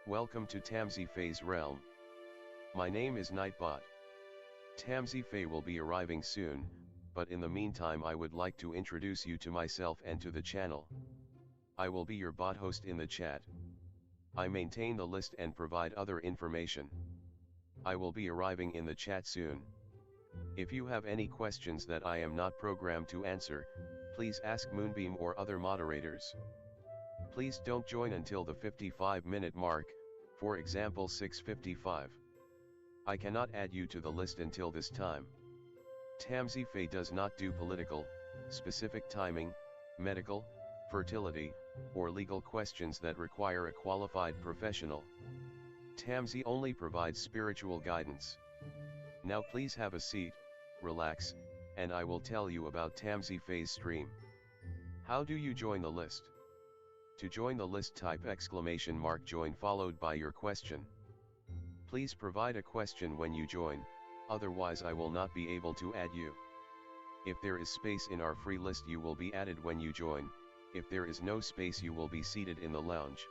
Welcome to tamsyfae's realm. My name is Nightbot. Tamsyfae will be arriving soon, but in the meantime I would like to introduce you to myself and to the channel. I will be your bot host in the chat. I maintain the list and provide other information. I will be arriving in the chat soon. If you have any questions that I am not programmed to answer, please ask Moonbeam or other moderators. Please don't join until the 55-minute mark, for example 6:55. I cannot add you to the list until this time. Tamsyfae does not do political, specific timing, medical, fertility, or legal questions that require a qualified professional. Tamsy only provides spiritual guidance. Now please have a seat, relax, and I will tell you about Tamsyfae's stream. How do you join the list? To join the list, type !join followed by your question. Please provide a question when you join, otherwise I will not be able to add you. If there is space in our free list you will be added when you join, if there is no space you will be seated in the lounge.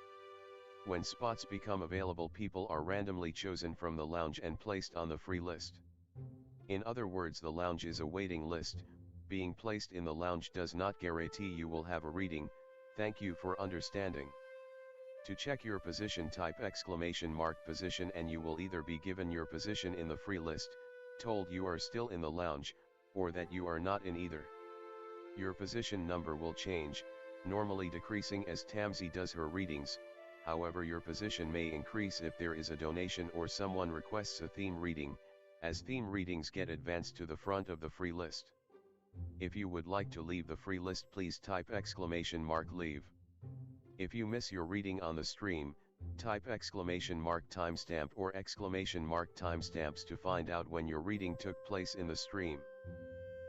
When spots become available, people are randomly chosen from the lounge and placed on the free list. In other words, the lounge is a waiting list. Being placed in the lounge does not guarantee you will have a reading. Thank you for understanding. To check your position, type !position and you will either be given your position in the free list, told you are still in the lounge, or that you are not in either. Your position number will change, normally decreasing as Tamsy does her readings. However, your position may increase if there is a donation or someone requests a theme reading, as theme readings get advanced to the front of the free list. If you would like to leave the free list, please type !leave. If you miss your reading on the stream, type !timestamp or !timestamps to find out when your reading took place in the stream.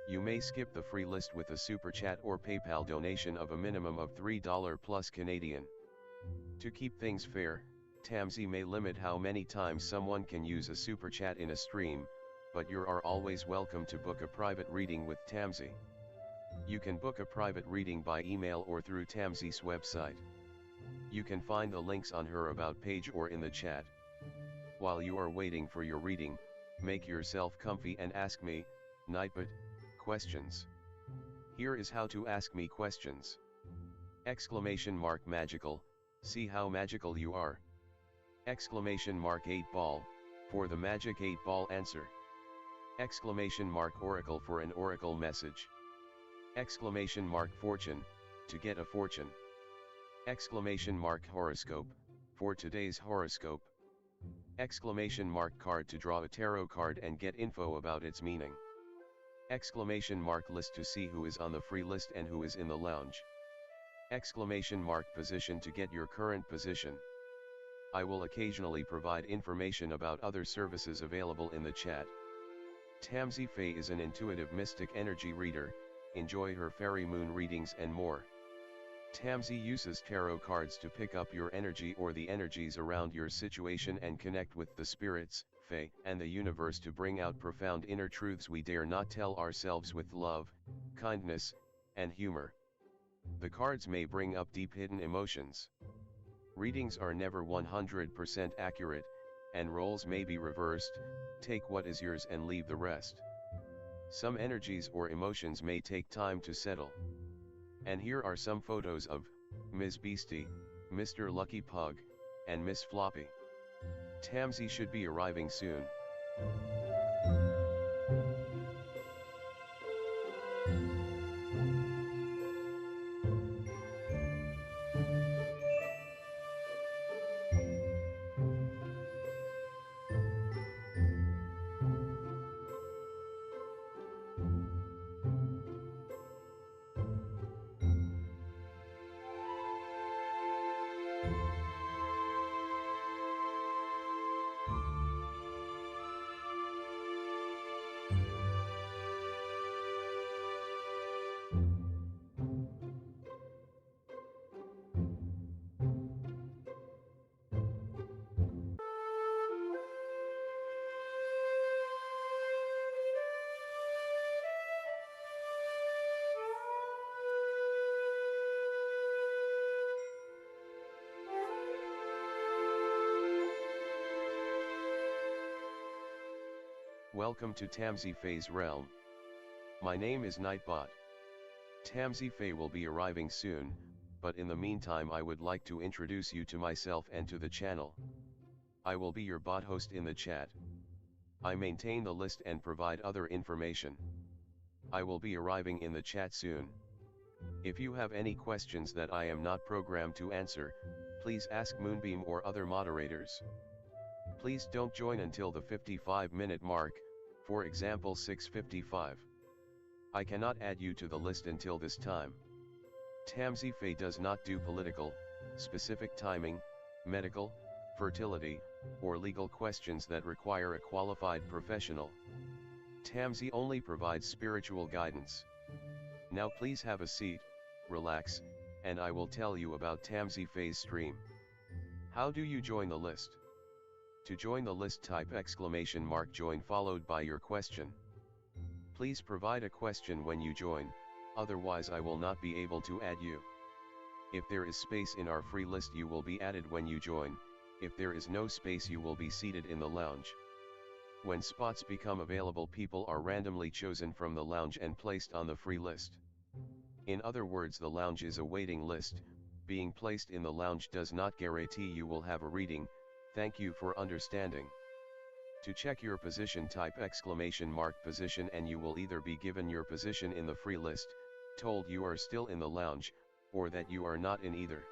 You may skip the free list with a super chat or PayPal donation of a minimum of $3 plus Canadian. To keep things fair, Tamsy may limit how many times someone can use a super chat in a stream, but you are always welcome to book a private reading with Tamsy. You can book a private reading by email or through Tamsy's website. You can find the links on her about page or in the chat. While you are waiting for your reading, make yourself comfy and ask me, Nightbot, questions. Here is how to ask me questions. !magical, see how magical you are. !8ball, for the magic 8-ball answer. !oracle for an oracle message. !fortune, to get a fortune. !horoscope, for today's horoscope. !card to draw a tarot card and get info about its meaning. !list to see who is on the free list and who is in the lounge. !position to get your current position. I will occasionally provide information about other services available in the chat. Tamsyfae is an intuitive mystic energy reader. Enjoy her fairy moon readings and more. Tamsy uses tarot cards to pick up your energy or the energies around your situation and connect with the spirits, fae, and the universe to bring out profound inner truths we dare not tell ourselves with love, kindness, and humor. The cards may bring up deep hidden emotions. Readings are never 100% accurate, and roles may be reversed. Take what is yours and leave the rest. Some energies or emotions may take time to settle. And here are some photos of Ms. Beastie, Mr. Lucky Pug, and Miss Floppy. Tamsy should be arriving soon. Welcome to tamsyfae's realm. My name is Nightbot. Tamsyfae will be arriving soon, but in the meantime I would like to introduce you to myself and to the channel. I will be your bot host in the chat. I maintain the list and provide other information. I will be arriving in the chat soon. If you have any questions that I am not programmed to answer, please ask Moonbeam or other moderators. Please don't join until the 55-minute mark, for example 6:55. I cannot add you to the list until this time. Tamsyfae does not do political, specific timing, medical, fertility, or legal questions that require a qualified professional. Tamsy only provides spiritual guidance. Now please have a seat, relax, and I will tell you about Tamsyfae's stream. How do you join the list? To join the list, type !join followed by your question. Please provide a question when you join, otherwise I will not be able to add you. If there is space in our free list you will be added when you join, if there is no space you will be seated in the lounge. When spots become available people are randomly chosen from the lounge and placed on the free list. In other words, the lounge is a waiting list. Being placed in the lounge does not guarantee you will have a reading. Thank you for understanding. To check your position, type !position and you will either be given your position in the free list, told you are still in the lounge, or that you are not in either.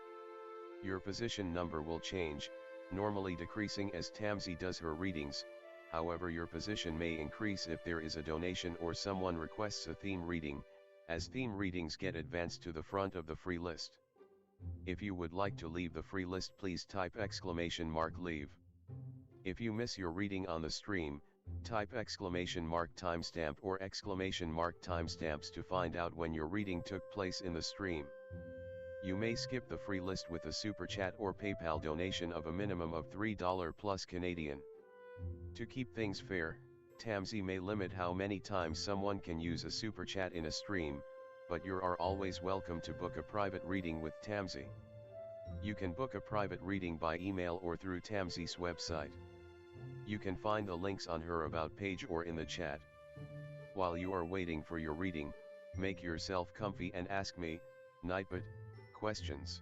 Your position number will change, normally decreasing as Tamsy does her readings. However, your position may increase if there is a donation or someone requests a theme reading, as theme readings get advanced to the front of the free list. If you would like to leave the free list, please type !leave. If you miss your reading on the stream, type !timestamp or !timestamps to find out when your reading took place in the stream. You may skip the free list with a super chat or PayPal donation of a minimum of $3 plus Canadian. To keep things fair, Tamsy may limit how many times someone can use a super chat in a stream, but you are always welcome to book a private reading with Tamsy. You can book a private reading by email or through Tamsy's website. You can find the links on her About page or in the chat. While you are waiting for your reading, make yourself comfy and ask me, Nightbot, questions.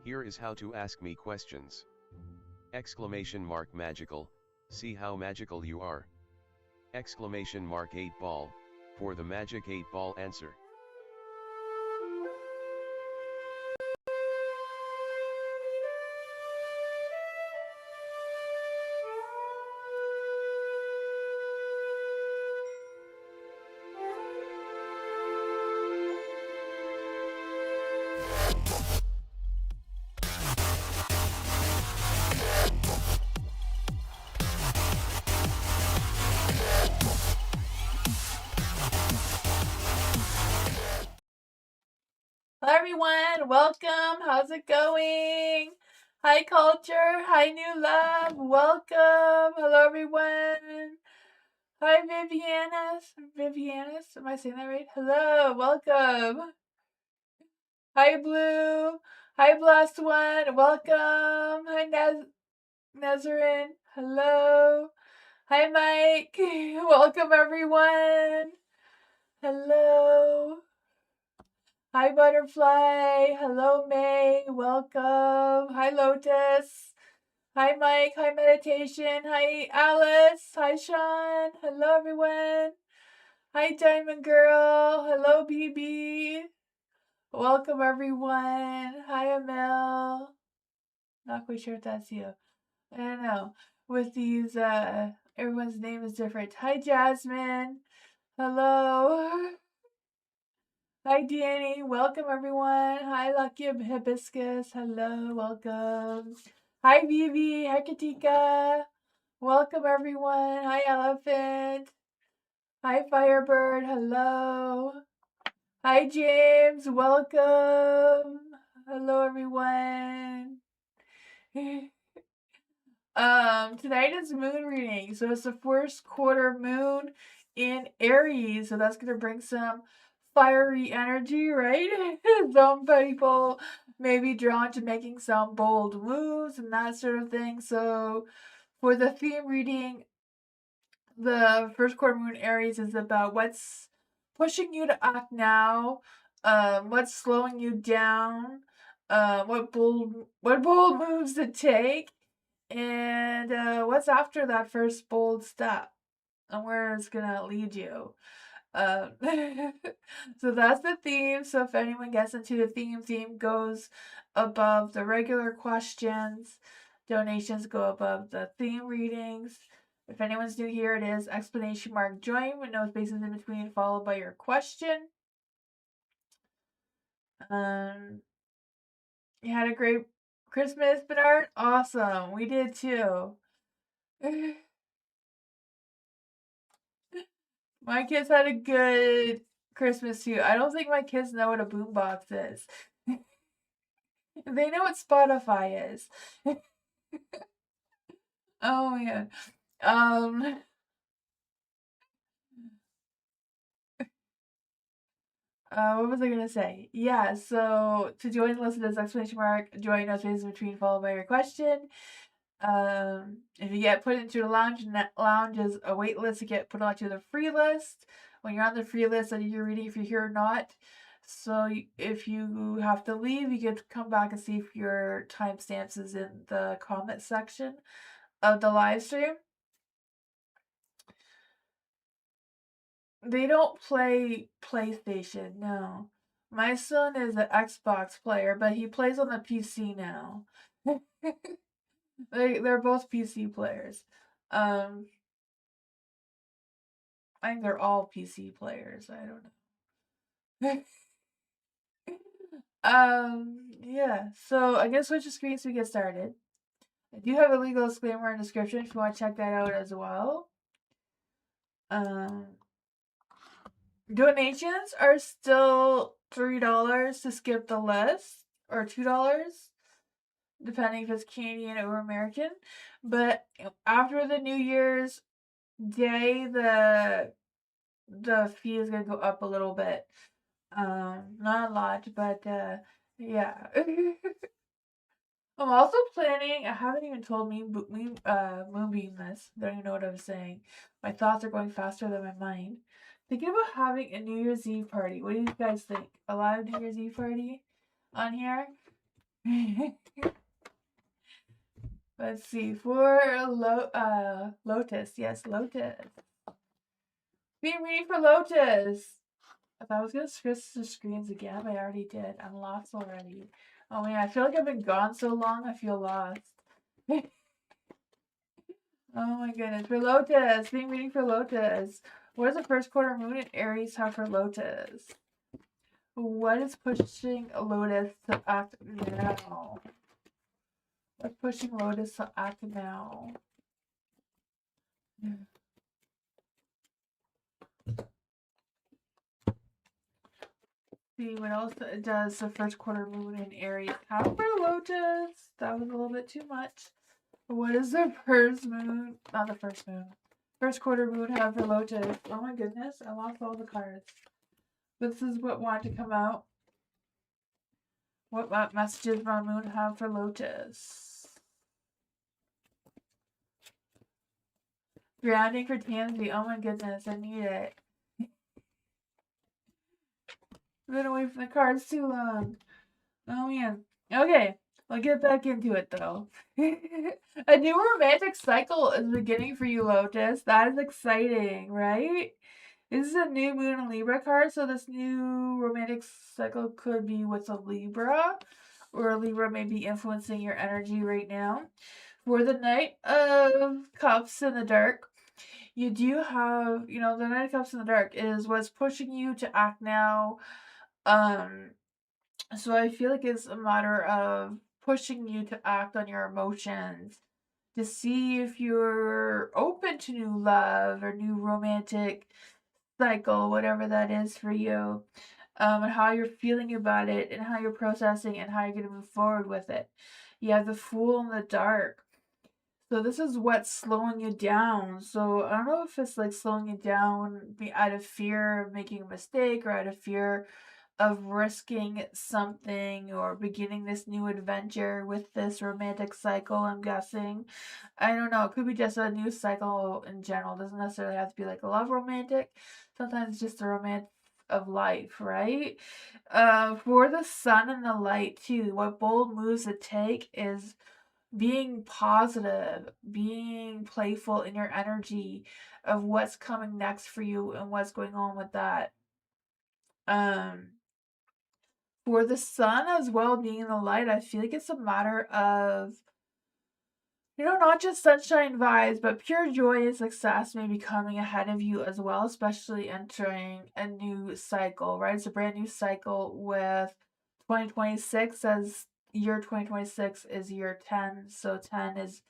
Here is how to ask me questions. !magical, see how magical you are. !8 ball, for the magic 8 ball answer. Hello everyone, welcome, how's it going? Hi culture, hi new love, welcome, hello everyone. Hi Vivianus, am I saying that right? Hello, welcome. Hi Blue, hi Blessed One, welcome. Hi Nazarene, hello. Hi Mike, welcome everyone. Hello. Hi Butterfly, hello May, welcome. Hi Lotus, hi Mike, hi Meditation, hi Alice, hi Sean, hello everyone. Hi Diamond Girl, hello BB, welcome everyone. Hi Amel, not quite sure if that's you. I don't know. With these, everyone's name is different. Hi Jasmine, hello. Hi Danny, welcome everyone. Hi Lucky Hibiscus, hello, welcome. Hi Vivi, hi Katika, welcome everyone. Hi Elephant, hi Firebird, hello. Hi James, welcome. Hello everyone. Tonight is moon reading, so it's the first quarter moon in Aries, so that's gonna bring some fiery energy, right? Some people may be drawn to making some bold moves and that sort of thing. So for the theme reading, the first quarter moon Aries is about what's pushing you to act now, what's slowing you down, what bold moves to take, and what's after that first bold step and where it's gonna lead you. Um, so that's the theme. So if anyone gets into the theme goes above the regular questions. Donations go above the theme readings. If anyone's new here, it is exclamation mark join with no spaces in between, followed by your question. You had a great Christmas, Bernard? Awesome. We did too. My kids had a good Christmas too. I don't think my kids know what a boombox is. They know what Spotify is. Oh man. What was I gonna say? Yeah, so to join the list, there's exclamation mark, join no spaces between, followed by your question. If you get put into the lounge is a wait list to get put onto the free list. When you're on the free list, then you're reading if you're here or not. So if you have to leave, you get to come back and see if your timestamps is in the comment section of the live stream. They don't play PlayStation, no. My son is an Xbox player, but he plays on the PC now. They're both PC players. I think they're all PC players. I don't know. Yeah. So I guess switch the screen so we get started. I do have a legal disclaimer and description if you want to check that out as well. Donations are still $3 to skip the list, or $2, depending if it's Canadian or American. But after the New Year's Day, the fee is gonna go up a little bit. Not a lot, but yeah. I'm also planning. I haven't even told Moonbeam this. Don't even know what I'm saying. My thoughts are going faster than my mind. Thinking about having a New Year's Eve party. What do you guys think? A live New Year's Eve party on here? Let's see. For Lotus. Yes, Lotus. Being reading for Lotus. If I was gonna switch the screens again, but I already did. I'm lost already. Oh man, I feel like I've been gone so long, I feel lost. Oh my goodness. For Lotus. Being reading for Lotus. What does the first quarter moon in Aries have for Lotus? What is pushing Lotus to act now? What's pushing Lotus to act now? See what else does the first quarter moon in Aries have for Lotus? That was a little bit too much. What is the first moon? Not the first moon. First quarter moon have for Lotus. Oh my goodness, I lost all the cards. This is what wanted to come out. What messages Ron Moon have for Lotus? Grounding for Tansy. Oh my goodness, I need it. I've been away from the cards too long. Oh man. Okay, I'll get back into it though. A new romantic cycle is beginning for you, Lotus. That is exciting, right? This is a new moon and Libra card, so this new romantic cycle could be with a Libra, or a Libra may be influencing your energy right now. For the Knight of Cups in the dark, you do have, the Knight of Cups in the dark is what's pushing you to act now. So I feel like it's a matter of pushing you to act on your emotions to see if you're open to new love or new romantic cycle, whatever that is for you, and how you're feeling about it and how you're processing and how you're going to move forward with it. You have the Fool in the dark. So this is what's slowing you down. So I don't know if it's like slowing you down out of fear of making a mistake or out of fear of risking something or beginning this new adventure with this romantic cycle, I'm guessing. I don't know. It could be just a new cycle in general. It doesn't necessarily have to be like a love romantic. Sometimes just a romance of life, right? For the sun and the light too, what bold moves to take is being positive, being playful in your energy of what's coming next for you and what's going on with that. Um, for the sun as well being in the light, I feel like it's a matter of, not just sunshine vibes, but pure joy and success may be coming ahead of you as well, especially entering a new cycle, right? It's a brand new cycle with 2026 as year 2026 is year 10. So 10 is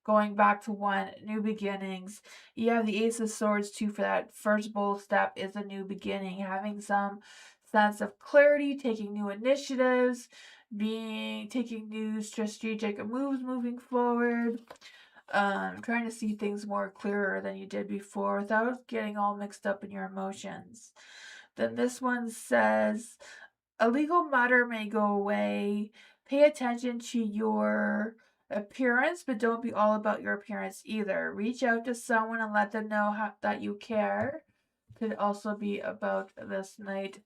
going back to one, new beginnings. You have the Ace of Swords too for that first bold step is a new beginning, having some sense of clarity, taking new initiatives, taking new strategic moves moving forward, trying to see things more clearer than you did before without getting all mixed up in your emotions. Then this one says a legal matter may go away. Pay attention to your appearance, but don't be all about your appearance either. Reach out to someone and let them know that you care. Could also be about this Knight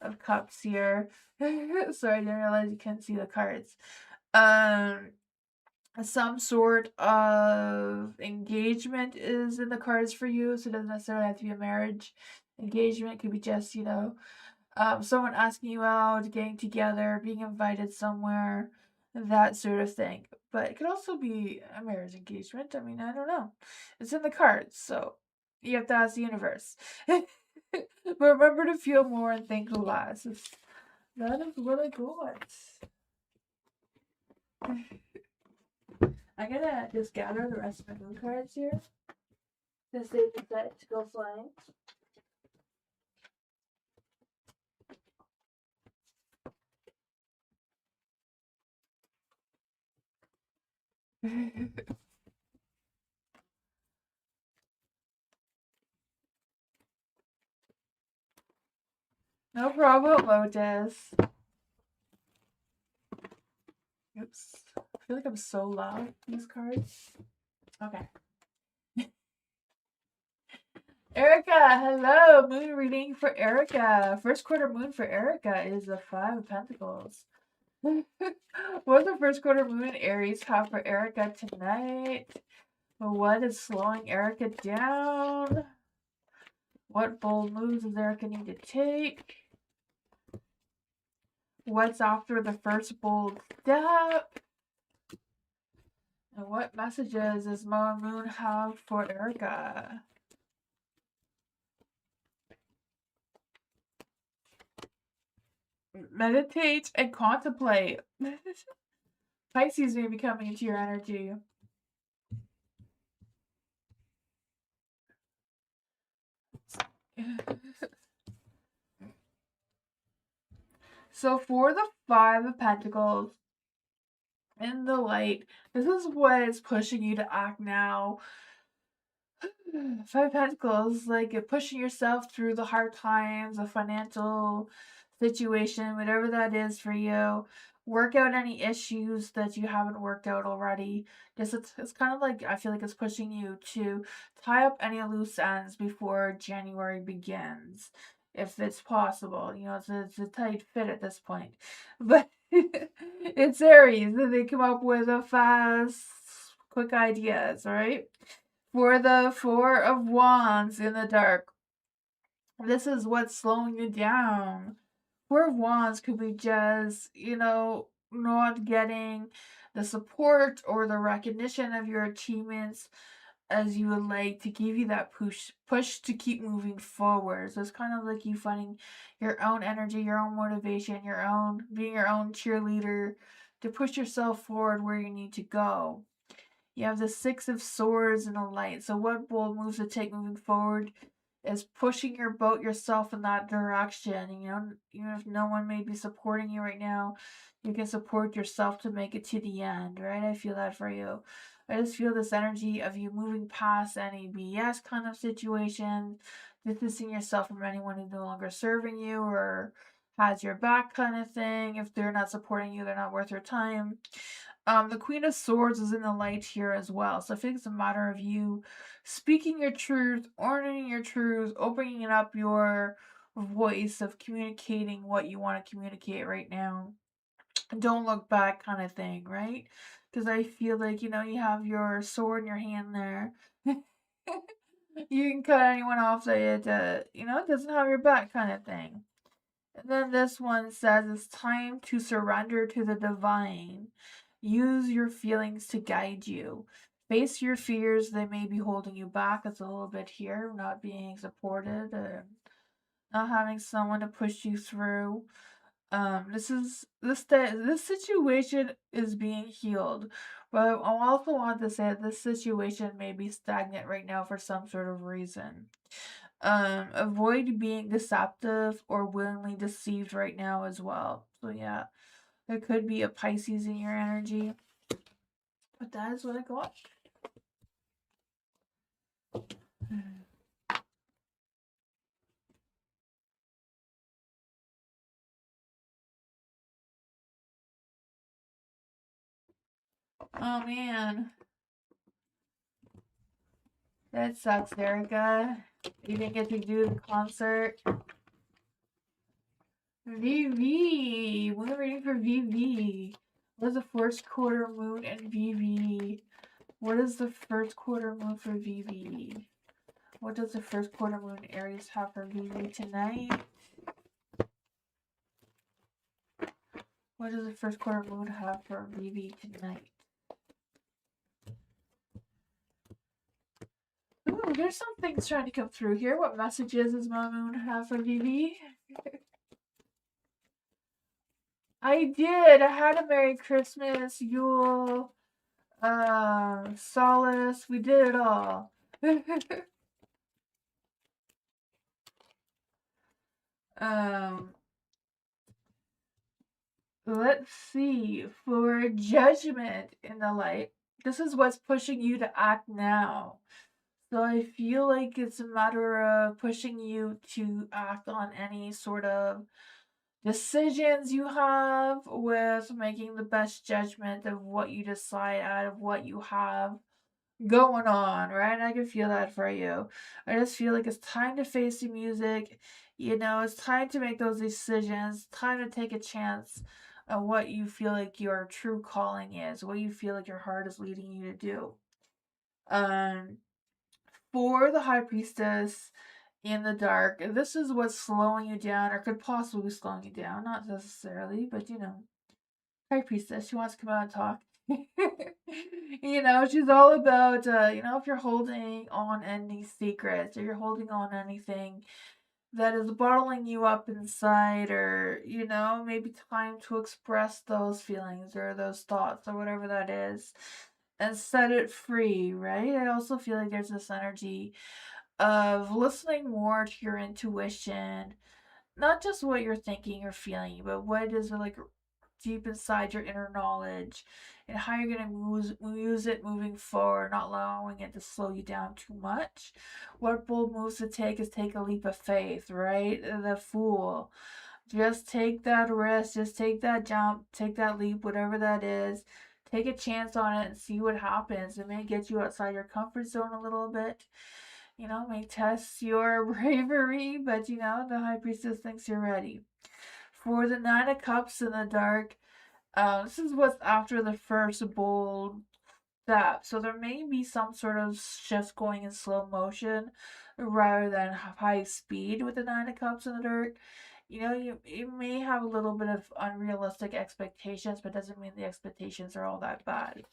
of Cups here. Sorry, I didn't realize you couldn't see the cards. Some sort of engagement is in the cards for you, so it doesn't necessarily have to be a marriage engagement. It could be just, someone asking you out, getting together, being invited somewhere, that sort of thing. But it could also be a marriage engagement. I mean, I don't know. It's in the cards, so you have to ask the universe. But remember to feel more and think less. That is really good. I'm gonna just gather the rest of my moon cards here to save the set to go flying. No problem, Lotus. Oops. I feel like I'm so loud in these cards. Okay. Erica, hello. Moon reading for Erica. First quarter moon for Erica is the Five of Pentacles. What the first quarter moon in Aries have for Erica tonight? What is slowing Erica down? What bold moves does Erica need to take? What's after the first bold step? And what messages does Moon have for Erica? Meditate and contemplate. Pisces may be coming into your energy. So for the Five of Pentacles in the light, this is what is pushing you to act now. Five of Pentacles, like pushing yourself through the hard times, a financial situation, whatever that is for you. Work out any issues that you haven't worked out already. Just it's kind of like I feel like it's pushing you to tie up any loose ends before January begins, if it's possible. It's a tight fit at this point, but it's Aries. They come up with a fast, quick ideas, right? For the Four of Wands in the dark, this is what's slowing you down. Four of Wands could be just, not getting the support or the recognition of your achievements as you would like to give you that push to keep moving forward. So it's kind of like you finding your own energy, your own motivation, being your own cheerleader to push yourself forward where you need to go. You have the Six of Swords in the light. So what bold moves to take moving forward is pushing your boat yourself in that direction. Even if no one may be supporting you right now, you can support yourself to make it to the end, right? I feel that for you. I just feel this energy of you moving past any BS kind of situation, distancing yourself from anyone who's no longer serving you or has your back kind of thing. If they're not supporting you, they're not worth your time. The Queen of Swords is in the light here as well. So I think it's a matter of you speaking your truth, ordering your truth, opening up your voice of communicating what you want to communicate right now. Don't look back kind of thing, right? Because I feel like, you have your sword in your hand there. You can cut anyone off that doesn't have your back kind of thing. And then this one says it's time to surrender to the divine. Use your feelings to guide you. Face your fears, they may be holding you back. It's a little bit here, not being supported, not having someone to push you through. This situation is being healed, but I also want to say that this situation may be stagnant right now for some sort of reason. Avoid being deceptive or willingly deceived right now as well. So yeah, there could be a Pisces in your energy, but that is what I got. Oh man, that sucks, Erica. You didn't get to do the concert. VV, we're waiting for VV. What is the first quarter moon in VV? What is the first quarter moon for VV? What does the first quarter moon Aries have for VV tonight? What does the first quarter moon have for VV tonight? Ooh, there's some things trying to come through here. What messages does my moon have for VV? I did. I had a Merry Christmas, Yule, Solace. We did it all. um, let's see. For judgment in the light, this is what's pushing you to act now. So I feel like it's a matter of pushing you to act on any sort of decisions you have with making the best judgment of what you decide out of what you have going on, right? I can feel that for you. I just feel like it's time to face the music. It's time to make those decisions, time to take a chance on what you feel like your true calling is, what you feel like your heart is leading you to do. Um, for the High Priestess in the dark, this is what's slowing you down, or could possibly be slowing you down, not necessarily, but High Priestess, she wants to come out and talk. She's all about, if you're holding on any secrets, or you're holding on anything that is bottling you up inside, or, maybe time to express those feelings or those thoughts or whatever that is and set it free, right? I also feel like there's this energy of listening more to your intuition, not just what you're thinking or feeling, but what is like deep inside your inner knowledge and how you're going to use it moving forward, not allowing it to slow you down too much. What bold moves to take is take a leap of faith, right? The Fool. Just take that risk, just take that jump, take that leap, whatever that is. Take a chance on it and see what happens. It may get you outside your comfort zone a little bit. May test your bravery, but the High Priestess thinks you're ready. For the Nine of Cups in the dark, this is what's after the first bold step. So there may be some sort of shift going in slow motion rather than high speed with the Nine of Cups in the dark. You may have a little bit of unrealistic expectations, but doesn't mean the expectations are all that bad.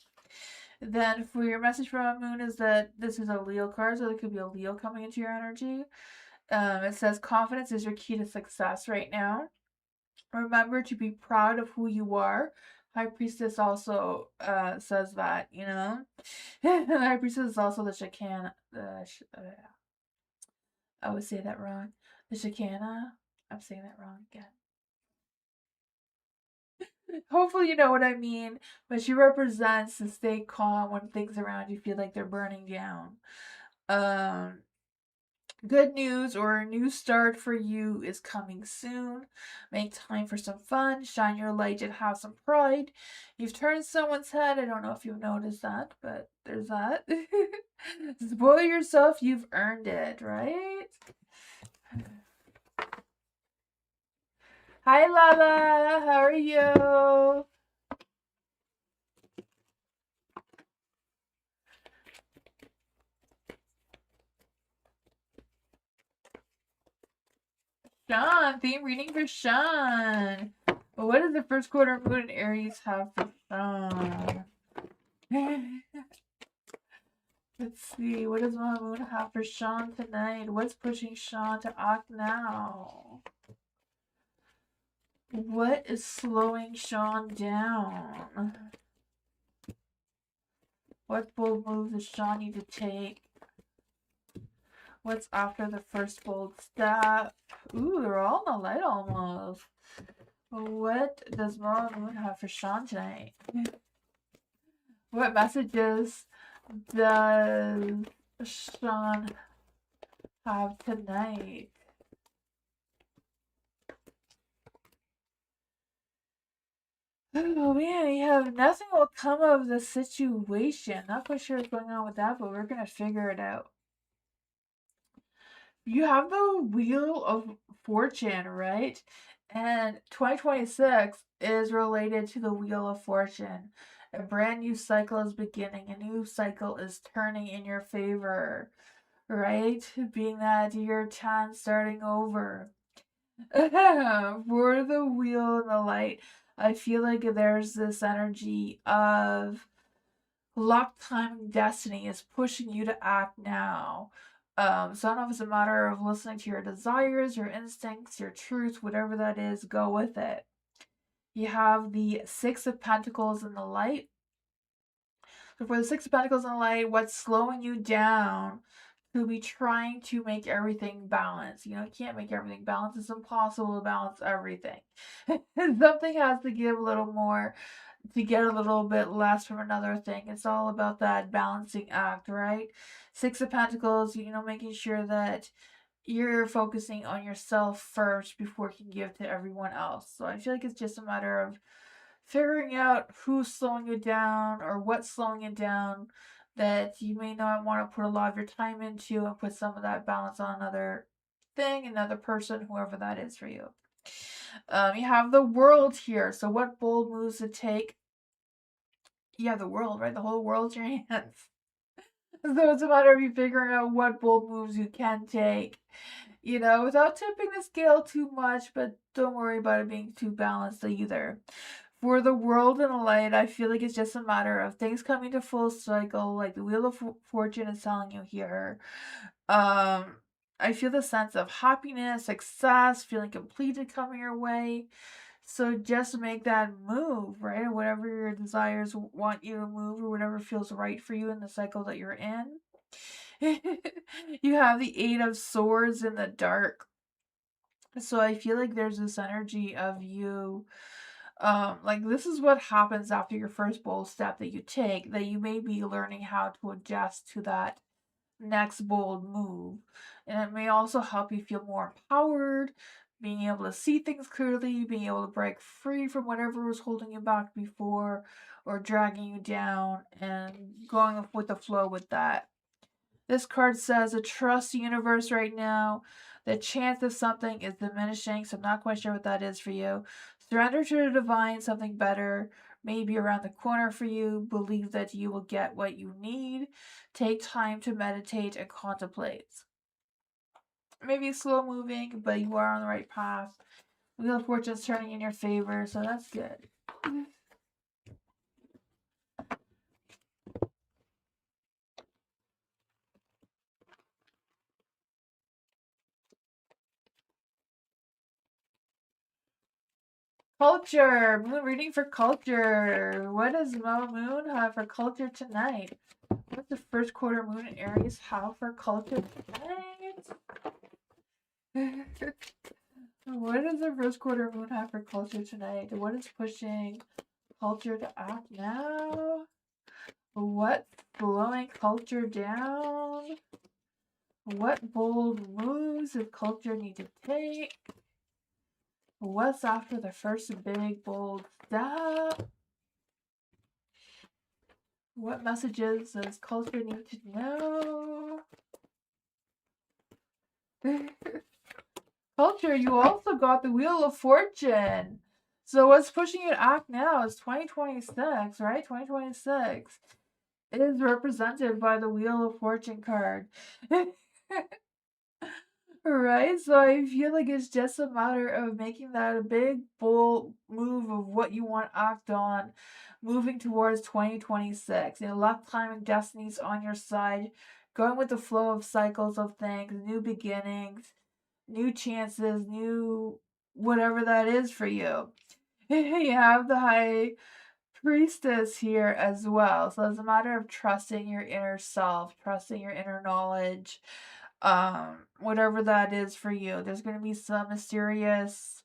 Then for your message from Moon is that this is a Leo card, so there could be a Leo coming into your energy. It says confidence is your key to success right now. Remember to be proud of who you are. High Priestess also says that, the High Priestess is also the Shekinah. I would say that wrong. The Shekinah. I'm saying that wrong again. Hopefully you know what I mean. But she represents to stay calm when things around you feel like they're burning down. Um, Good news or a new start for you is coming soon. Make time for some fun, shine your light, and have some pride. You've turned someone's head. I don't know if you've noticed that, but there's that. Spoil yourself, you've earned it, right? Hi, Lala. How are you? Sean, theme reading for Sean. What does the first quarter moon in Aries have for Sean? Let's see. What does my moon have for Sean tonight? What's pushing Sean to act now? What is slowing Sean down? What bold moves does Sean need to take? What's after the first bold step? Ooh, they're all in the light almost. What does my moon have for Sean tonight? What messages does Sean have tonight? Oh man, we have nothing will come of the situation. Not quite sure what's going on with that, but we're gonna figure it out. You have the Wheel of Fortune, right? And 2026 is related to the Wheel of Fortune. A brand new cycle is beginning. A new cycle is turning in your favor, right? Being that year 10 starting over. For the Wheel and the Light, I feel like there's this energy of luck, time, and destiny is pushing you to act now. So I don't know if it's a matter of listening to your desires, your instincts, your truth, whatever that is, go with it. You have the Six of Pentacles in the light. So for the Six of Pentacles in the light, what's slowing you down to be trying to make everything balance? You know, you can't make everything balance. It's impossible to balance everything. Something has to give a little more to get a little bit less from another thing. It's all about that balancing act, right? Six of Pentacles, you know, making sure that you're focusing on yourself first before you can give to everyone else. So I feel like it's just a matter of figuring out who's slowing you down or what's slowing you down that you may not want to put a lot of your time into and put some of that balance on another thing, another person, whoever that is for you. You have the World here. So what bold moves to take? You have the world, right? The whole world's in your hands. So it's a matter of you figuring out what bold moves you can take, you know, without tipping the scale too much, but don't worry about it being too balanced either. For the World and the Light, I feel like it's just a matter of things coming to full cycle, like the Wheel of Fortune is telling you here. I feel the sense of happiness, success, feeling completed coming your way. So just make that move, right? Whatever your desires want you to move or whatever feels right for you in the cycle that you're in. You have the Eight of Swords in the dark. So I feel like there's this energy of you like this is what happens after your first bold step that you take, that you may be learning how to adjust to that next bold move. And it may also help you feel more empowered, being able to see things clearly, being able to break free from whatever was holding you back before or dragging you down and going with the flow with that. This card says, "A trust the universe right now. The chance of something is diminishing, so I'm not quite sure what that is for you. Surrender to the divine, something better may be around the corner for you. Believe that you will get what you need. Take time to meditate and contemplate." Maybe slow moving, but you are on the right path. Wheel of Fortune's turning in your favor, so that's good. Culture! Moon reading for culture. What does Mo Moon have for culture tonight? What's the first quarter moon in Aries have for culture tonight? What does the first quarter moon have for culture tonight? What is pushing culture to act now? What's slowing culture down? What bold moves does culture need to take? What's after the first big bold step? What messages does culture need to know? Culture, you also got the Wheel of Fortune. So what's pushing you to act now is 2026, right? 2026 is represented by the Wheel of Fortune card. Right? So I feel like it's just a matter of making that a big, bold move of what you want to act on, moving towards 2026. You know, luck, time, and destiny's on your side, going with the flow of cycles of things, new beginnings, new chances, new whatever that is for you. You have the High Priestess here as well. So it's a matter of trusting your inner self, trusting your inner knowledge, whatever that is for you. There's going to be some mysterious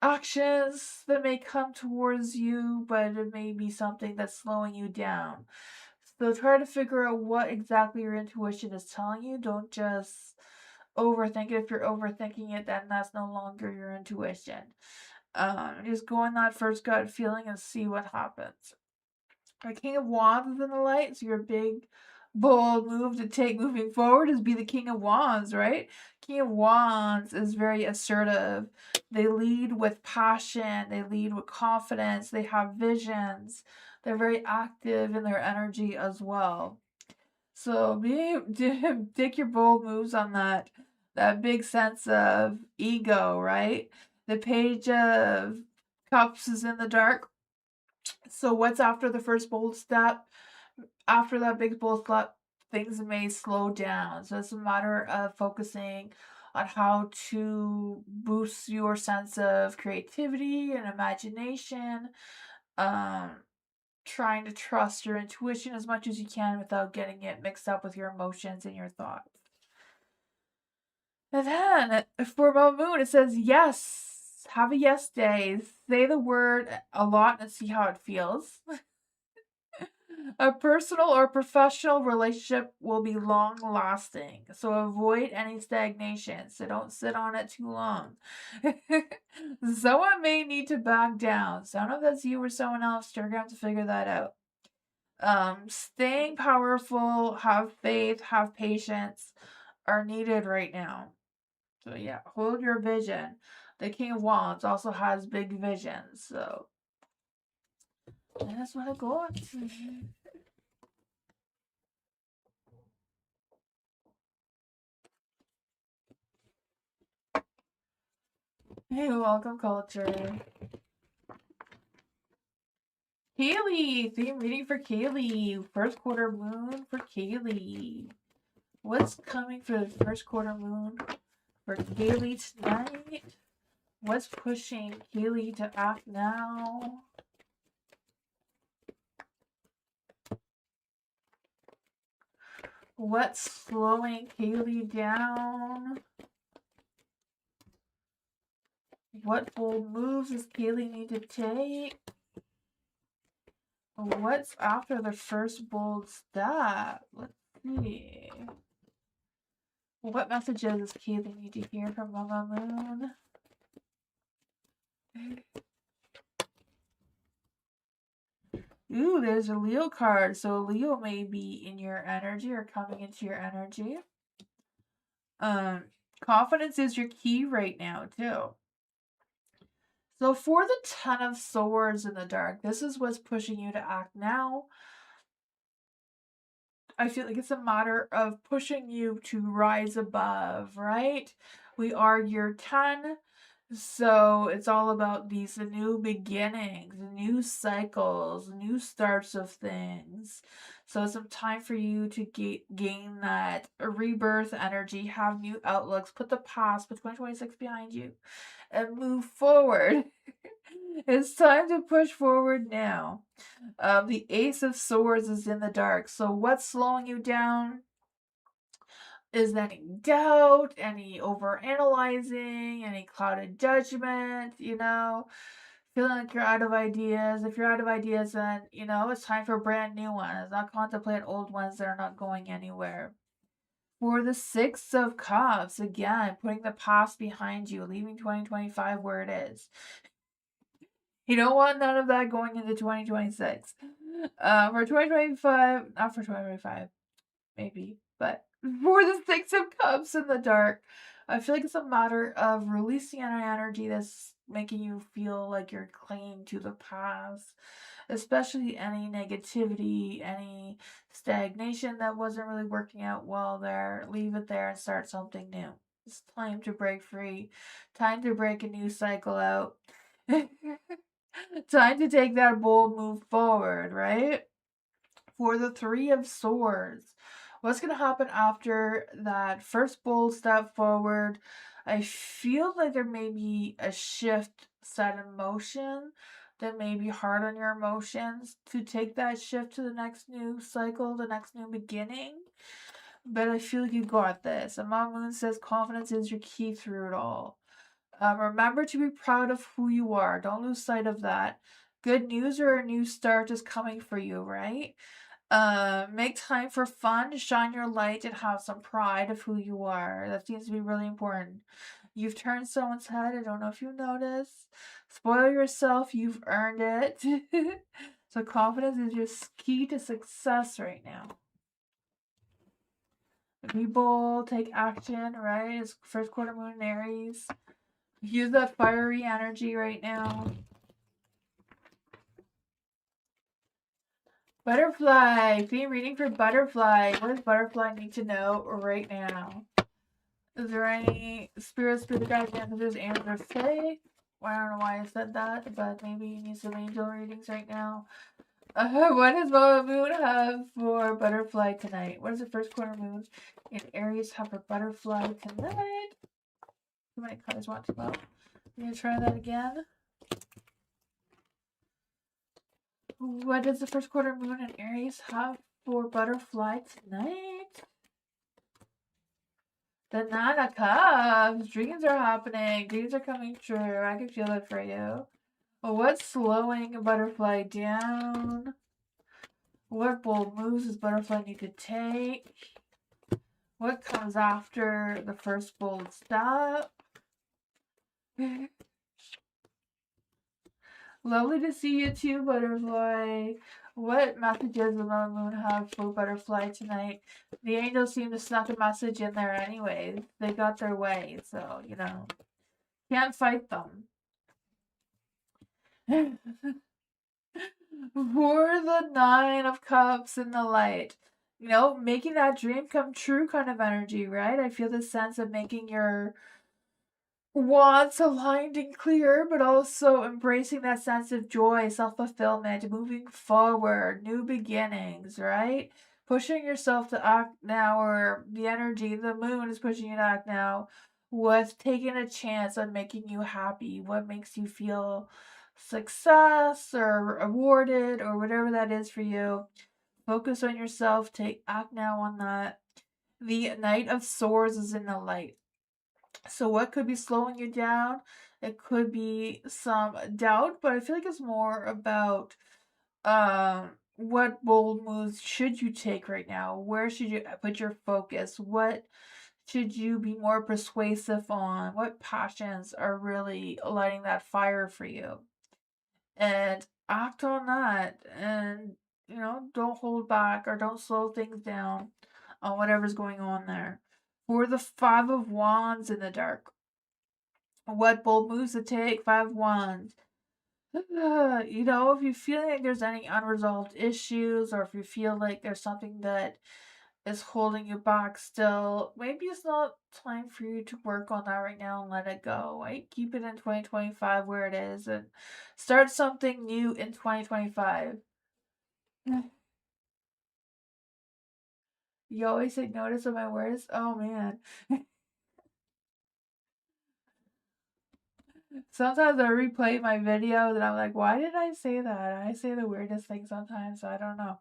actions that may come towards you, but it may be something that's slowing you down. So try to figure out what exactly your intuition is telling you. Don't just overthink it. If you're overthinking it, then that's no longer your intuition. Just go on that first gut feeling and see what happens. The King of Wands is in the light, so your big, bold move to take moving forward is be the King of Wands, right? King of Wands is very assertive. They lead with passion. They lead with confidence. They have visions. They're very active in their energy as well. So take your bold moves on that big sense of ego, right? The Page of Cups is in the dark. So what's after the first bold step? After that big bold step, things may slow down. So it's a matter of focusing on how to boost your sense of creativity and imagination. Um, Trying to trust your intuition as much as you can without getting it mixed up with your emotions and your thoughts. And then for Mo Moon, it says yes. Have a yes day. Say the word a lot and see how it feels. A personal or professional relationship will be long lasting, so avoid any stagnation. So don't sit on it too long. Someone may need to back down. So I don't know if that's you or someone else. You're gonna have to figure that out. Staying powerful, have faith, have patience are needed right now. So yeah, hold your vision. The King of Wands also has big visions, so that's what I got. Hey, welcome, culture. Kaylee, theme reading for Kaylee. First quarter moon for Kaylee. What's coming for the first quarter moon for Kaylee tonight? What's pushing Kaylee to act now? What's slowing Kaylee down? What bold moves does Kaylee need to take? What's after the first bold step? Let's see. What messages does Kaylee need to hear from Mama Moon? Ooh, there's a Leo card. So Leo may be in your energy or coming into your energy. Confidence is your key right now, too. So for the Ten of Swords in the dark, this is what's pushing you to act now. I feel like it's a matter of pushing you to rise above, right? We are year 10. So it's all about these new beginnings, new cycles, new starts of things. So it's some time for you to gain that rebirth energy, have new outlooks, put the past, put 2026 behind you, and move forward. It's time to push forward now. The Ace of Swords is in the dark. So what's slowing you down? Is any doubt, any overanalyzing, any clouded judgment, feeling like you're out of ideas. If you're out of ideas, then, it's time for brand new ones. Not contemplate old ones that are not going anywhere. For the Six of Cups, again, putting the past behind you, leaving 2025 where it is. You don't want none of that going into 2026. For 2025, not for 2025, maybe, but for the Six of Cups in the dark, I feel like it's a matter of releasing an energy that's making you feel like you're clinging to the past, especially any negativity, any stagnation that wasn't really working out well there. Leave it there and start something new. It's time to break free, time to break a new cycle out. Time to take that bold move forward, right? For the Three of Swords, what's going to happen after that first bold step forward? I feel like there may be a shift set in motion that may be hard on your emotions to take that shift to the next new cycle, the next new beginning. But I feel like you got this. And Mom Moon says confidence is your key through it all. Remember to be proud of who you are. Don't lose sight of that. Good news or a new start is coming for you, right? Make time for fun, shine your light, and have some pride of who you are. That seems to be really important. You've turned someone's head. I don't know if you noticed. Spoil yourself. You've earned it. So confidence is your key to success right now. Be bold, take action, right? It's first quarter moon in Aries. Use that fiery energy right now. Butterfly. Theme reading for Butterfly. What does Butterfly need to know right now? Is there any spirit guides, answers, angels say? Well, I don't know why I said that, but maybe you need some angel readings right now. What does Mama Moon have for Butterfly tonight? What does the first quarter moon in Aries have for Butterfly tonight? Too many colors want to go. I'm gonna try that again. What does the first quarter moon in Aries have for Butterfly tonight? The Nine of Cups. Dreams are happening. Dreams are coming true. I can feel it for you. What's slowing a butterfly down? What bold moves does butterfly need to take? What comes after the first bold step? Lovely to see you too, Butterfly. What messages does the moon have for Butterfly tonight? The angels seem to snuck a message in there anyways. They got their way, so, you know, can't fight them. For the Nine of Cups in the light. You know, making that dream come true kind of energy, right? I feel the sense of making your wants aligned and clear, but also embracing that sense of joy, self-fulfillment, moving forward, new beginnings, right? Pushing yourself to act now, or the energy, the moon is pushing you to act now, with taking a chance on making you happy, what makes you feel success or awarded or whatever that is for you. Focus on yourself, act now on that. The Knight of Swords is in the light. So what could be slowing you down? It could be some doubt, but I feel like it's more about what bold moves should you take right now? Where should you put your focus? What should you be more persuasive on? What passions are really lighting that fire for you? And act on that, and you know, don't hold back or don't slow things down on whatever's going on there. For the Five of Wands in the dark, what bold moves to take? Five of Wands. You know, if you feel like there's any unresolved issues, or if you feel like there's something that is holding you back still, maybe it's not time for you to work on that right now and let it go, right? Keep it in 2025 where it is and start something new in 2025. You always take notice of my words? Oh man. Sometimes I replay my videos and I'm like, why did I say that? I say the weirdest things sometimes, so I don't know.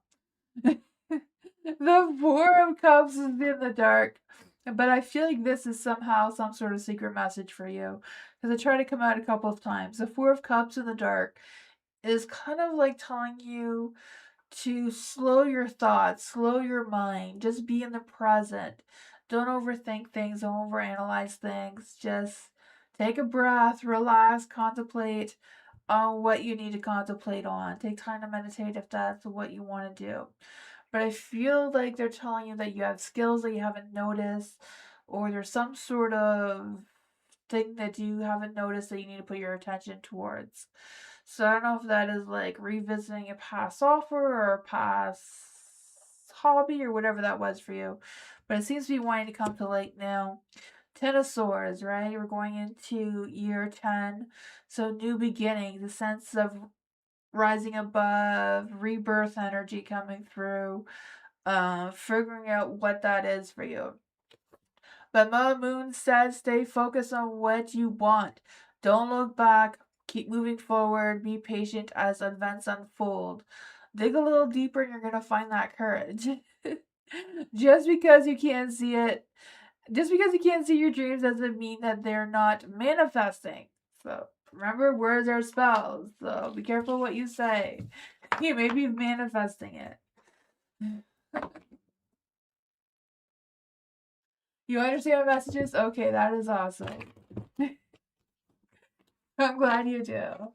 The Four of Cups is in the dark. But I feel like this is somehow some sort of secret message for you. Because I tried to come out a couple of times. The Four of Cups in the dark is kind of like telling you to slow your thoughts, slow your mind, just be in the present. Don't overthink things, don't overanalyze things. Just take a breath, relax, contemplate on what you need to contemplate on. Take time to meditate if that's what you want to do. But I feel like they're telling you that you have skills that you haven't noticed, or there's some sort of thing that you haven't noticed that you need to put your attention towards. So I don't know if that is like revisiting a past offer or a past hobby or whatever that was for you. But it seems to be wanting to come to light now. Ten of Swords, right? We're going into year 10. So new beginnings, a sense of rising above, rebirth energy coming through, figuring out what that is for you. But Moon says stay focused on what you want. Don't look back. Keep moving forward. Be patient as events unfold. Dig a little deeper and you're going to find that courage. Just because you can't see it, just because you can't see your dreams doesn't mean that they're not manifesting. So remember, words are spells. So be careful what you say. You may be manifesting it. You understand my messages? Okay, that is awesome. I'm glad you do.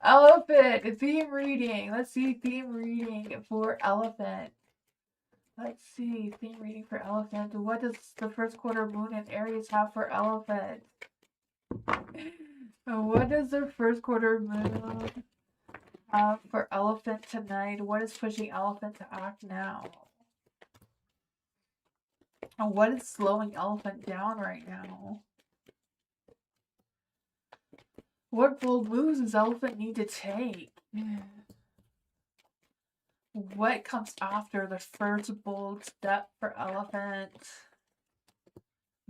Elephant, theme reading. Let's see, theme reading for elephant. Let's see, theme reading for elephant. What does the first quarter moon in Aries have for elephant? What does the first quarter moon have for elephant tonight? What is pushing elephant to act now? And what is slowing elephant down right now? What bold moves does elephant need to take? What comes after the first bold step for elephant?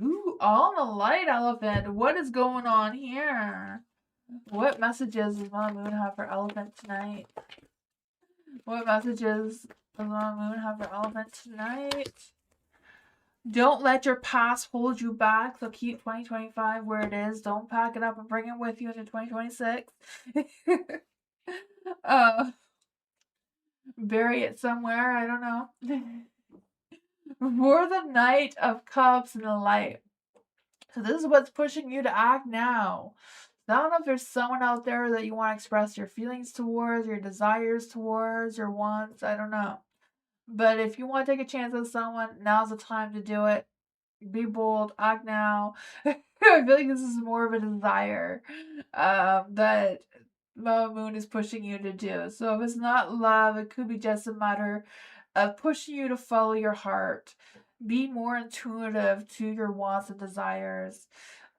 Ooh, all in the light, elephant. What is going on here? What messages does Mother Moon have for elephant tonight? What messages does Mother Moon have for elephant tonight? Don't let your past hold you back. So keep 2025 where it is. Don't pack it up and bring it with you into 2026. Bury it somewhere. I don't know. For the Knight of Cups and the Light. So this is what's pushing you to act now. So I don't know if there's someone out there that you want to express your feelings towards, your desires towards, your wants. I don't know. But if you want to take a chance with someone, now's the time to do it. Be bold, act now. I feel like this is more of a desire that Moon is pushing you to do. So if it's not love, it could be just a matter of pushing you to follow your heart. Be more intuitive to your wants and desires.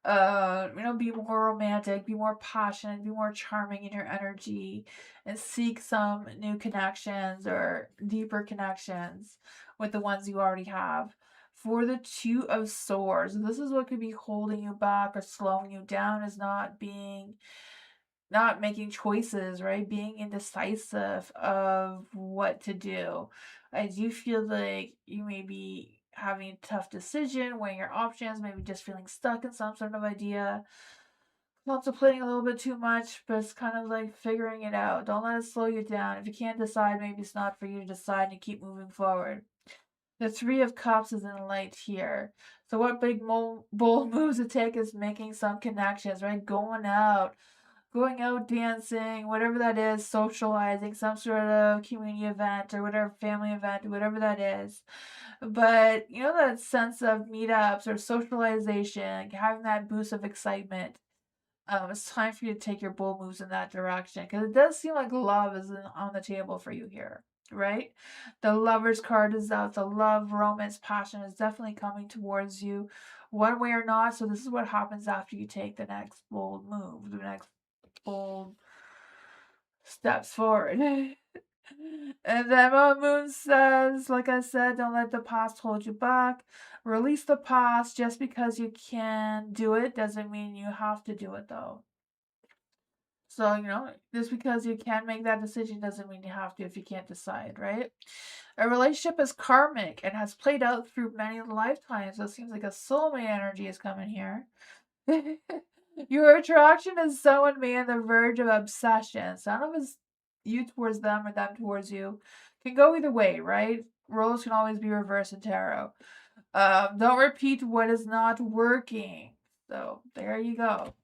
Be more romantic, be more passionate, be more charming in your energy, and seek some new connections or deeper connections with the ones you already have. For the Two of Swords, this is what could be holding you back or slowing you down, is not making choices, right? Being indecisive of what to do. I do feel like you may be having a tough decision, weighing your options, maybe just feeling stuck in some sort of idea. Contemplating a little bit too much, but it's kind of like figuring it out. Don't let it slow you down. If you can't decide, maybe it's not for you to decide and keep moving forward. The Three of Cups is in light here. So what big bold moves to take is making some connections, right? Going out, dancing, whatever that is, socializing, some sort of community event or whatever, family event, whatever that is. But that sense of meetups or socialization, having that boost of excitement. It's time for you to take your bold moves in that direction, because it does seem like love is on the table for you here, right? The Lover's card is out. The love, romance, passion is definitely coming towards you one way or not. So this is what happens after you take the next bold move, the next bold steps forward. And then Moon says, like I said, don't let the past hold you back. Release the past. Just because you can do it doesn't mean you have to do it, though. So, just because you can make that decision doesn't mean you have to if you can't decide, right? A relationship is karmic and has played out through many lifetimes. So it seems like a soulmate energy is coming here. Your attraction to someone may on the verge of obsession. So I don't know if it's you towards them or them towards you. Can go either way, right? Roles can always be reversed in tarot. Don't repeat what is not working. So there you go.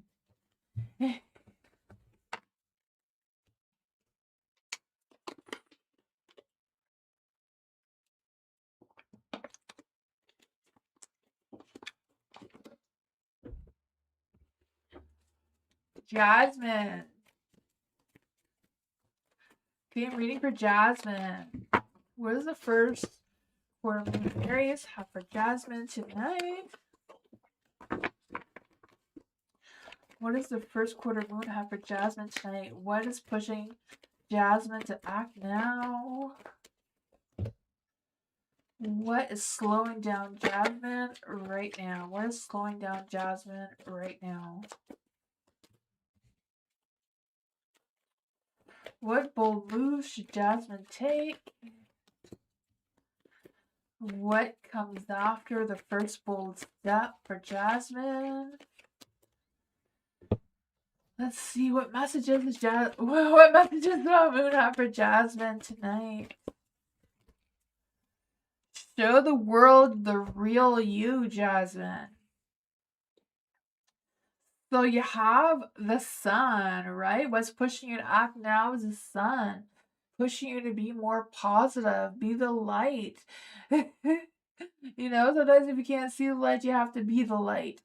Jasmine. Okay, I'm reading for Jasmine. What is the first quarter moon Aries have for Jasmine tonight? What does the first quarter moon have for Jasmine tonight? What is pushing Jasmine to act now? What is slowing down Jasmine right now? What is slowing down Jasmine right now? What bold moves should Jasmine take? What comes after the first bold step for Jasmine? Let's see what messages is what messages the moon have for Jasmine tonight. Show the world the real you, Jasmine. So you have the sun, right? What's pushing you to act now is the sun. Pushing you to be more positive, be the light. You know, sometimes if you can't see the light, you have to be the light.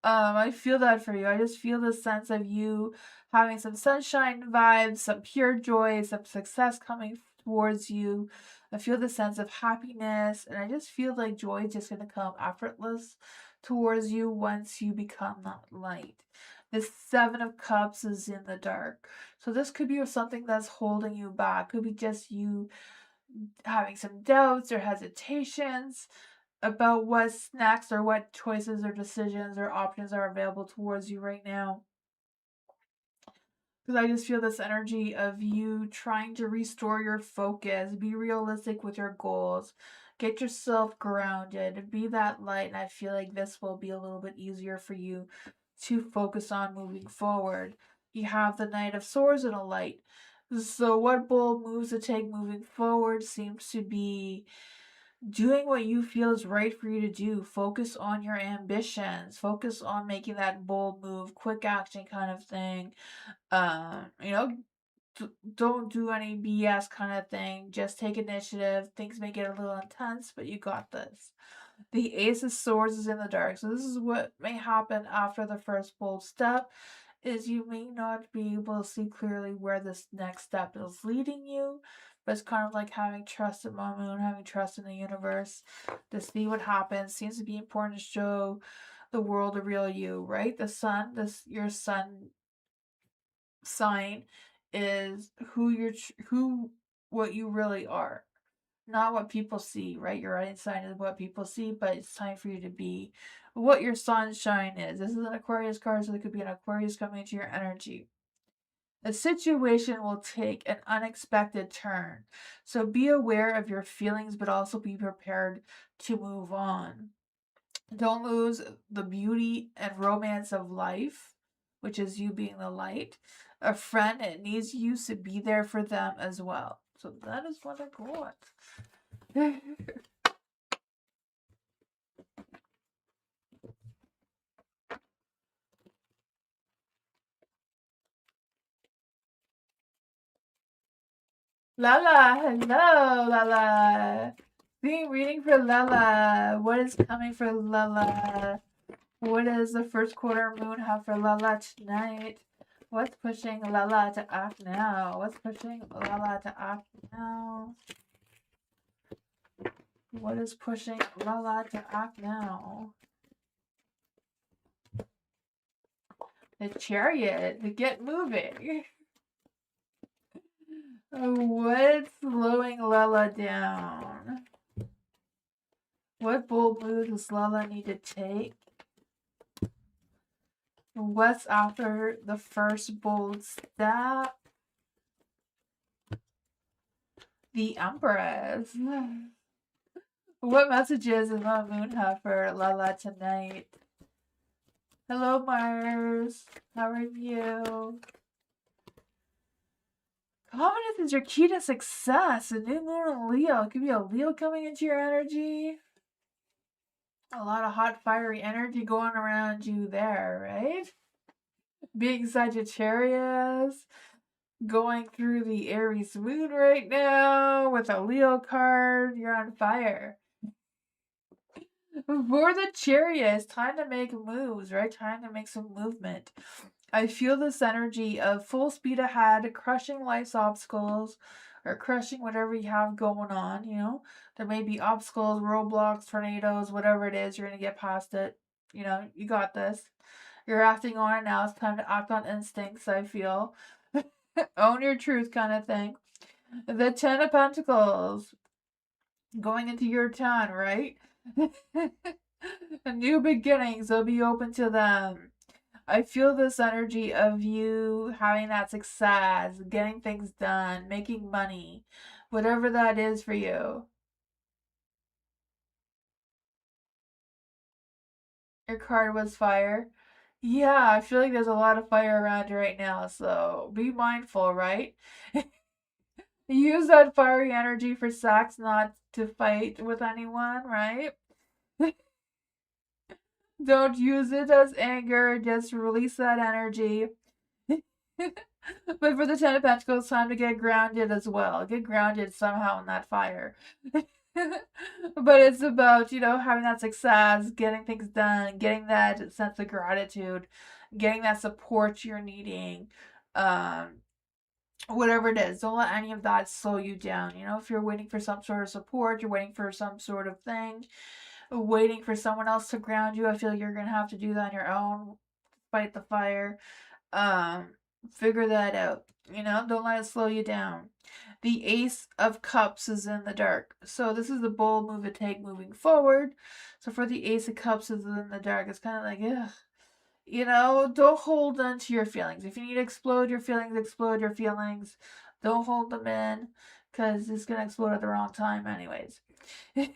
I feel that for you. I just feel the sense of you having some sunshine vibes, some pure joy, some success coming towards you. I feel the sense of happiness, and I just feel like joy is just going to come effortless towards you once you become that light. This Seven of Cups is in the dark. So this could be something that's holding you back. Could be just you having some doubts or hesitations about what's next or what choices or decisions or options are available towards you right now. Because I just feel this energy of you trying to restore your focus, be realistic with your goals, get yourself grounded, be that light. And I feel like this will be a little bit easier for you to focus on moving forward. You have the Knight of Swords and a light. So, what bold moves to take moving forward seems to be doing what you feel is right for you to do. Focus on your ambitions. Focus on making that bold move, quick action kind of thing. You know, don't do any BS kind of thing. Just take initiative. Things may get a little intense, but you got this. The Ace of Swords is in the dark. So this is what may happen after the first bold step is you may not be able to see clearly where this next step is leading you. But it's kind of like having trust in my moon, having trust in the universe to see what happens. Seems to be important to show the world the real you, right? The sun, your sun sign is what you really are, not what people see, right? Your rising sign is what people see, but it's time for you to be what your sunshine is. This is an Aquarius card, so there could be an Aquarius coming into your energy. The situation will take an unexpected turn, so be aware of your feelings, but also be prepared to move on. Don't lose the beauty and romance of life, which is you being the light. A friend needs you to be there for them as well. So that is what I got. Lala, hello, Lala. Reading for Lala. What is coming for Lala? What does the first quarter moon have for Lala tonight? What's pushing Lala to act now? What's pushing Lala to act now? What is pushing Lala to act now? The Chariot, to get moving. What's slowing Lala down? What bold move does Lala need to take? What's after the first bold step? The Empress. What messages does the moon have for Lala tonight? Hello, Mars. How are you? Confidence is your key to success. A new moon in Leo. It could be a Leo coming into your energy. A lot of hot, fiery energy going around you there, right? Being Sagittarius, going through the Aries moon right now with a Leo card. You're on fire. For the Chariot, it's time to make moves, right? Time to make some movement. I feel this energy of full speed ahead, crushing life's obstacles, or crushing whatever you have going on, you know? There may be obstacles, roadblocks, tornadoes, whatever it is, you're going to get past it. You know, you got this. You're acting on it now. It's time to act on instincts, I feel. Own your truth kind of thing. The Ten of Pentacles going into your town, right? New beginnings, will be open to them. I feel this energy of you having that success, getting things done, making money, whatever that is for you. Your card was fire. Yeah, I feel like there's a lot of fire around you right now, so be mindful, right? Use that fiery energy for sex, not to fight with anyone, right? Don't use it as anger, just release that energy. But for the Ten of Pentacles, time to get grounded as well. Get grounded somehow in that fire. But it's about, you know, having that success, getting things done, getting that sense of gratitude, getting that support you're needing. Whatever it is, don't let any of that slow you down. You know, if you're waiting for some sort of support, you're waiting for some sort of thing, waiting for someone else to ground you, I feel you're gonna have to do that on your own. Fight the fire. Um, Figure that out. You know, don't let it slow you down. The Ace of Cups is in the dark. So this is the bold move to take moving forward. So for the Ace of Cups is in the dark, it's kind of like, ugh. You know, don't hold on to your feelings. If you need to explode your feelings, explode your feelings. Don't hold them in, because it's going to explode at the wrong time anyways. You're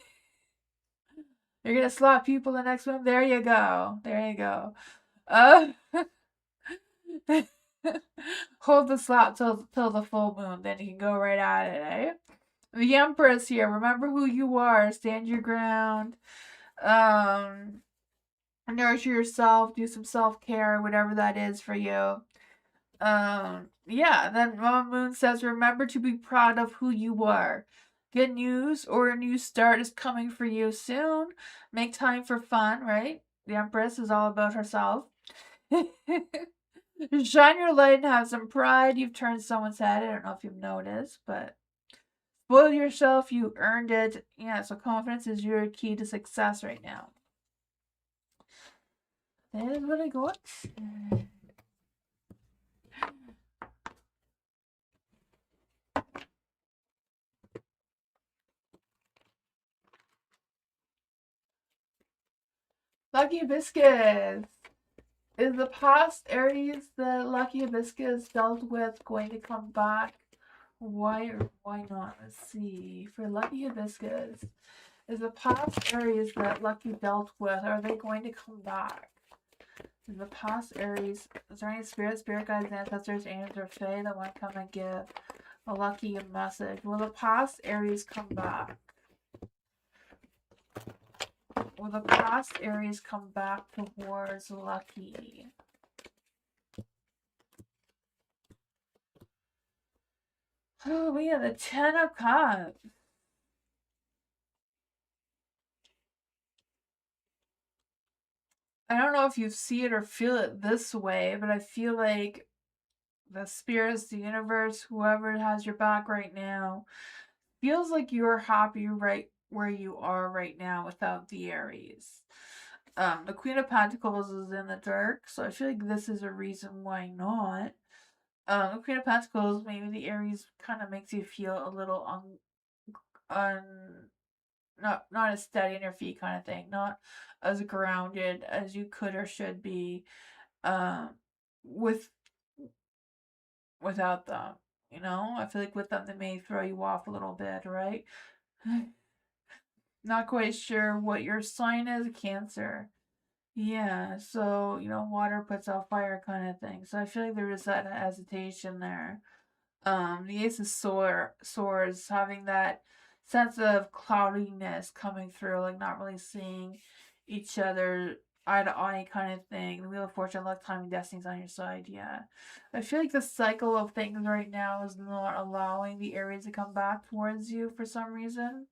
going to slap people the next one. There you go. There you go. Uh, hold the slap till the full moon, then you can go right at it, eh? The Empress here. Remember who you are. Stand your ground. Um, Nurture yourself. Do some self care, whatever that is for you. Yeah. Then Mama Moon says, remember to be proud of who you are. Good news or a new start is coming for you soon. Make time for fun, right? The Empress is all about herself. Shine your light and have some pride. You've turned someone's head. I don't know if you've noticed, but spoil yourself. You earned it. Yeah, so confidence is your key to success right now. That is what I got. Lucky Hibiscus. Is the past Aries that Lucky Hibiscus dealt with going to come back? Why or why not? Let's see. For Lucky Hibiscus, is the past Aries that Lucky dealt with, are they going to come back? Is the past Aries, is there any spirit guides, ancestors, angels, or fae that want to come and give a Lucky a message? Will the past Aries come back? Will the past Aries come back towards Lucky? Oh, we have the Ten of Cups. I don't know if you see it or feel it this way, but I feel like the spirits, the universe, whoever has your back right now, feels like you're happy right where you are right now without the Aries. The Queen of Pentacles is in the dark, so I feel like this is a reason why not. The Queen of Pentacles, maybe the Aries kind of makes you feel a little not as steady on your feet kind of thing, not as grounded as you could or should be, with without them. You know, I feel like with them they may throw you off a little bit, right? Not quite sure what your sign is. Cancer. Yeah, so you know, water puts out fire kind of thing. So I feel like there is that hesitation there. The Ace of Swords, having that sense of cloudiness coming through, like not really seeing each other eye to eye kind of thing. The Wheel of Fortune, luck, time, and destiny's on your side. Yeah, I feel like the cycle of things right now is not allowing the Aries to come back towards you for some reason.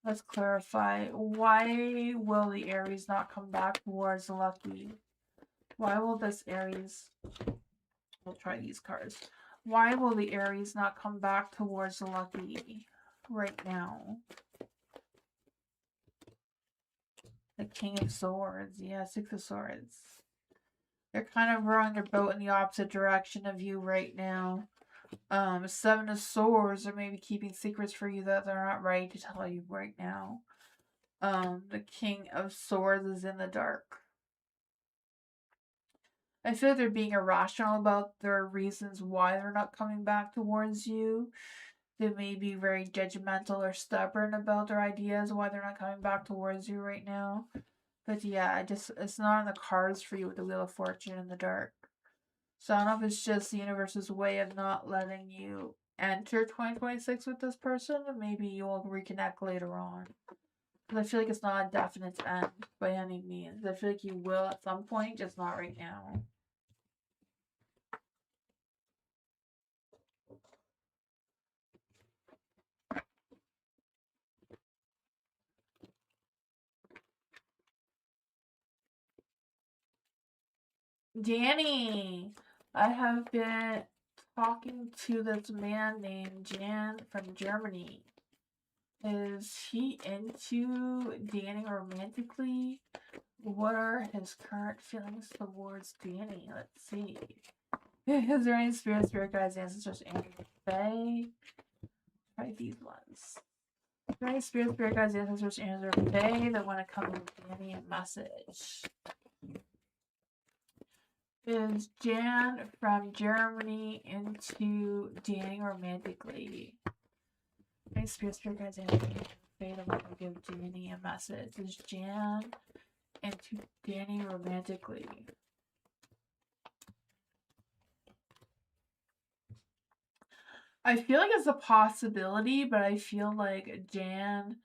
Let's clarify. Why will the Aries not come back towards the lucky? Why will this Aries... We'll try these cards. Why will the Aries not come back towards the lucky right now? The King of Swords. Yeah, Six of Swords. They're kind of rowing their boat in the opposite direction of you right now. Seven of Swords are maybe keeping secrets for you that they're not ready to tell you right now. The King of Swords is in the dark. I feel like they're being irrational about their reasons why they're not coming back towards you. They may be very judgmental or stubborn about their ideas, why they're not coming back towards you right now. But yeah, it's not in the cards for you with the Wheel of Fortune in the dark. So I don't know if it's just the universe's way of not letting you enter 2026 with this person, and maybe you'll reconnect later on. Because I feel like it's not a definite end by any means. I feel like you will at some point, just not right now. Danny, I have been talking to this man named Jan from Germany. Is he into Danny romantically? What are his current feelings towards Danny? Let's see. Is there any spirit guides, ancestors, and fae? Try these ones. Is there any spirit guides, ancestors, and fae that want to come with Danny a message? Is Jan from Germany into Danny romantically? Any spirit guides, ancestors, and fae that want to give Danny a message? Is Jan into Danny romantically? I feel like it's a possibility, but I feel like Jan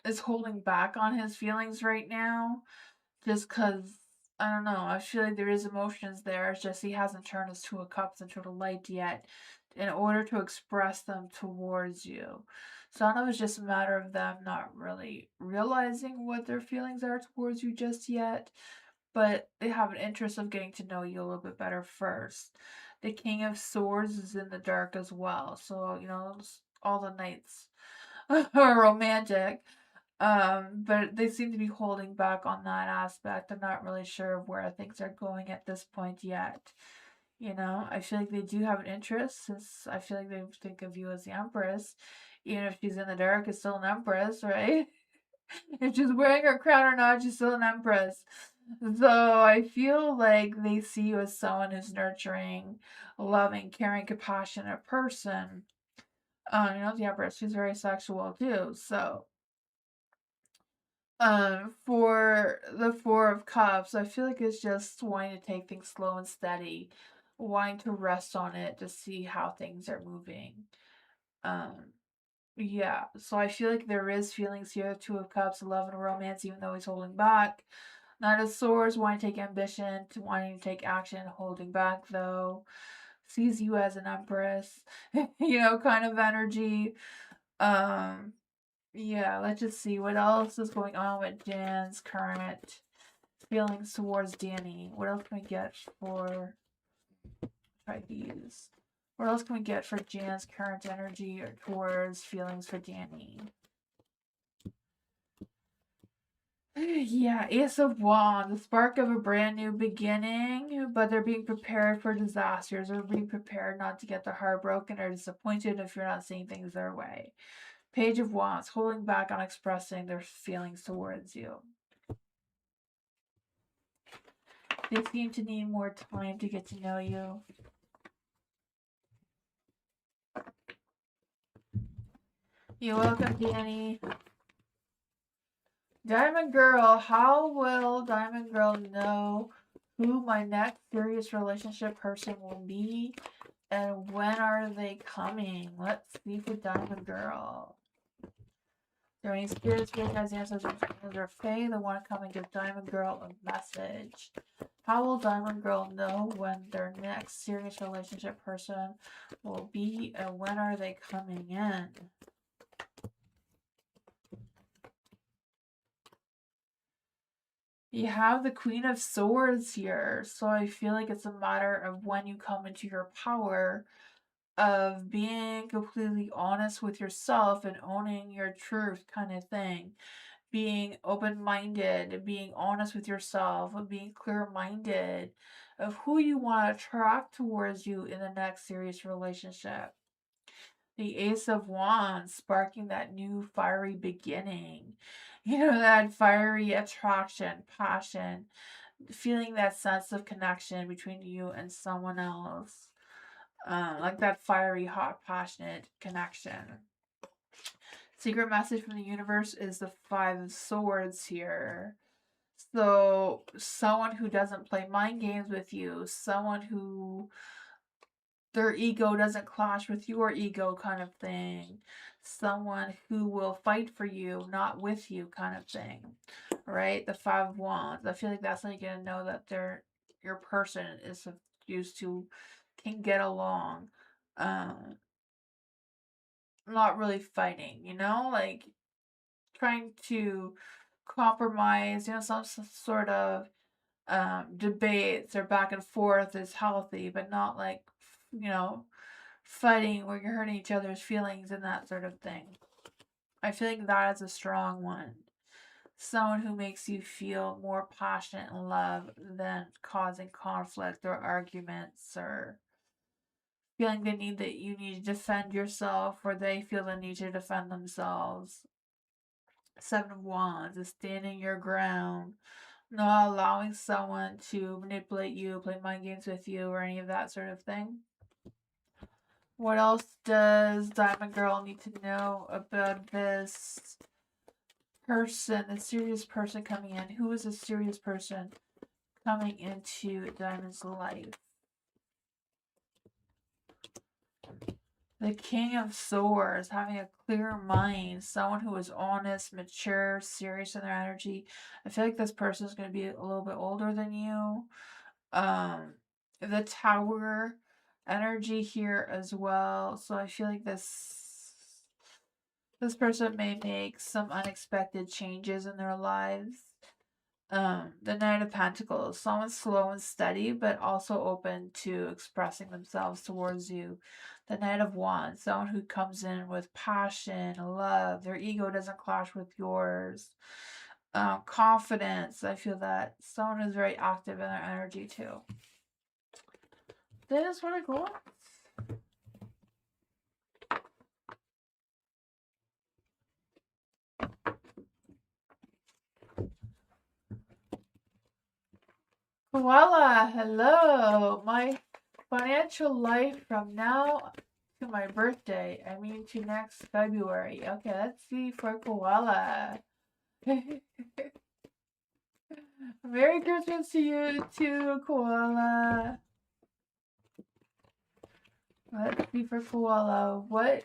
is holding back on his feelings right now just because I don't know. I feel like there is emotions there. It's just he hasn't turned his Two of Cups into the light yet in order to express them towards you. So I don't know if it's just a matter of them not really realizing what their feelings are towards you just yet, but they have an interest of getting to know you a little bit better first. The King of Swords is in the dark as well, so you know all the knights are romantic. But they seem to be holding back on that aspect. I'm not really sure of where things are going at this point yet. You know, I feel like they do have an interest since I feel like they think of you as the Empress. Even if she's in the dark, it's still an Empress, right? If she's wearing her crown or not, she's still an Empress. So I feel like they see you as someone who's nurturing, loving, caring, compassionate person. You know, the Empress, she's very sexual too. So for the Four of Cups, I feel like it's just wanting to take things slow and steady, wanting to rest on it to see how things are moving. Yeah, so I feel like there is feelings here. Two of Cups, love and romance, even though he's holding back. Knight of Swords, wanting to take ambition, to wanting to take action, holding back though. Sees you as an Empress, you know, kind of energy. Yeah, let's just see what else is going on with Jan's current feelings towards Danny. What else can we get for... Try these. What else can we get for Jan's current energy or towards feelings for Danny? Yeah, Ace of Wands, the spark of a brand new beginning, but they're being prepared for disasters or being prepared not to get their heart broken or disappointed if you're not seeing things their way. Page of Wands, holding back on expressing their feelings towards you. They seem to need more time to get to know you. You're welcome, Danny. Diamond Girl, how will Diamond Girl know who my next serious relationship person will be and when are they coming? Let's see for Diamond Girl. There are any spirits, guys, ancestors, or fae that want to come and give Diamond Girl a message. How will Diamond Girl know when their next serious relationship person will be, and when are they coming in? You have the Queen of Swords here, so I feel like it's a matter of when you come into your power of being completely honest with yourself and owning your truth, kind of thing. Being open-minded, being honest with yourself, being clear-minded of who you want to attract towards you in the next serious relationship. The Ace of Wands, sparking that new fiery beginning. You know, that fiery attraction, passion, feeling that sense of connection between you and someone else. Like that fiery, hot, passionate connection. Secret message from the universe is the Five of Swords here. So, someone who doesn't play mind games with you, someone who their ego doesn't clash with your ego, kind of thing. Someone who will fight for you, not with you, kind of thing. Right? The Five of Wands. I feel like that's how you're going to know that your person is used to, can get along. Not really fighting, you know? Like, trying to compromise, you know, some sort of debates or back and forth is healthy, but not like, you know, fighting where you're hurting each other's feelings and that sort of thing. I feel like that is a strong one. Someone who makes you feel more passionate and love than causing conflict or arguments, or feeling the need that you need to defend yourself or they feel the need to defend themselves. Seven of Wands is standing your ground, not allowing someone to manipulate you, play mind games with you, or any of that sort of thing. What else does Diamond Girl need to know about this person, the serious person coming in? Who is a serious person coming into Diamond's life? The King of Swords, having a clear mind, someone who is honest, mature, serious in their energy. I feel like this person is going to be a little bit older than you. The Tower energy here as well. So I feel like this person may make some unexpected changes in their lives. The Knight of Pentacles, someone slow and steady, but also open to expressing themselves towards you. The Knight of Wands, someone who comes in with passion, love, their ego doesn't clash with yours. Confidence, I feel that someone is very active in their energy too. This is what I got. Voila, hello. My financial life from now to my birthday. I mean to next February. Okay, let's see for koala. Merry Christmas to you too, koala. Let's see for koala. What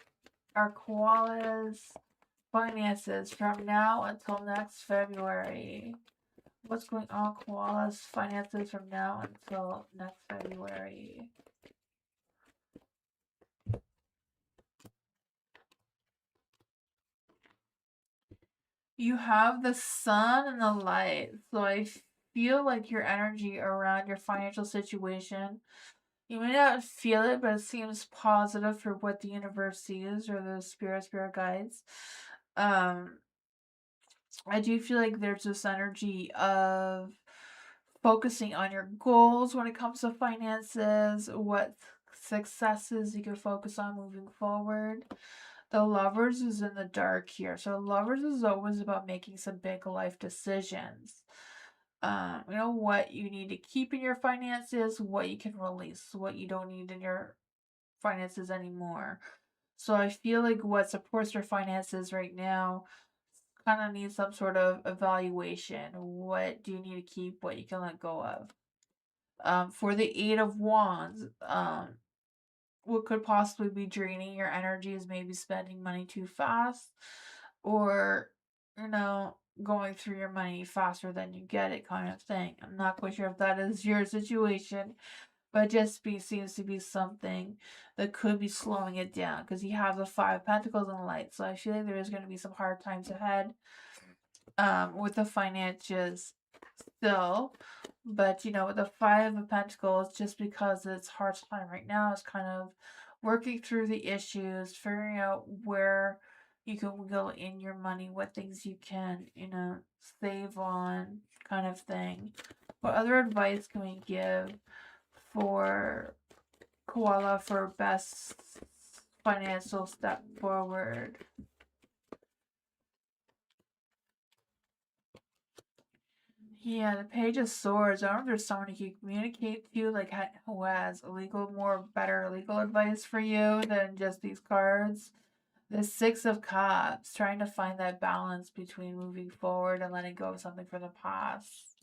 are koala's finances from now until next February? What's going on koala's finances from now until next February? You have the sun and the light. So I feel like your energy around your financial situation, you may not feel it, but it seems positive for what the universe sees or the spirit guides. I do feel like there's this energy of focusing on your goals when it comes to finances, what successes you can focus on moving forward. The Lovers is in the dark here. So Lovers is always about making some big life decisions. You know, what you need to keep in your finances, what you can release, what you don't need in your finances anymore. So I feel like what supports your finances right now kind of needs some sort of evaluation. What do you need to keep? What you can let go of? For the Eight of Wands, what could possibly be draining your energy is maybe spending money too fast. or, you know, going through your money faster than you get it kind of thing. I'm not quite sure if that is your situation, but seems to be something that could be slowing it down because you have the Five of Pentacles in the light. So I feel like there is going to be some hard times ahead with the finances still. But, with the Five of Pentacles, just because it's hard time right now, is kind of working through the issues, figuring out where you can go in your money, what things you can, save on, kind of thing. What other advice can we give for Koala for best financial step forward? Yeah, the Page of Swords. I don't know if there's someone you can communicate to, like who has better legal advice for you than just these cards. The Six of Cups, trying to find that balance between moving forward and letting go of something from the past.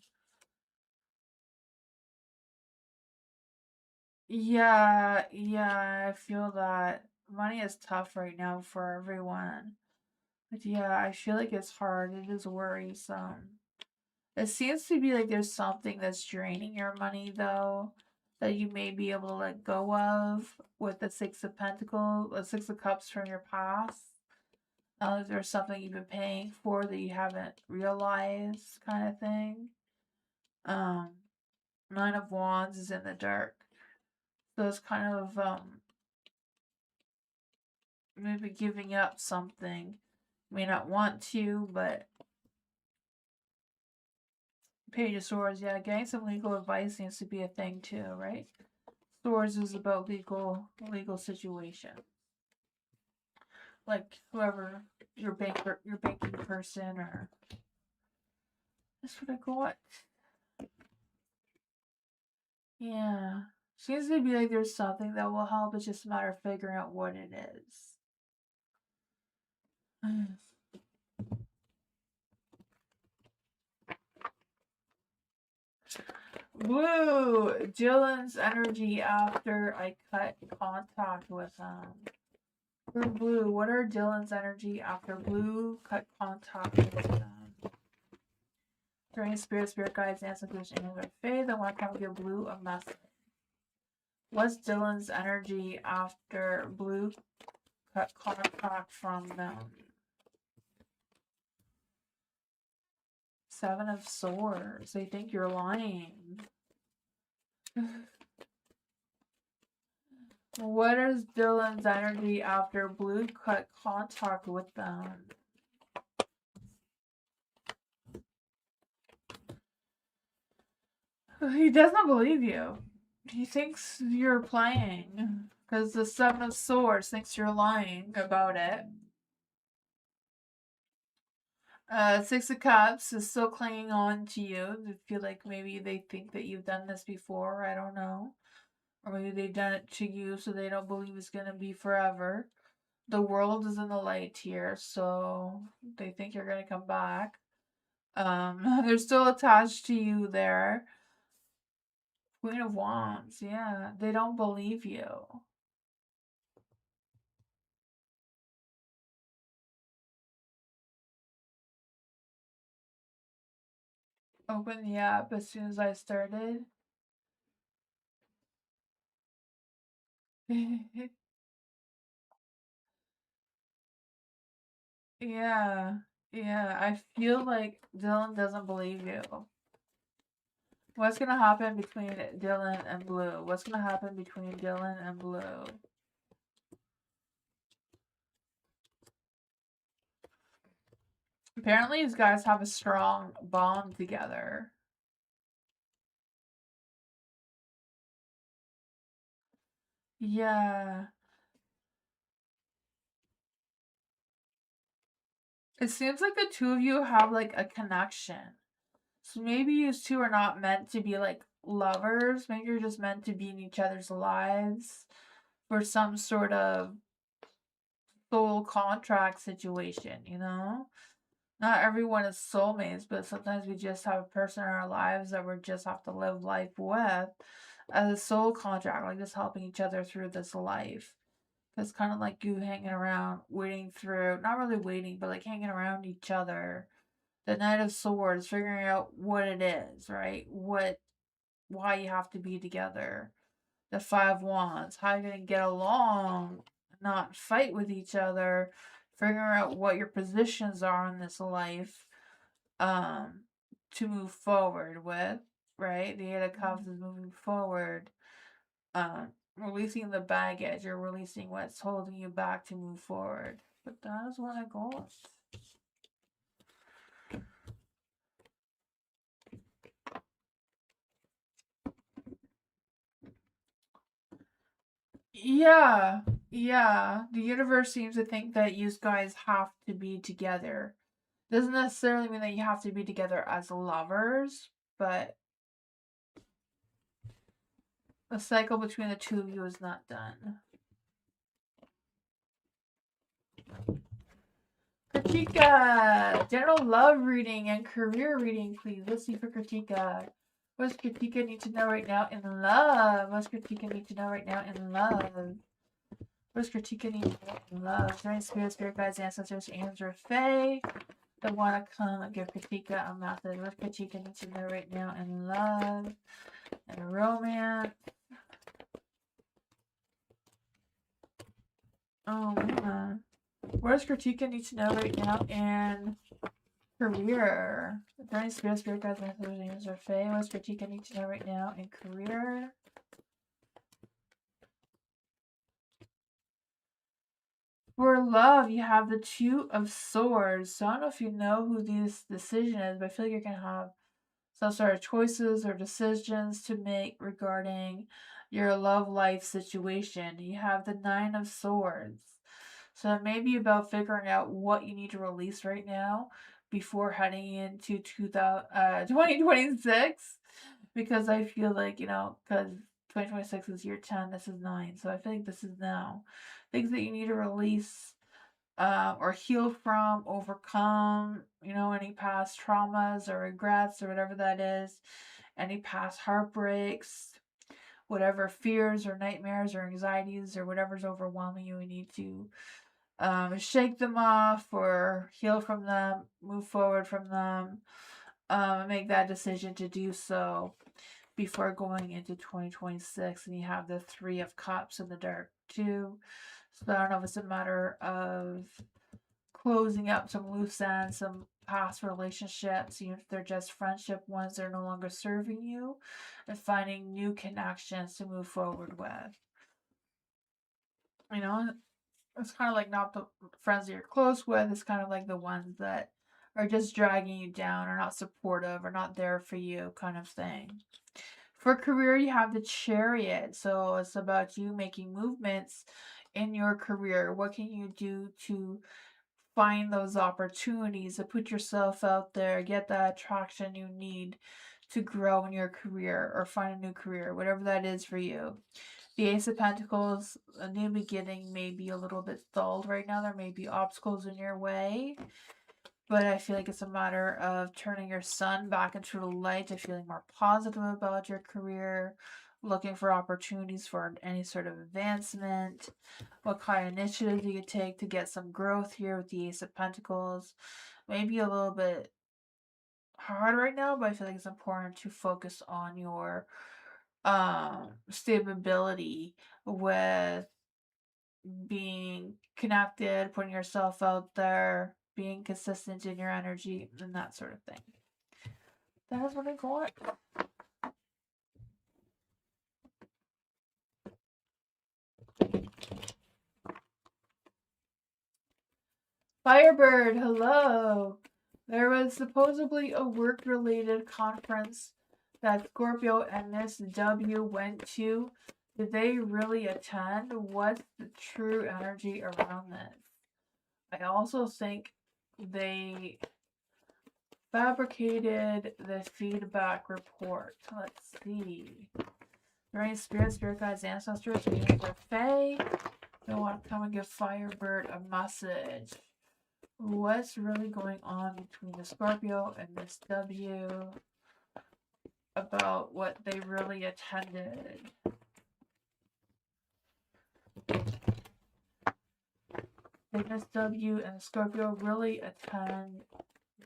Yeah, I feel that money is tough right now for everyone. But yeah, I feel like it's hard. It is worrisome. It seems to be like there's something that's draining your money, though, that you may be able to let go of with the Six of Pentacles, the Six of Cups from your past. There's something you've been paying for that you haven't realized, kind of thing. Um, Nine of Wands is in the dark. So it's kind of maybe giving up something. May not want to, but Page of Swords, yeah, getting some legal advice seems to be a thing too, right? Swords is about legal situation. Like whoever your banking person, or that's what I got. Yeah. Seems to be like there's something that will help. It's just a matter of figuring out what it is. Blue, Dylan's energy after I cut contact with him. For Blue, what are Dylan's energy after Blue cut contact with him? During spirit guides, ancestors, and their faith, I want to come give Blue a message. What's Dylan's energy after Blue cut contact from them? Seven of Swords. They think you're lying. What is Dylan's energy after Blue cut contact with them? He doesn't believe you. He thinks you're playing. Because the Seven of Swords thinks you're lying about it. Six of Cups is still clinging on to you. They feel like maybe they think that you've done this before. I don't know. Or maybe they've done it to you so they don't believe it's going to be forever. The World is in the light here, so they think you're going to come back. They're still attached to you there. Queen of Wands, yeah. They don't believe you. Open the app as soon as I started. Yeah, I feel like Dylan doesn't believe you. What's gonna happen between Dylan and Blue? What's gonna happen between Dylan and Blue? Apparently, these guys have a strong bond together. Yeah. It seems like the two of you have like a connection. So maybe you two are not meant to be like lovers. Maybe you're just meant to be in each other's lives for some sort of soul contract situation, Not everyone is soulmates, but sometimes we just have a person in our lives that we just have to live life with as a soul contract, like just helping each other through this life. It's kind of like you hanging around, waiting through, not really waiting, but like hanging around each other. The Knight of Swords, figuring out what it is, right? Why you have to be together. The Five of Wands, how you're going to get along, not fight with each other, figuring out what your positions are in this life, to move forward with, right? The Eight of Cups is moving forward. Releasing the baggage, you're releasing what's holding you back to move forward. But that is what I got. Yeah, yeah. The universe seems to think that you guys have to be together. Doesn't necessarily mean that you have to be together as lovers, but the cycle between the two of you is not done. Kritika! General love reading and career reading, please. Let's see for Kritika. What's Kritika need to know right now in love? What's Kritika need to know right now in love? What's Kritika need to know in love? Is there any spirit guides, ancestors, angels, or fae that want to come and give Kritika a message? What's Kritika need to know right now in love and romance? Oh man. What does Kritika need to know right now in career? Is there any spirit guides, ancestors, angels, or fae? What does Kritika need to know right now in career? For love, you have the Two of Swords. So I don't know if you know who this decision is, but I feel like you're going to have some sort of choices or decisions to make regarding your love life situation. You have the Nine of Swords. So it may be about figuring out what you need to release right now before heading into 2026. Because I feel like, because 2026 is year 10, this is 9. So I feel like this is now. Things that you need to release or heal from, overcome, any past traumas or regrets or whatever that is, any past heartbreaks, whatever fears or nightmares or anxieties or whatever's overwhelming you, need to shake them off or heal from them, move forward from them, make that decision to do so before going into 2026. And you have the Three of Cups in the dark too. So I don't know if it's a matter of closing up some loose ends, some past relationships, even if they're just friendship ones that are no longer serving you, and finding new connections to move forward with. It's kind of like not the friends that you're close with, it's kind of like the ones that are just dragging you down or not supportive or not there for you, kind of thing. For career, you have the Chariot. So it's about you making movements in your career. What can you do to find those opportunities, to put yourself out there, get that traction you need to grow in your career or find a new career, whatever that is for you. The Ace of Pentacles, a new beginning may be a little bit stalled right now. There may be obstacles in your way, but I feel like it's a matter of turning your sun back into the light, to feeling more positive about your career, looking for opportunities for any sort of advancement. What kind of initiative do you take to get some growth here with the Ace of Pentacles? Maybe a little bit hard right now, but I feel like it's important to focus on your stability with being connected, putting yourself out there, being consistent in your energy, and that sort of thing. That is what I got. Firebird, hello. There was supposedly a work-related conference that Scorpio and Miss W went to. Did they really attend? What's the true energy around this? I also think they fabricated the feedback report. Let's see. Are there any spirit guides, ancestors, or fae? They want to come and give Firebird a message. What's really going on between the Scorpio and Miss W about what they really attended? Did Miss W and Scorpio really attend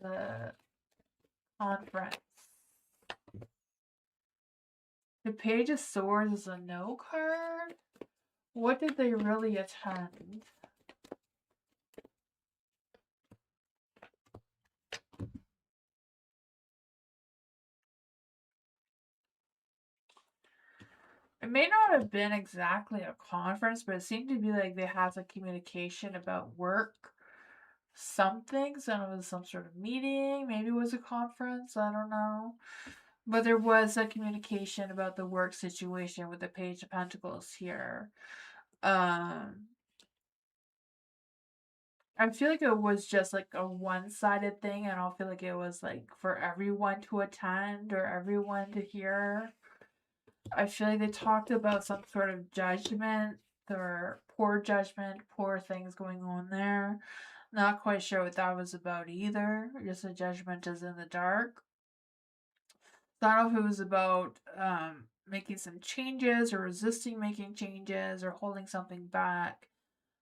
the conference? The Page of Swords is a no card. What did they really attend? It may not have been exactly a conference, but it seemed to be like they had some communication about work. Something. So it was some sort of meeting. Maybe it was a conference. I don't know. But there was a communication about the work situation with the Page of Pentacles here. I feel like it was just like a one-sided thing. I don't feel like it was like for everyone to attend or everyone to hear. I feel like they talked about some sort of judgment or poor judgment, poor things going on there. Not quite sure what that was about either. Just a judgment is in the dark. So I don't know if it was about making some changes or resisting making changes or holding something back.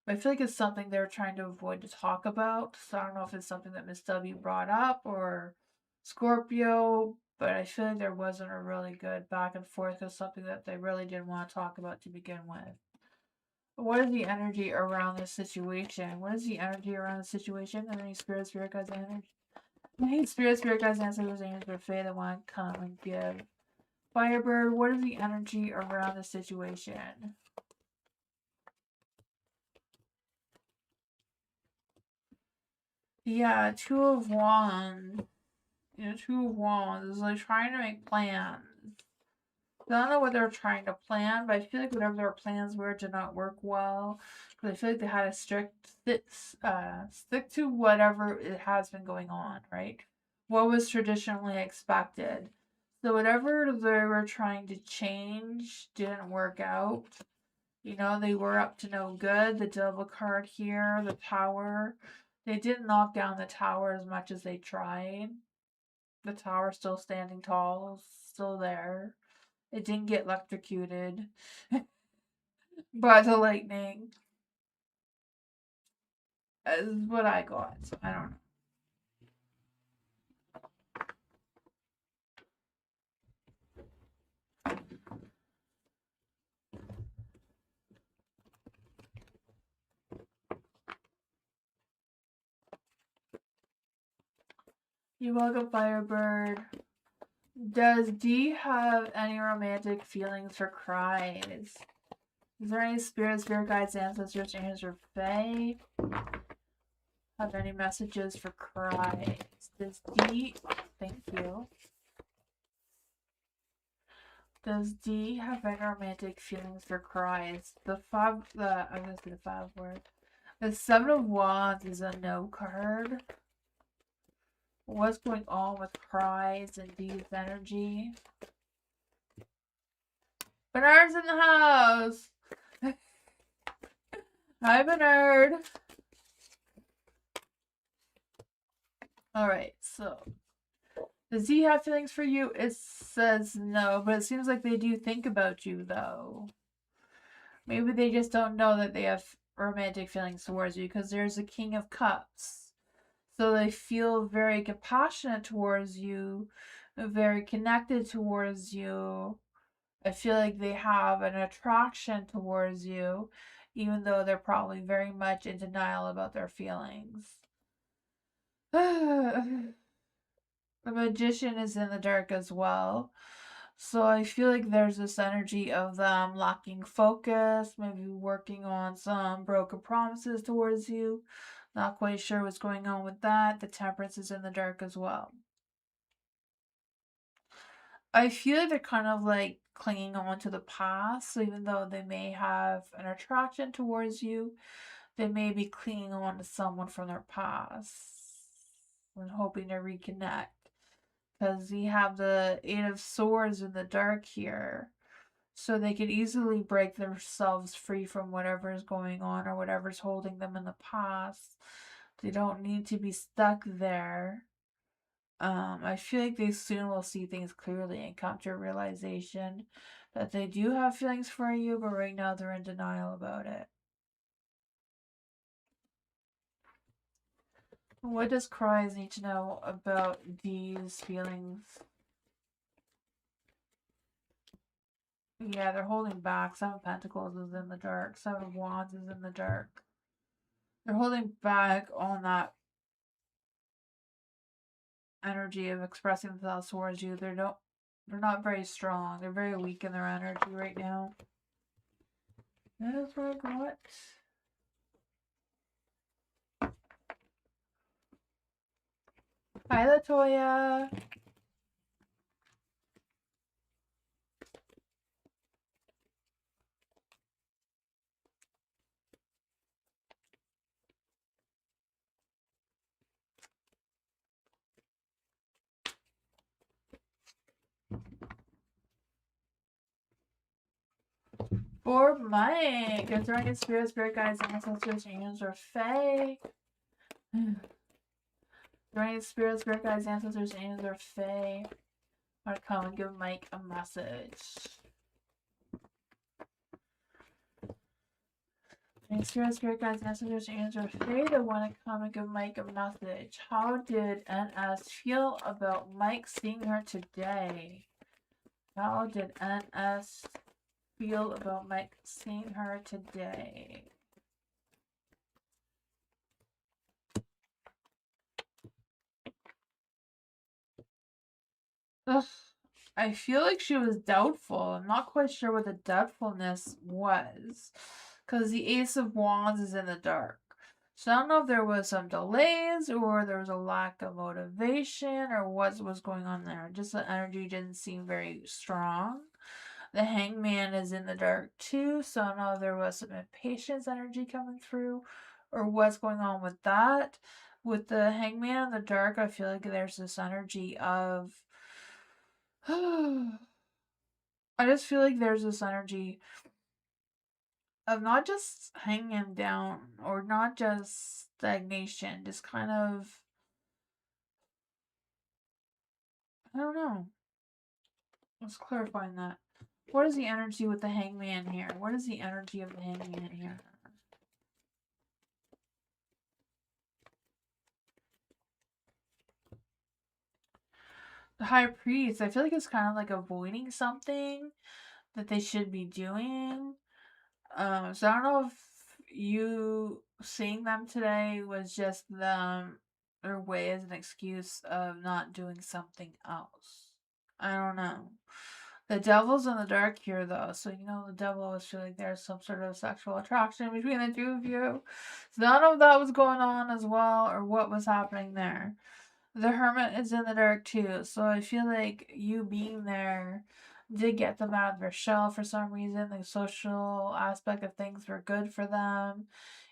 I feel like it's something they're trying to avoid to talk about. So I don't know if it's something that Miss W brought up or Scorpio, but I feel like there wasn't a really good back and forth because something that they really didn't want to talk about to begin with. What is the energy around this situation? What is the energy around the situation? And any spirit guides, energy? Any spirit guides, answers, angels, or fae that want to come and give. Firebird, what is the energy around the situation? Yeah, Two of Wands. Two of Wands is like trying to make plans. I don't know what they're trying to plan, but I feel like whatever their plans were did not work well. Because I feel like they had to stick to whatever it has been going on, right? What was traditionally expected. So whatever they were trying to change didn't work out. They were up to no good. The double card here, the tower. They didn't knock down the tower as much as they tried. The tower still standing tall, still there. It didn't get electrocuted by the lightning. Is what I got. So I don't know. You're welcome, Firebird. Does D have any romantic feelings for cries? Is there any spirit guides, ancestors, angels, or fae have any messages for cries? Does D... Thank you. Does D have any romantic feelings for cries? I'm gonna say the five word. The Seven of Wands is a no card. What's going on with cries and D's energy? Bernard's in the house! Hi, Bernard! Alright, so. Does he have feelings for you? It says no, but it seems like they do think about you, though. Maybe they just don't know that they have romantic feelings towards you, because there's a King of Cups. So they feel very compassionate towards you, very connected towards you. I feel like they have an attraction towards you, even though they're probably very much in denial about their feelings. The Magician is in the dark as well. So I feel like there's this energy of them lacking focus, maybe working on some broken promises towards you. Not quite sure what's going on with that. The Temperance is in the dark as well. I feel like they're kind of like clinging on to the past. So even though they may have an attraction towards you, they may be clinging on to someone from their past and hoping to reconnect. Because we have the Eight of Swords in the dark here. So they could easily break themselves free from whatever is going on or whatever's holding them in the past. They don't need to be stuck there. I feel like they soon will see things clearly and come to a realization that they do have feelings for you, but right now they're in denial about it. What does Cries need to know about these feelings? Yeah, they're holding back. Seven of Pentacles is in the dark. Seven of Wands is in the dark. They're holding back on that energy of expressing themselves towards you. They're not very strong. They're very weak in their energy right now. That is what I got. Hi, Latoya. For Mike, is there any spirit guides, ancestors, angels, or fae? Is there any spirit guides, ancestors, angels, or fae? Want to come and give Mike a message? Any spirit guides, ancestors, angels, or fae that want to come and give Mike a message? How did NS feel about Mike seeing her today? How did NS feel about Mike seeing her today? Ugh, I feel like she was doubtful. I'm not quite sure what the doubtfulness was. Because the Ace of Wands is in the dark. So I don't know if there was some delays or there was a lack of motivation or what was going on there. Just the energy didn't seem very strong. The Hangman is in the dark too, so I don't know if there was some impatience energy coming through or what's going on with that. With the Hangman in the dark, I feel like there's this energy of I just feel like there's this energy of not just hanging down or not just stagnation, just kind of, I don't know. Let's clarify that. What is the energy with the Hangman here? What is the energy of the Hangman here? The High Priest, I feel like it's kind of like avoiding something that they should be doing. So I don't know if you seeing them today was just them their way as an excuse of not doing something else. I don't know. The devil's in the dark here though, so you know the devil always feel like there's some sort of sexual attraction between the two of you. So none of that was going on as well, or what was happening there. The hermit is in the dark too, so I feel like you being there did get them out of their shell for some reason. The social aspect of things were good for them,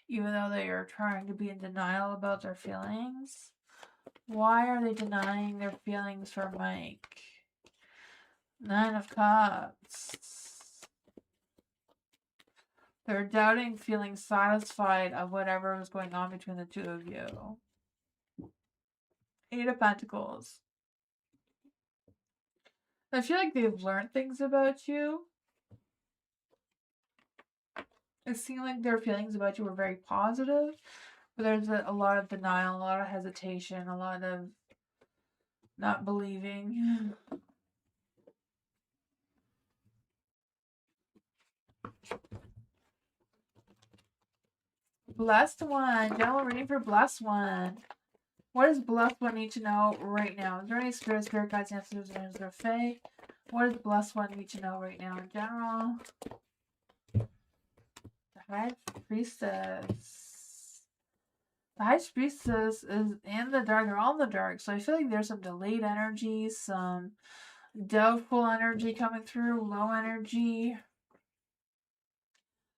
even though they are trying to be in denial about their feelings. Why are they denying their feelings for Mike? Nine of Cups. They're doubting feeling satisfied of whatever was going on between the two of you. Eight of Pentacles. I feel like they've learned things about you. It seemed like their feelings about you were very positive, but there's a lot of denial, a lot of hesitation, a lot of not believing. Blessed one. General reading for Blessed one. What does Blessed one need to know right now? Is there any spirit guides, ancestors, and their fae? What does Blessed one need to know right now in general? The High Priestess. The High Priestess is in the dark. They're all in the dark. So I feel like there's some delayed energy, some doubtful energy coming through, low energy.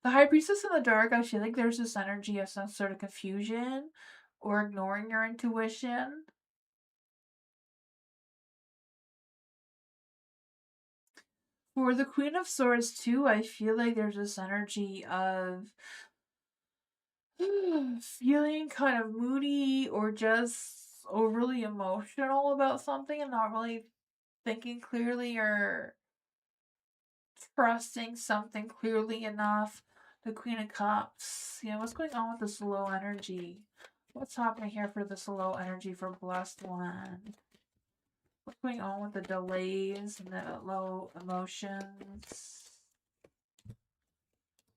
The High Priestess in the dark, I feel like there's this energy of some sort of confusion or ignoring your intuition. For the Queen of Swords too, I feel like there's this energy of feeling kind of moody or just overly emotional about something and not really thinking clearly or trusting something clearly enough. The Queen of Cups. Yeah, what's going on with this low energy? What's happening here for this low energy for blessed one? What's going on with the delays and the low emotions?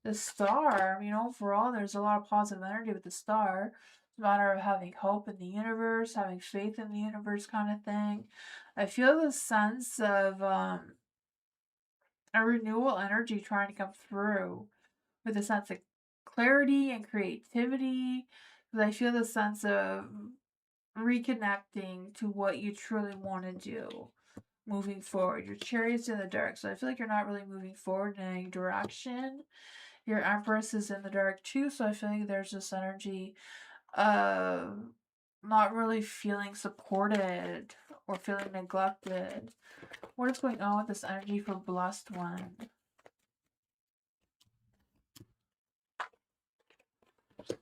The star, I mean, overall, there's a lot of positive energy with the star. It's a matter of having hope in the universe, having faith in the universe, kind of thing. I feel the sense of a renewal energy trying to come through with a sense of clarity and creativity. Because I feel the sense of reconnecting to what you truly want to do moving forward. Your chariot's in the dark, so I feel like you're not really moving forward in any direction. Your Empress is in the dark too, so I feel like there's this energy of not really feeling supported or feeling neglected. What is going on with this energy for blessed one?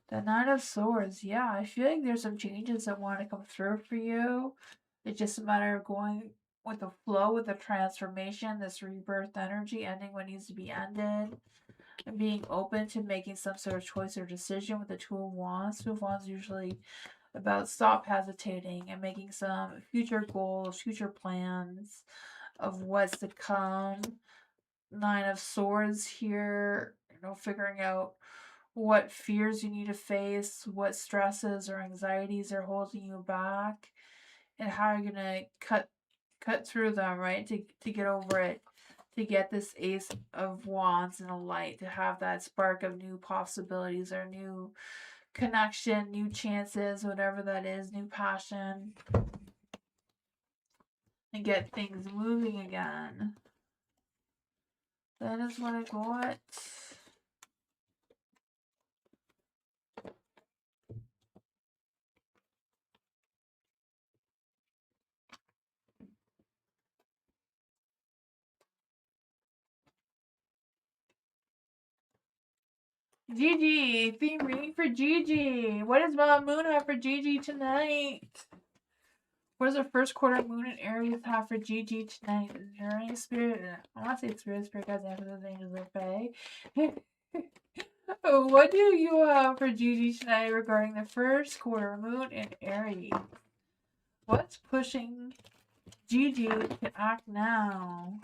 The Nine of Swords, yeah, I feel like there's some changes that want to come through for you. It's just a matter of going with the flow, with the transformation, this rebirth energy, ending what needs to be ended, and being open to making some sort of choice or decision with the Two of Wands. Two of Wands usually about stop hesitating and making some future goals, future plans of what's to come. Nine of Swords here, figuring out what fears you need to face, what stresses or anxieties are holding you back, and how you're gonna cut through them, right? To get over it, to get this Ace of Wands in a light, to have that spark of new possibilities or new connection, new chances, whatever that is, new passion, and get things moving again. That is what I got. Gigi, theme reading for Gigi. What does Mom Moon have for Gigi tonight? What does the first quarter moon in Aries have for Gigi tonight? Is there any spirit? I want to say spirit guys, after those angels are fae. What do you have for Gigi tonight regarding the first quarter moon in Aries? What's pushing Gigi to act now?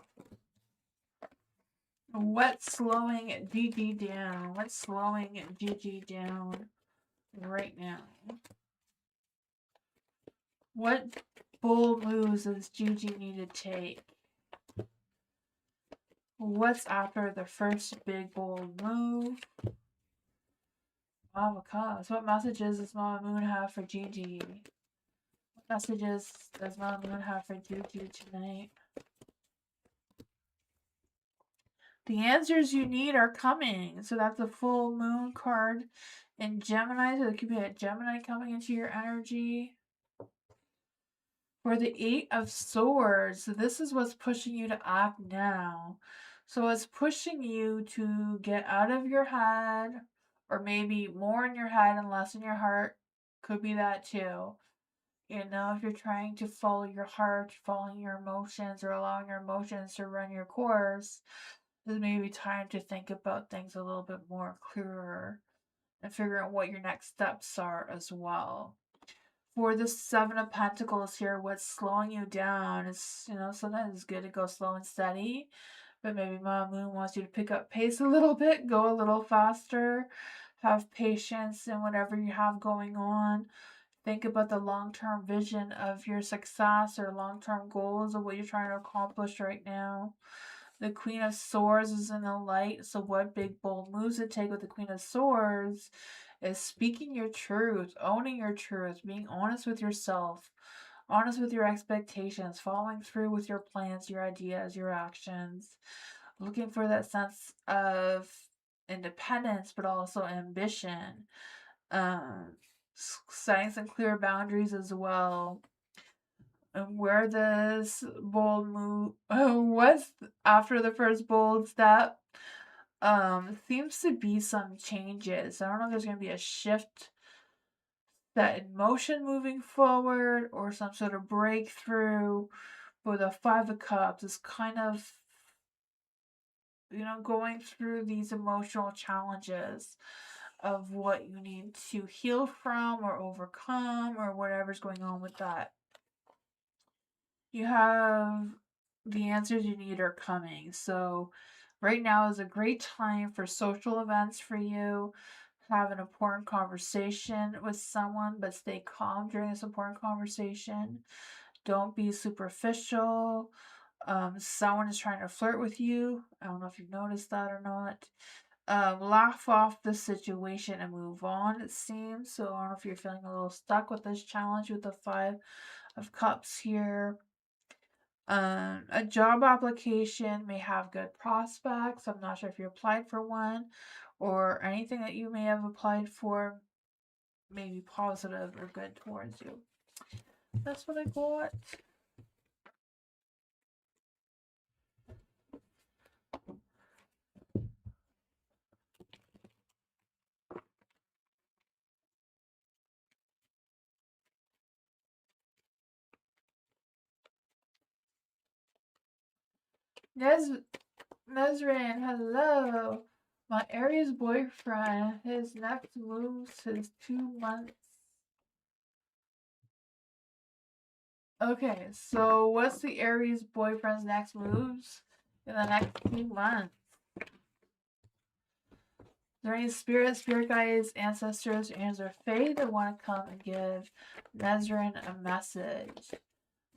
What's slowing Gigi down? What's slowing Gigi down right now? What bold moves does Gigi need to take? What's after the first big bold move? Mama Cuz. What messages does Mama Moon have for Gigi? What messages does Mama Moon have for Gigi tonight? The answers you need are coming. So that's a full moon card in Gemini. So it could be a Gemini coming into your energy. For the Eight of Swords, so this is what's pushing you to act now. So it's pushing you to get out of your head, or maybe more in your head and less in your heart. Could be that too. If you're trying to follow your heart, following your emotions, or allowing your emotions to run your course, this may be time to think about things a little bit more clearer and figure out what your next steps are as well. For the Seven of Pentacles here, what's slowing you down is, sometimes it's good to go slow and steady, but maybe Mama Moon wants you to pick up pace a little bit, go a little faster, have patience in whatever you have going on. Think about the long-term vision of your success or long-term goals of what you're trying to accomplish right now. The Queen of Swords is in the light, so what big bold moves to take with the Queen of Swords is speaking your truth, owning your truth, being honest with yourself, honest with your expectations, following through with your plans, your ideas, your actions, looking for that sense of independence, but also ambition, setting some clear boundaries as well. And where this bold move was after the first bold step, seems to be some changes. I don't know if there's going to be a shift that in motion moving forward or some sort of breakthrough. But the Five of Cups is kind of, going through these emotional challenges of what you need to heal from or overcome or whatever's going on with that. You have the answers you need are coming. So right now is a great time for social events for you. Have an important conversation with someone, but stay calm during this important conversation. Don't be superficial. Someone is trying to flirt with you. I don't know if you've noticed that or not. Laugh off the situation and move on, it seems. So I don't know if you're feeling a little stuck with this challenge with the Five of Cups here. A job application may have good prospects. I'm not sure if you applied for one or anything that you may have applied for may be positive or good towards you. That's what I got. Nezrin, hello. My Aries boyfriend, his next moves is 2 months. Okay, so what's the Aries boyfriend's next moves in the next 2 months? Is there any spirit guides, ancestors, or fae that want to come and give Nezrin a message?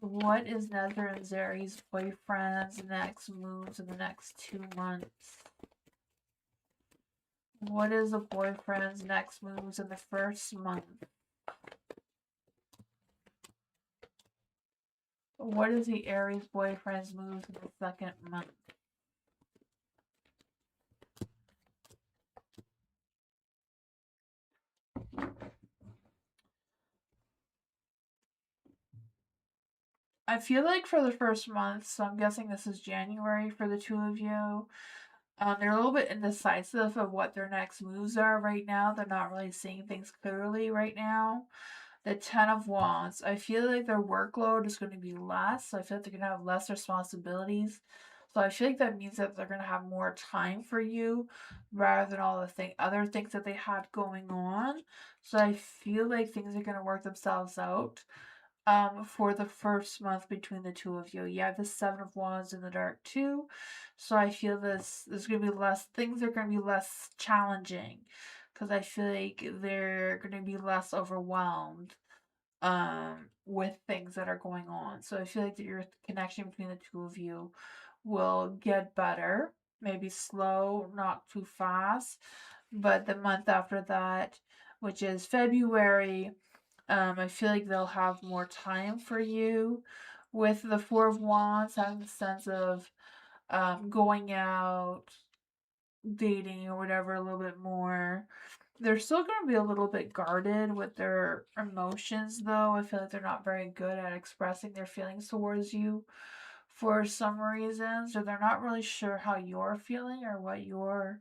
What is Nezrin's Aries boyfriend's next moves in the next 2 months? What is a boyfriend's next moves in the first month? What is the Aries boyfriend's moves in the second month? I feel like for the first month, so I'm guessing this is January for the two of you, they're a little bit indecisive of what their next moves are right now. They're not really seeing things clearly right now. The Ten of Wands. I feel like their workload is going to be less. So I feel like they're going to have less responsibilities. So I feel like that means that they're going to have more time for you rather than all the other things that they had going on. So I feel like things are going to work themselves out for the first month between the two of you. You have the Seven of Wands in the dark too. So I feel there's going to be less, things are going to be less challenging because I feel like they're going to be less overwhelmed with things that are going on. So I feel like that your connection between the two of you will get better. Maybe slow, not too fast. But the month after that, which is February, I feel like they'll have more time for you. With the Four of Wands, having the sense of going out, dating, or whatever a little bit more. They're still going to be a little bit guarded with their emotions, though. I feel like they're not very good at expressing their feelings towards you for some reasons, or they're not really sure how you're feeling or what your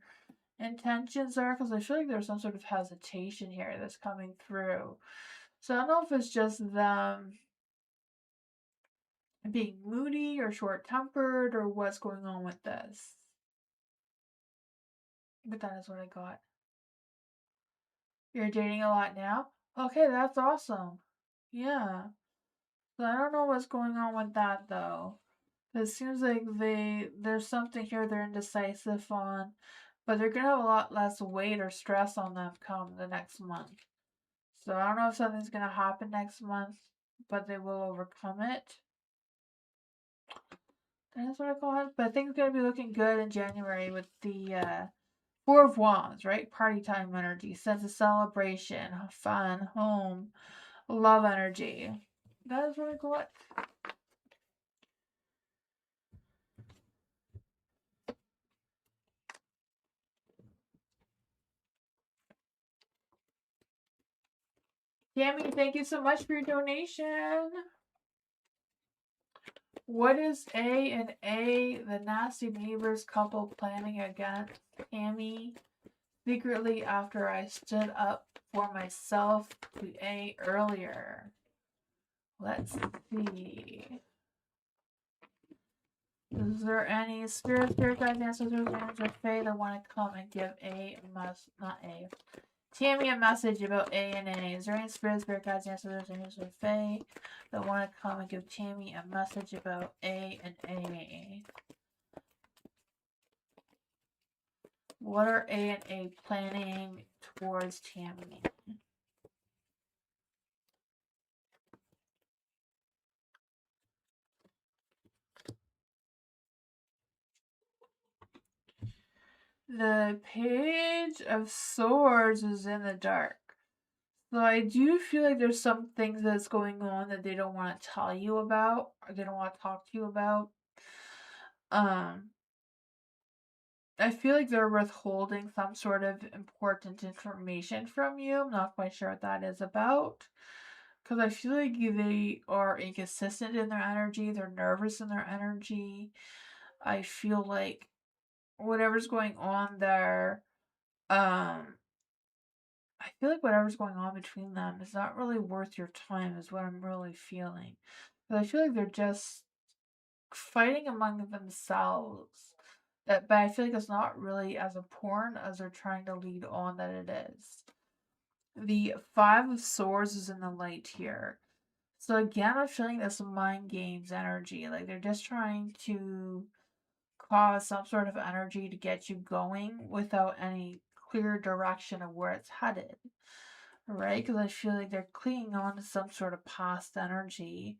intentions are, because I feel like there's some sort of hesitation here that's coming through. So I don't know if it's just them being moody or short-tempered or what's going on with this. But that is what I got. You're dating a lot now? Okay, that's awesome. Yeah. So I don't know what's going on with that though. It seems like there's something here they're indecisive on, but they're gonna have a lot less weight or stress on them come the next month. So I don't know if something's gonna happen next month, but they will overcome it. That's what I call it. But I think it's gonna be looking good in January with the Four of Wands, right? Party time energy, sense of celebration, fun, home, love energy. That is what I call it. Tammy, thank you so much for your donation. What is A and A, the nasty neighbors couple planning against Tammy secretly after I stood up for myself to A earlier? Let's see. Is there any spirit guides, ancestors, or fae that want to come and give A must, not A, Tammy, a message about A and A. Is there any spirit guides, ancestors, angels, or fae that want to come and give Tammy a message about A and A? What are A and A planning towards Tammy? The Page of Swords is in the dark. So I do feel like there's some things that's going on that they don't want to tell you about, or they don't want to talk to you about. I feel like they're withholding some sort of important information from you. I'm not quite sure what that is about. Because I feel like they are inconsistent in their energy. They're nervous in their energy. I feel like whatever's going on there, I feel like whatever's going on between them is not really worth your time, is what I'm really feeling. But I feel like they're just fighting among themselves. But I feel like it's not really as important as they're trying to lead on that it is. The Five of Swords is in the light here. So again, I'm feeling this mind games energy. Like they're just trying to cause some sort of energy to get you going without any clear direction of where it's headed. Right? Because I feel like they're clinging on to some sort of past energy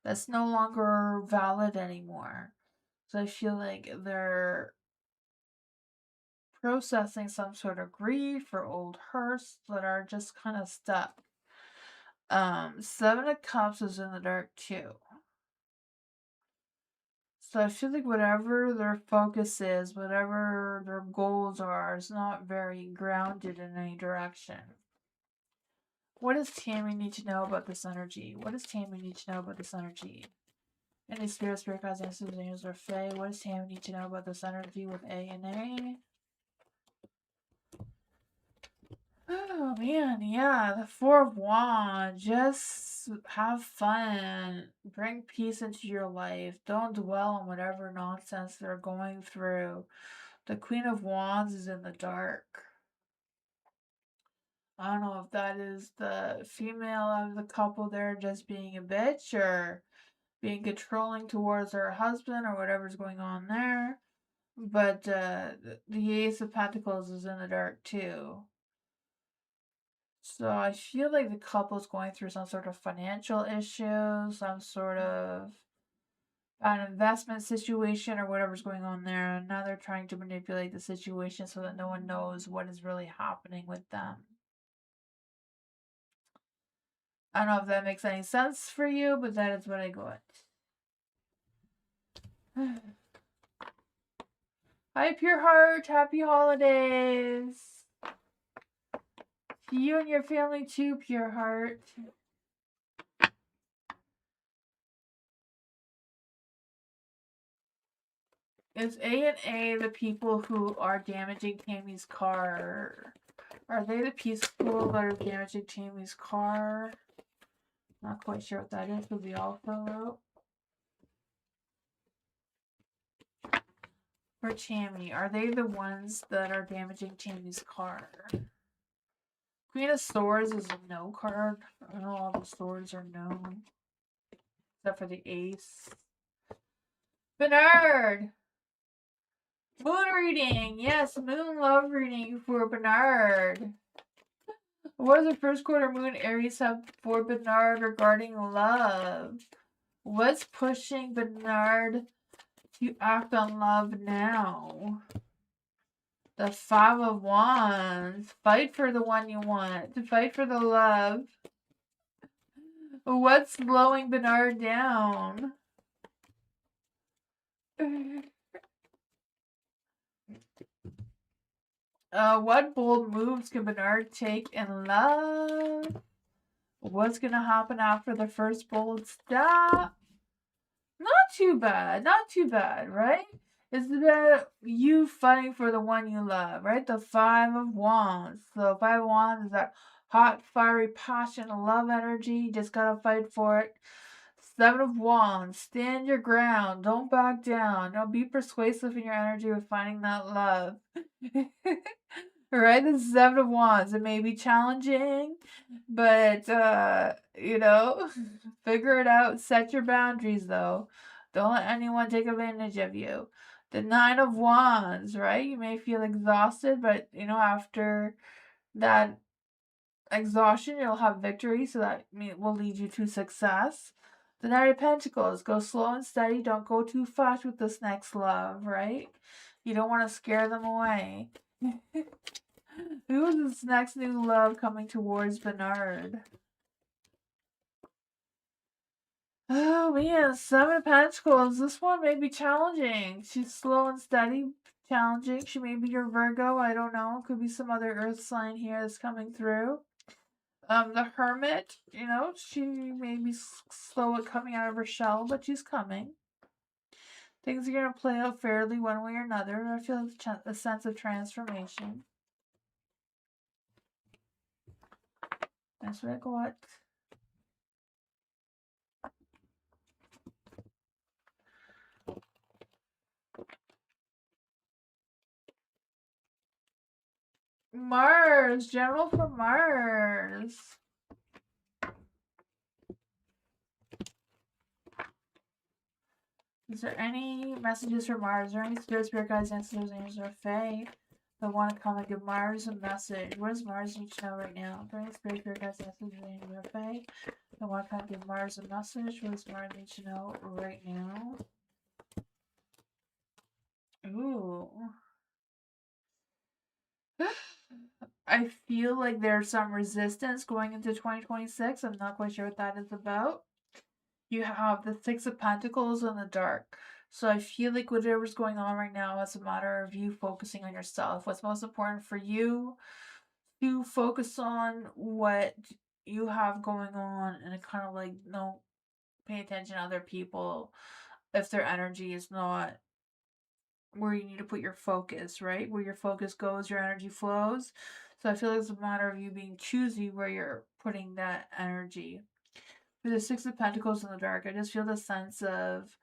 that's no longer valid anymore. So I feel like they're processing some sort of grief or old hurts that are just kind of stuck. Seven of Cups is in the dark too. So I feel like whatever their focus is, whatever their goals are, is not very grounded in any direction. What does Tammy need to know about this energy? What does Tammy need to know about this energy? Any spirit guides, ancestors, angels, or fae? What does Tammy need to know about this energy with A and A? Oh man, yeah, the Four of Wands. Just have fun. Bring peace into your life. Don't dwell on whatever nonsense they're going through. The Queen of Wands is in the dark. I don't know if that is the female of the couple there just being a bitch or being controlling towards her husband or whatever's going on there. But the Ace of Pentacles is in the dark too. So I feel like the couple's going through some sort of financial issue, some sort of an investment situation or whatever's going on there. And now they're trying to manipulate the situation so that no one knows what is really happening with them. I don't know if that makes any sense for you, but that is what I got. Hi, Pure Heart. Happy holidays. To you and your family too, Pure Heart. Is A and A the people who are damaging Tammy's car? Are they the people that are damaging Tammy's car? Not quite sure what that is, but we all fill out. For Tammy, are they the ones that are damaging Tammy's car? Queen of Swords is a no card. I don't know, all the swords are no. Except for the ace. Bernard! Moon reading! Yes, moon love reading for Bernard. What does the first quarter moon Aries have for Bernard regarding love? What's pushing Bernard to act on love now? The Five of Wands. Fight for the one you want. To fight for the love. What's slowing Bernard down? What bold moves can Bernard take in love? What's gonna happen after the first bold step? Not too bad. Not too bad, right? It's about you fighting for the one you love, right? The Five of Wands. So Five of Wands is that hot, fiery passion, love energy. You just gotta fight for it. Seven of Wands. Stand your ground. Don't back down. Be persuasive in your energy with finding that love. Right? The Seven of Wands. It may be challenging, but figure it out. Set your boundaries though. Don't let anyone take advantage of you. The Nine of Wands, right? You may feel exhausted, but after that exhaustion, you'll have victory, so that will lead you to success. The Knight of Pentacles. Go slow and steady. Don't go too fast with this next love, right? You don't want to scare them away. Who is this next new love coming towards Bernard? Oh man, Seven of Pentacles. This one may be challenging. She's slow and steady, challenging. She may be your Virgo. I don't know. Could be some other earth sign here that's coming through. The Hermit, she may be slow at coming out of her shell, but she's coming. Things are going to play out fairly one way or another. I feel a sense of transformation. That's what I got. Mars, General for Mars. Is there any messages for Mars? Is there any spirit guides, ancestors, angels, or fae that want to come and give Mars a message? What does Mars need to know right now? Is there any spirit guides, ancestors, angels, or fae that want to come and give Mars a message? What does Mars need to know right now? Ooh. I feel like there's some resistance going into 2026. I'm not quite sure what that is about. You have the Six of Pentacles in the dark. So I feel like whatever's going on right now is a matter of you focusing on yourself. What's most important for you to focus on what you have going on and kind of like no pay attention to other people if their energy is not where you need to put your focus, right? Where your focus goes, your energy flows. So I feel like it's a matter of you being choosy where you're putting that energy. For the Six of Pentacles in the dark, I just feel the sense of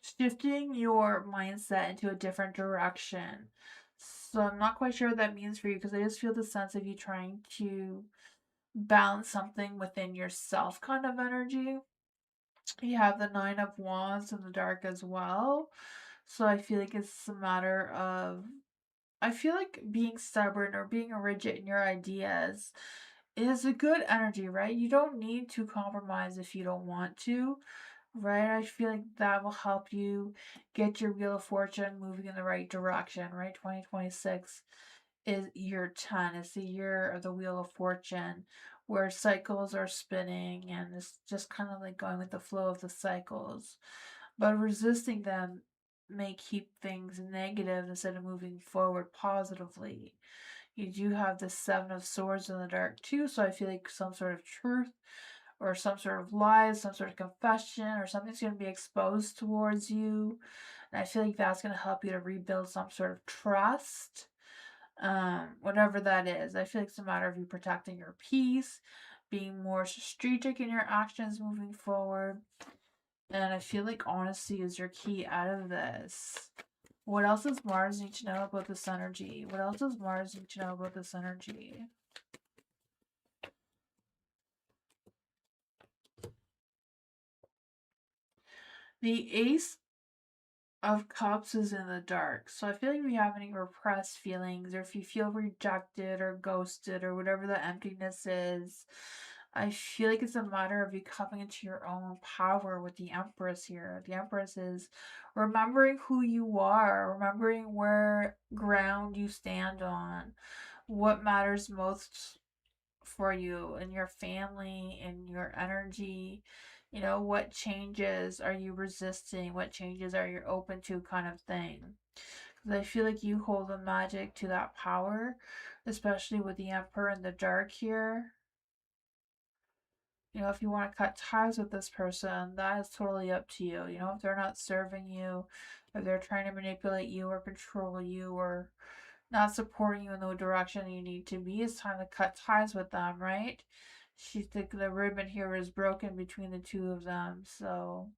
shifting your mindset into a different direction. So I'm not quite sure what that means for you because I just feel the sense of you trying to balance something within yourself kind of energy. You have the Nine of Wands in the dark as well. So I feel like it's a matter of I feel like being stubborn or being rigid in your ideas is a good energy, right? You don't need to compromise if you don't want to, right? I feel like that will help you get your Wheel of Fortune moving in the right direction, right? 2026 is year 10, it's the year of the Wheel of Fortune where cycles are spinning and it's just kind of like going with the flow of the cycles. But resisting them may keep things negative instead of moving forward positively. You do have the Seven of Swords in the dark too, so I feel like some sort of truth or some sort of lies, some sort of confession, or something's going to be exposed towards you. And I feel like that's going to help you to rebuild some sort of trust, whatever that is. I feel like it's a matter of you protecting your peace, being more strategic in your actions moving forward. And I feel like honesty is your key out of this. What else does Mars need to know about this energy? What else does Mars need to know about this energy? The Ace of Cups is in the dark. So I feel like if you have any repressed feelings or if you feel rejected or ghosted or whatever the emptiness is, I feel like it's a matter of you coming into your own power with the Empress here. The Empress is remembering who you are, remembering where ground you stand on, what matters most for you and your family and your energy. What changes are you resisting? What changes are you open to, kind of thing. Because I feel like you hold the magic to that power, especially with the Emperor in the dark here. If you want to cut ties with this person, that is totally up to you. If they're not serving you, if they're trying to manipulate you or control you or not supporting you in the direction you need to be, it's time to cut ties with them, right? The ribbon here is broken between the two of them, so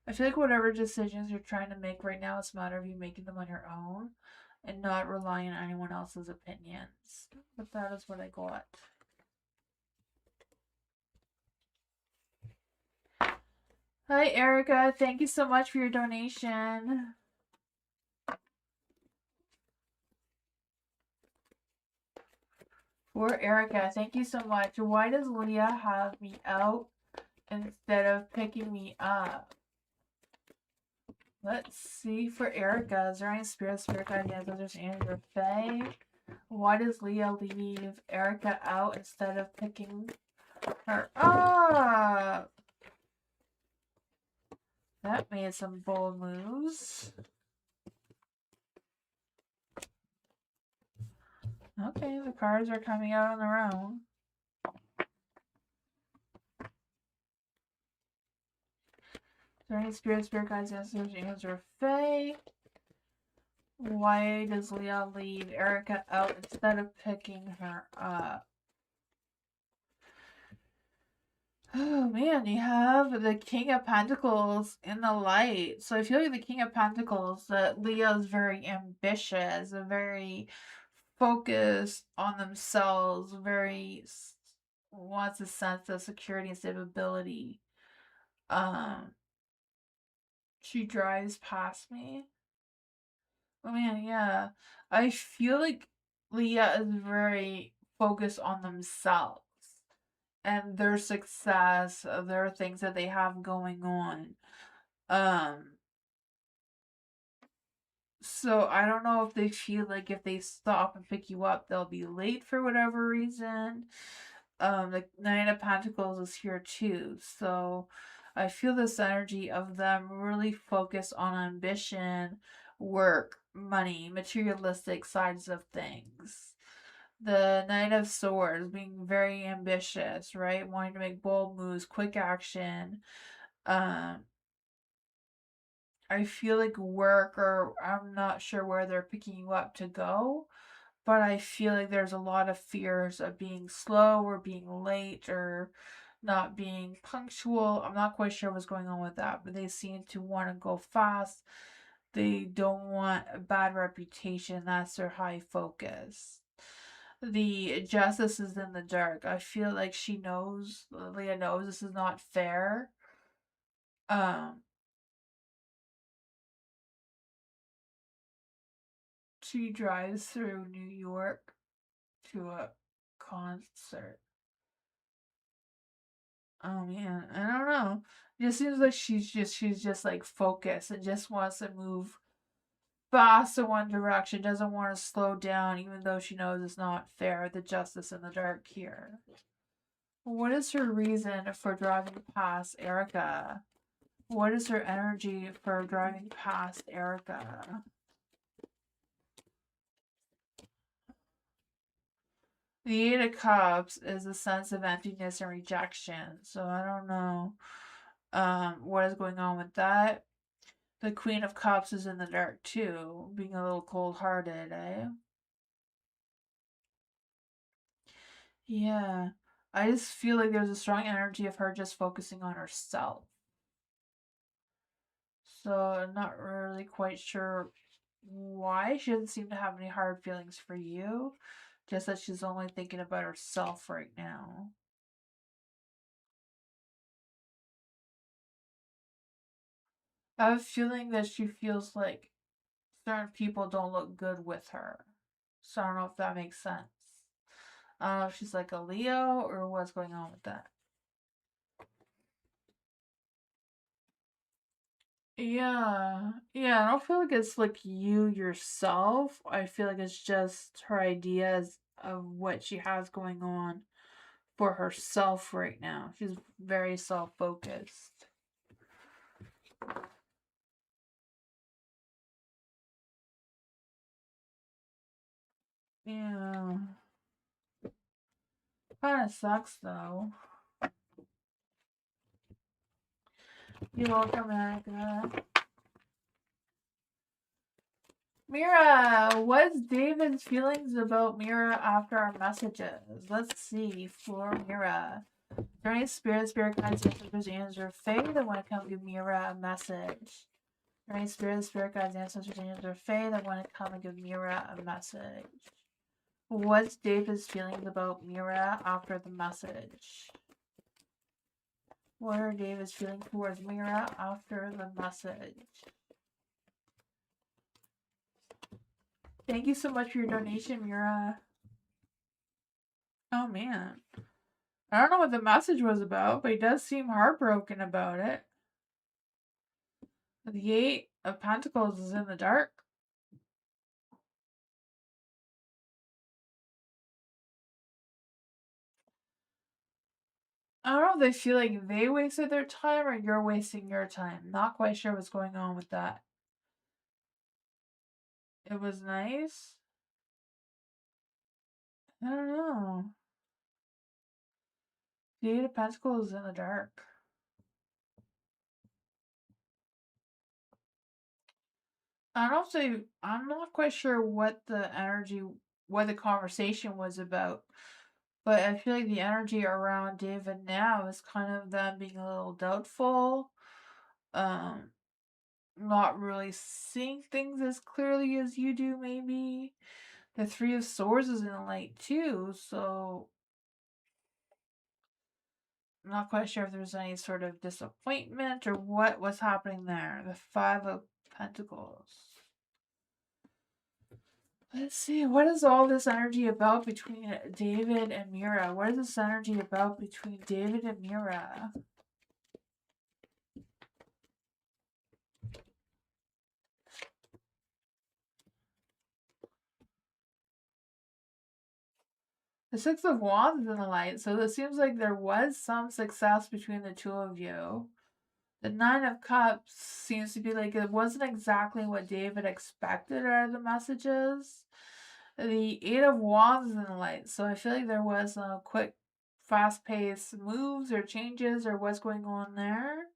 I feel like whatever decisions you're trying to make right now, it's a matter of you making them on your own and not relying on anyone else's opinions. But that is what I got. Hi, Erica. Thank you so much for your donation. For Erica, thank you so much. Why does Leah have me out instead of picking me up? Let's see for Erica. Is there any spirit guardians? There's Andrew Faye. Why does Leah leave Erica out instead of picking her up? That made some bold moves. Okay, the cards are coming out on their own. Is there any spirit guides, answers, Andrew Faye? Why does Leah leave Erica out instead of picking her up? Oh man, you have the King of Pentacles in the light. So I feel like the King of Pentacles, that Leah is very ambitious, very focused on themselves, very wants a sense of security and stability. She drives past me. Oh man, yeah. I feel like Leah is very focused on themselves and their success, their things that they have going on. So I don't know if they feel like if they stop and pick you up, they'll be late for whatever reason. The Nine of Pentacles is here too. So I feel this energy of them really focus on ambition, work, money, materialistic sides of things. The Knight of Swords being very ambitious, right? Wanting to make bold moves, quick action. I feel like work, or I'm not sure where they're picking you up to go, but I feel like there's a lot of fears of being slow or being late or not being punctual. I'm not quite sure what's going on with that, but they seem to want to go fast. They don't want a bad reputation. That's their high focus. The justice is in the dark. I feel like she knows, Leah knows this is not fair. She drives through New York to a concert. Oh man, I don't know. It just seems like she's just like focused and just wants to move fast in one direction, doesn't want to slow down, even though she knows it's not fair. The justice in the dark here. What is her reason for driving past Erica? What is her energy for driving past Erica? The Eight of Cups is a sense of emptiness and rejection. So I don't know what is going on with that. The Queen of Cups is in the dark too, being a little cold-hearted, eh? Yeah. I just feel like there's a strong energy of her just focusing on herself. So I'm not really quite sure why. She doesn't seem to have any hard feelings for you. Just that she's only thinking about herself right now. I have a feeling that she feels like certain people don't look good with her. So I don't know if that makes sense. I don't know if she's like a Leo or what's going on with that. Yeah. Yeah, I don't feel like it's like you yourself. I feel like it's just her ideas of what she has going on for herself right now. She's very self-focused. Yeah. Kinda sucks though. You're welcome, Erica. Mira, what's David's feelings about Mira after our messages? Let's see for Mira. Journey spirit guides, ancestors, angels, or fae that want to come give Mira a message. Journey spirit guides, ancestors, angels, or fae that want to come and give Mira a message. What's David's feelings about Mira after the message? What are David's feelings towards Mira after the message? Thank you so much for your donation, Mira. Oh man. I don't know what the message was about, but he does seem heartbroken about it. The Eight of Pentacles is in the dark. I don't know if they feel like they wasted their time or you're wasting your time. Not quite sure what's going on with that. It was nice. I don't know. The Eight of Pentacles is in the dark. I don't say I'm not quite sure what the conversation was about. But I feel like the energy around David now is kind of them being a little doubtful. Not really seeing things as clearly as you do, maybe. The Three of Swords is in the light too, so I'm not quite sure if there's any sort of disappointment or what was happening there. The Five of Pentacles. Let's see, what is all this energy about between David and Mira? What is this energy about between David and Mira? The Six of Wands is in the light, so it seems like there was some success between the two of you. The Nine of Cups seems to be like it wasn't exactly what David expected out of the messages. The Eight of Wands is in the light, so I feel like there was a quick, fast-paced moves or changes or what's going on there.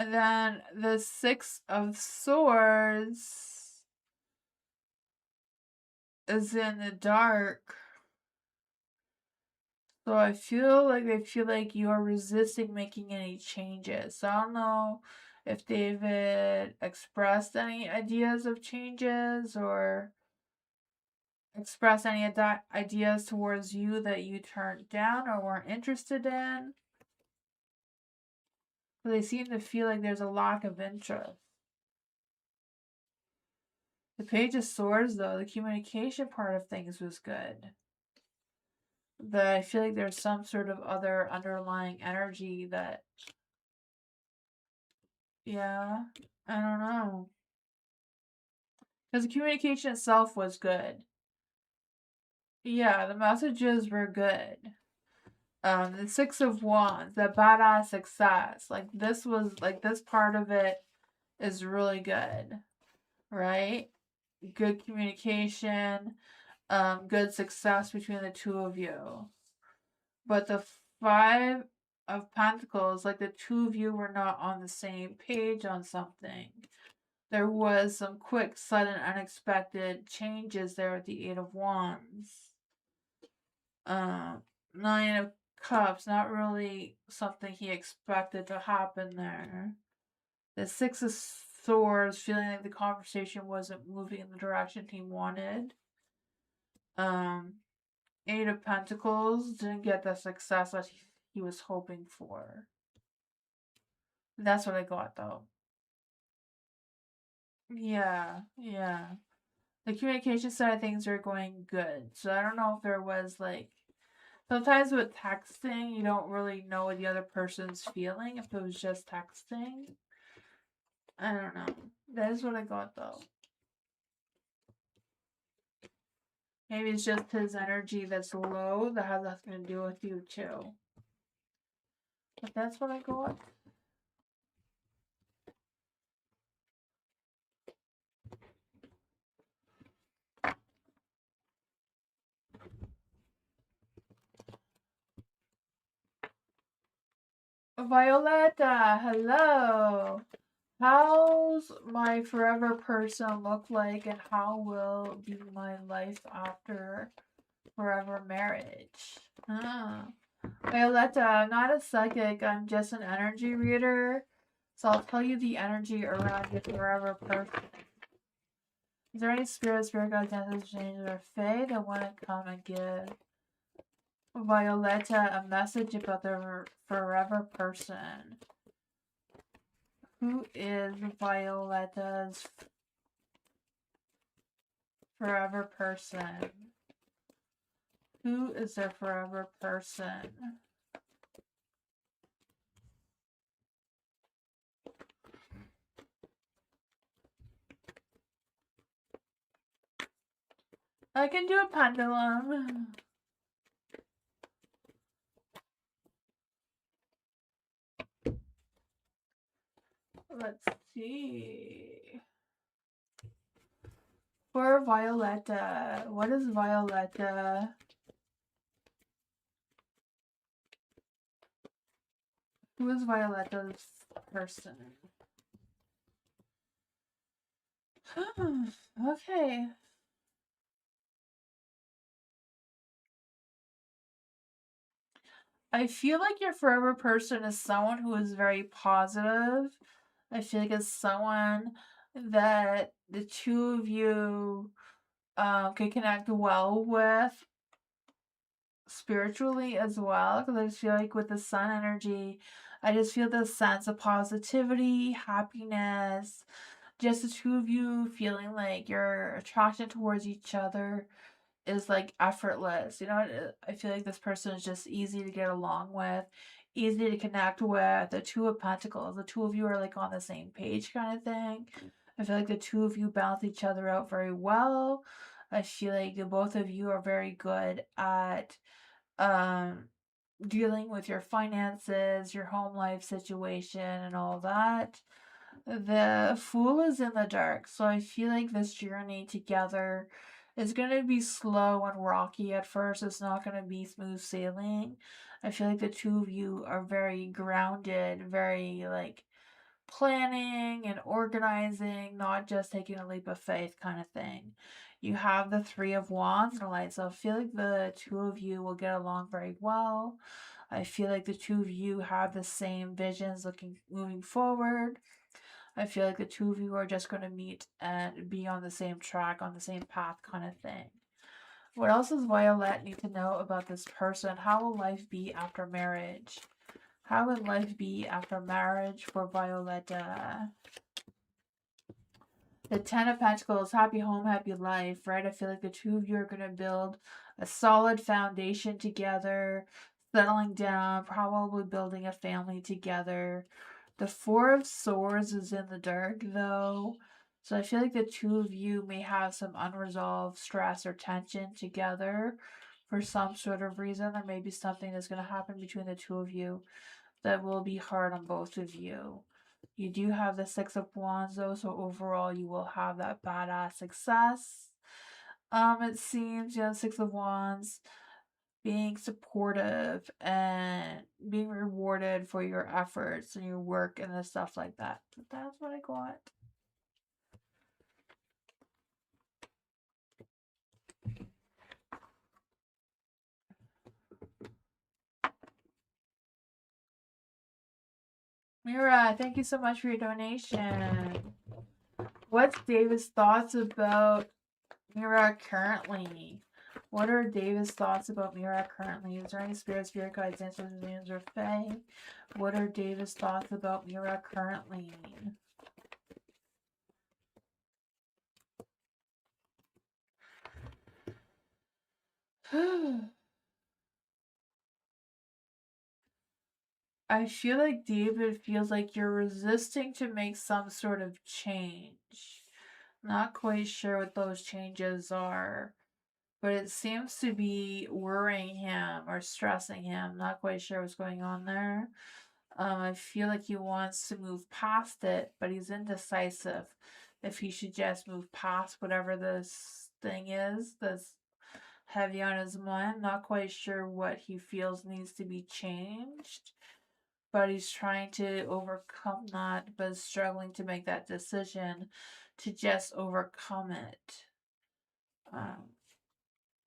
And then the Six of Swords is in the dark. So I feel like they feel like you're resisting making any changes. So I don't know if David expressed any ideas of changes or expressed any ideas towards you that you turned down or weren't interested in. So they seem to feel like there's a lack of interest. The Page of Swords, though, the communication part of things was good. But I feel like there's some sort of other underlying energy that, yeah, I don't know. Because the communication itself was good. Yeah, the messages were good. The Six of Wands, the badass success. Like this part of it is really good. Right? Good communication, good success between the two of you. But the Five of Pentacles, like the two of you were not on the same page on something. There was some quick, sudden, unexpected changes there with the Eight of Wands. Nine of Cups, not really something he expected to happen there. The Six of Swords, feeling like the conversation wasn't moving in the direction he wanted. Eight of Pentacles, didn't get the success that he was hoping for. That's what I got though. Yeah. The communication side of things are going good. So I don't know if there was like sometimes with texting you don't really know what the other person's feeling if it was just texting. I don't know. That is what I got though. Maybe it's just his energy that's low that has nothing to do with you too. But that's what I got. Violetta, hello. How's my forever person look like, and how will be my life after forever marriage? Violetta, I'm not a psychic, I'm just an energy reader. So I'll tell you the energy around your forever person. Is there any spirit guides, ancestors, or fae that want to come and give Violetta a message about their forever person? Who is Violetta's forever person? Who is their forever person? I can do a pendulum. Let's see. For Violetta, what is Violetta? Who is Violetta's person? Okay. I feel like your forever person is someone who is very positive. I feel like it's someone that the two of you can connect well with spiritually as well. Because I just feel like with the sun energy, I just feel this sense of positivity, happiness, just the two of you feeling like your attraction towards each other is like effortless. You know, I feel like this person is just easy to get along with, easy to connect with. The Two of Pentacles, the two of you are like on the same page kind of thing. I feel like the two of you balance each other out very well. I feel like the both of you are very good at um dealing with your finances, your home life situation, and all that. The Fool is in the dark, so I feel like this journey together is going to be slow and rocky at first. It's not going to be smooth sailing. I feel like the two of you are very grounded, very like planning and organizing, not just taking a leap of faith kind of thing. You have the Three of Wands and Light, so I feel like the two of you will get along very well. I feel like the two of you have the same visions looking moving forward. I feel like the two of you are just going to meet and be on the same track, on the same path kind of thing. What else does Violet need to know about this person? How will life be after marriage? How would life be after marriage for Violetta? The Ten of Pentacles, happy home, happy life, right? I feel like the two of you are going to build a solid foundation together, settling down, probably building a family together. The Four of Swords is in the dark, though. So I feel like the two of you may have some unresolved stress or tension together for some sort of reason. There may be something that's going to happen between the two of you that will be hard on both of you. You do have the Six of Wands, though, so overall you will have that badass success. It seems, Six of Wands, being supportive and being rewarded for your efforts and your work and the stuff like that. But that's what I got. Mira, thank you so much for your donation. What's David's thoughts about Mira currently? What are David's thoughts about Mira currently? Is there any spirit guides, ancestors, names, or fae? What are David's thoughts about Mira currently? I feel like David feels like you're resisting to make some sort of change. Not quite sure what those changes are, but it seems to be worrying him or stressing him. Not quite sure what's going on there. I feel like he wants to move past it, but he's indecisive if he should just move past whatever this thing is that's heavy on his mind. Not quite sure what he feels needs to be changed, but he's trying to overcome that, but is struggling to make that decision to just overcome it.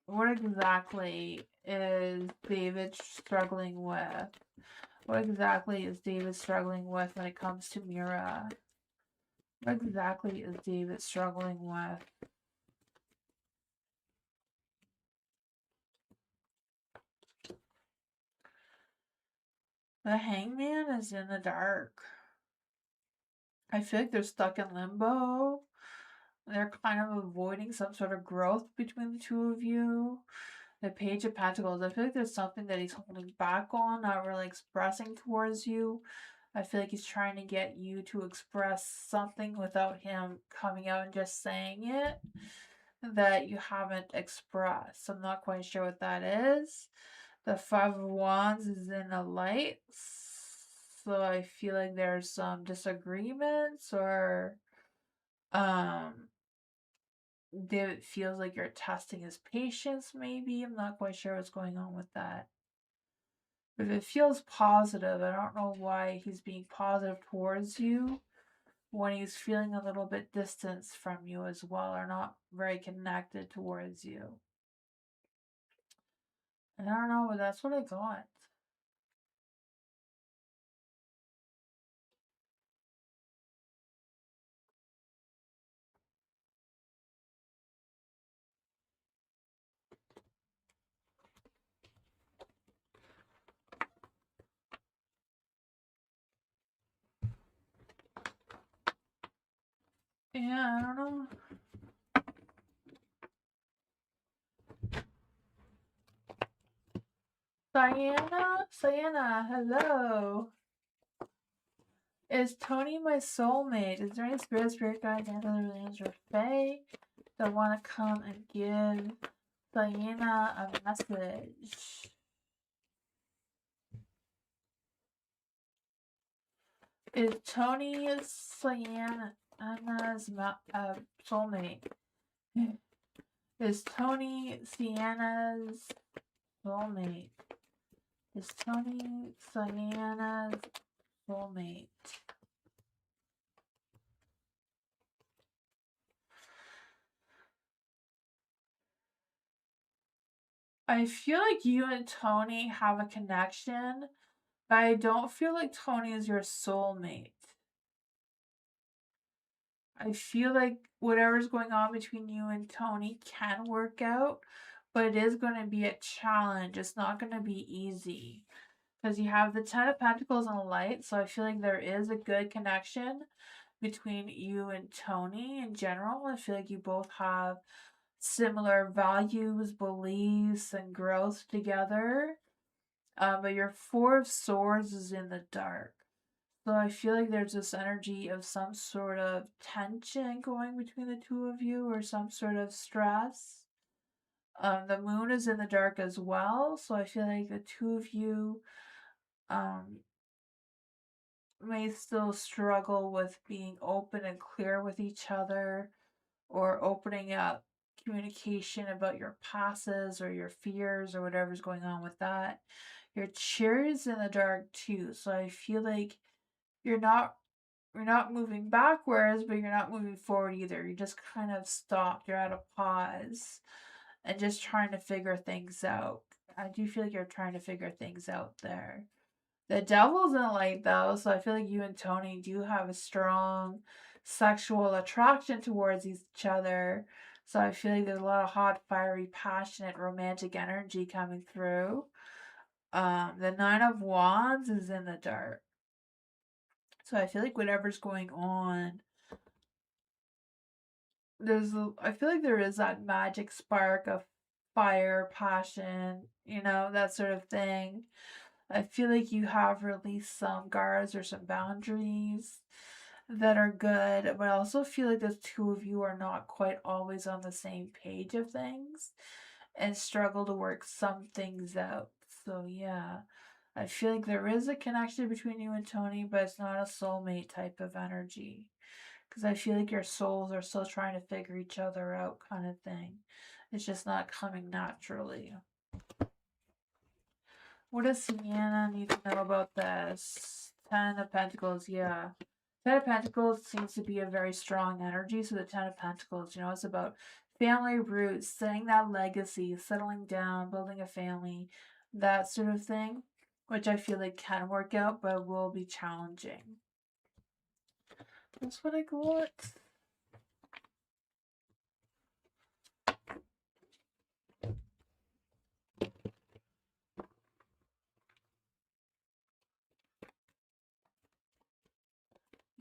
What exactly is David struggling with? What exactly is David struggling with when it comes to Mira? What exactly is David struggling with? The Hangman is in the dark. I feel like they're stuck in limbo. They're kind of avoiding some sort of growth between the two of you. The Page of Pentacles, I feel like there's something that he's holding back on, not really expressing towards you. I feel like he's trying to get you to express something without him coming out and just saying it that you haven't expressed. I'm not quite sure what that is. The Five of Wands is in the light. So I feel like there's some disagreements or David feels like you're testing his patience, maybe. I'm not quite sure what's going on with that. But if it feels positive, I don't know why he's being positive towards you when he's feeling a little bit distanced from you as well, or not very connected towards you. And I don't know, but that's what I got. Yeah, I don't know. Sienna, hello. Is Tony my soulmate? Is there any spirit guides, aliens, or fae that want to come and give Sienna a message? Is Tony Sienna's soulmate? Is Tony Sienna's soulmate? Is Tony Sienna's soulmate? I feel like you and Tony have a connection, but I don't feel like Tony is your soulmate. I feel like whatever's going on between you and Tony can work out, but it is going to be a challenge. It's not going to be easy. Because you have the Ten of Pentacles and the Light, so I feel like there is a good connection between you and Tony in general. I feel like you both have similar values, beliefs, and growth together. But your Four of Swords is in the dark. So I feel like there's this energy of some sort of tension going between the two of you or some sort of stress. The moon is in the dark as well. So I feel like the two of you may still struggle with being open and clear with each other or opening up communication about your passes or your fears or whatever's going on with that. Your Chariot's in the dark too. So I feel like you're not moving backwards, but you're not moving forward either. You're just kind of stopped. You're at a pause and just trying to figure things out. I do feel like you're trying to figure things out there. The Devil's in the light though, so I feel like you and Tony do have a strong sexual attraction towards each other. So I feel like there's a lot of hot, fiery, passionate, romantic energy coming through. The Nine of Wands is in the dark. So I feel like whatever's going on, I feel like there is that magic spark of fire, passion, that sort of thing. I feel like you have released some guards or some boundaries that are good, but I also feel like the two of you are not quite always on the same page of things and struggle to work some things out. So, yeah, I feel like there is a connection between you and Tony, but it's not a soulmate type of energy. Because I feel like your souls are still trying to figure each other out, kind of thing. It's just not coming naturally. What does Sienna need to know about this? 10 of Pentacles, yeah. 10 of Pentacles seems to be a very strong energy. So the 10 of Pentacles, you know, it's about family roots, setting that legacy, settling down, building a family, that sort of thing, which I feel like can work out, but will be challenging. That's what I got.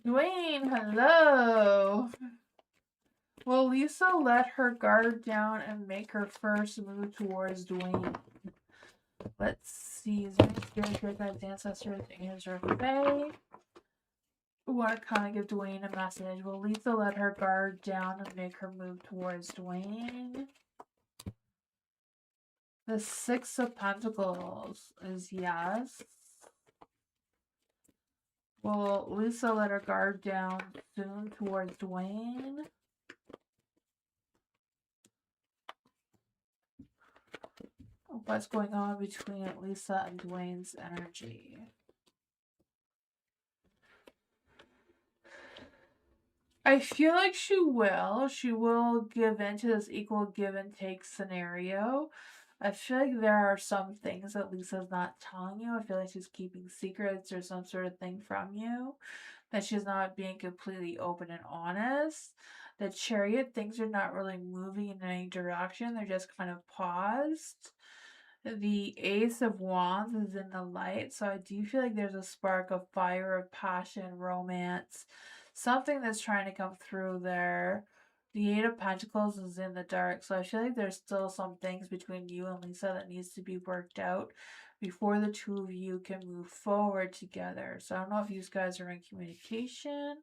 Dwayne, hello. Will Lisa let her guard down and make her first move towards Dwayne? Let's see. Is there any spirit guides, ancestors, angels, or fae? Want to kind of give Dwayne a message? Will Lisa let her guard down and make her move towards Dwayne? The 6 of Pentacles is yes. Will Lisa let her guard down soon towards Dwayne? What's going on between Lisa and Dwayne's energy? I feel like she will. She will give in to this equal give and take scenario. I feel like there are some things that Lisa's not telling you. I feel like she's keeping secrets or some sort of thing from you. That she's not being completely open and honest. The Chariot, things are not really moving in any direction. They're just kind of paused. The Ace of Wands is in the light, so I do feel like there's a spark of fire, of passion, romance, something that's trying to come through there. The Eight of Pentacles is in the dark, so I feel like there's still some things between you and Lisa that needs to be worked out before the two of you can move forward together. So I don't know if you guys are in communication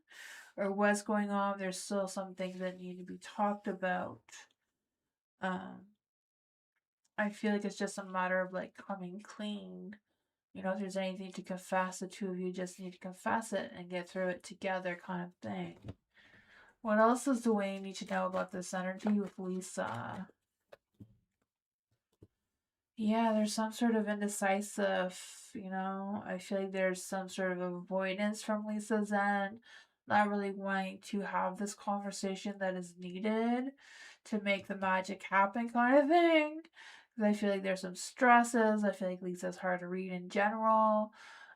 or what's going on. There's still some things that need to be talked about. I feel like it's just a matter of like coming clean. You know, if there's anything to confess, the two of you just need to confess it and get through it together, kind of thing. What else does Dwayne need to know about this energy with Lisa? Yeah, there's some sort of indecisive, you know, I feel like there's some sort of avoidance from Lisa's end, not really wanting to have this conversation that is needed to make the magic happen, kind of thing. Because I feel like there's some stresses. I feel like Lisa's hard to read in general.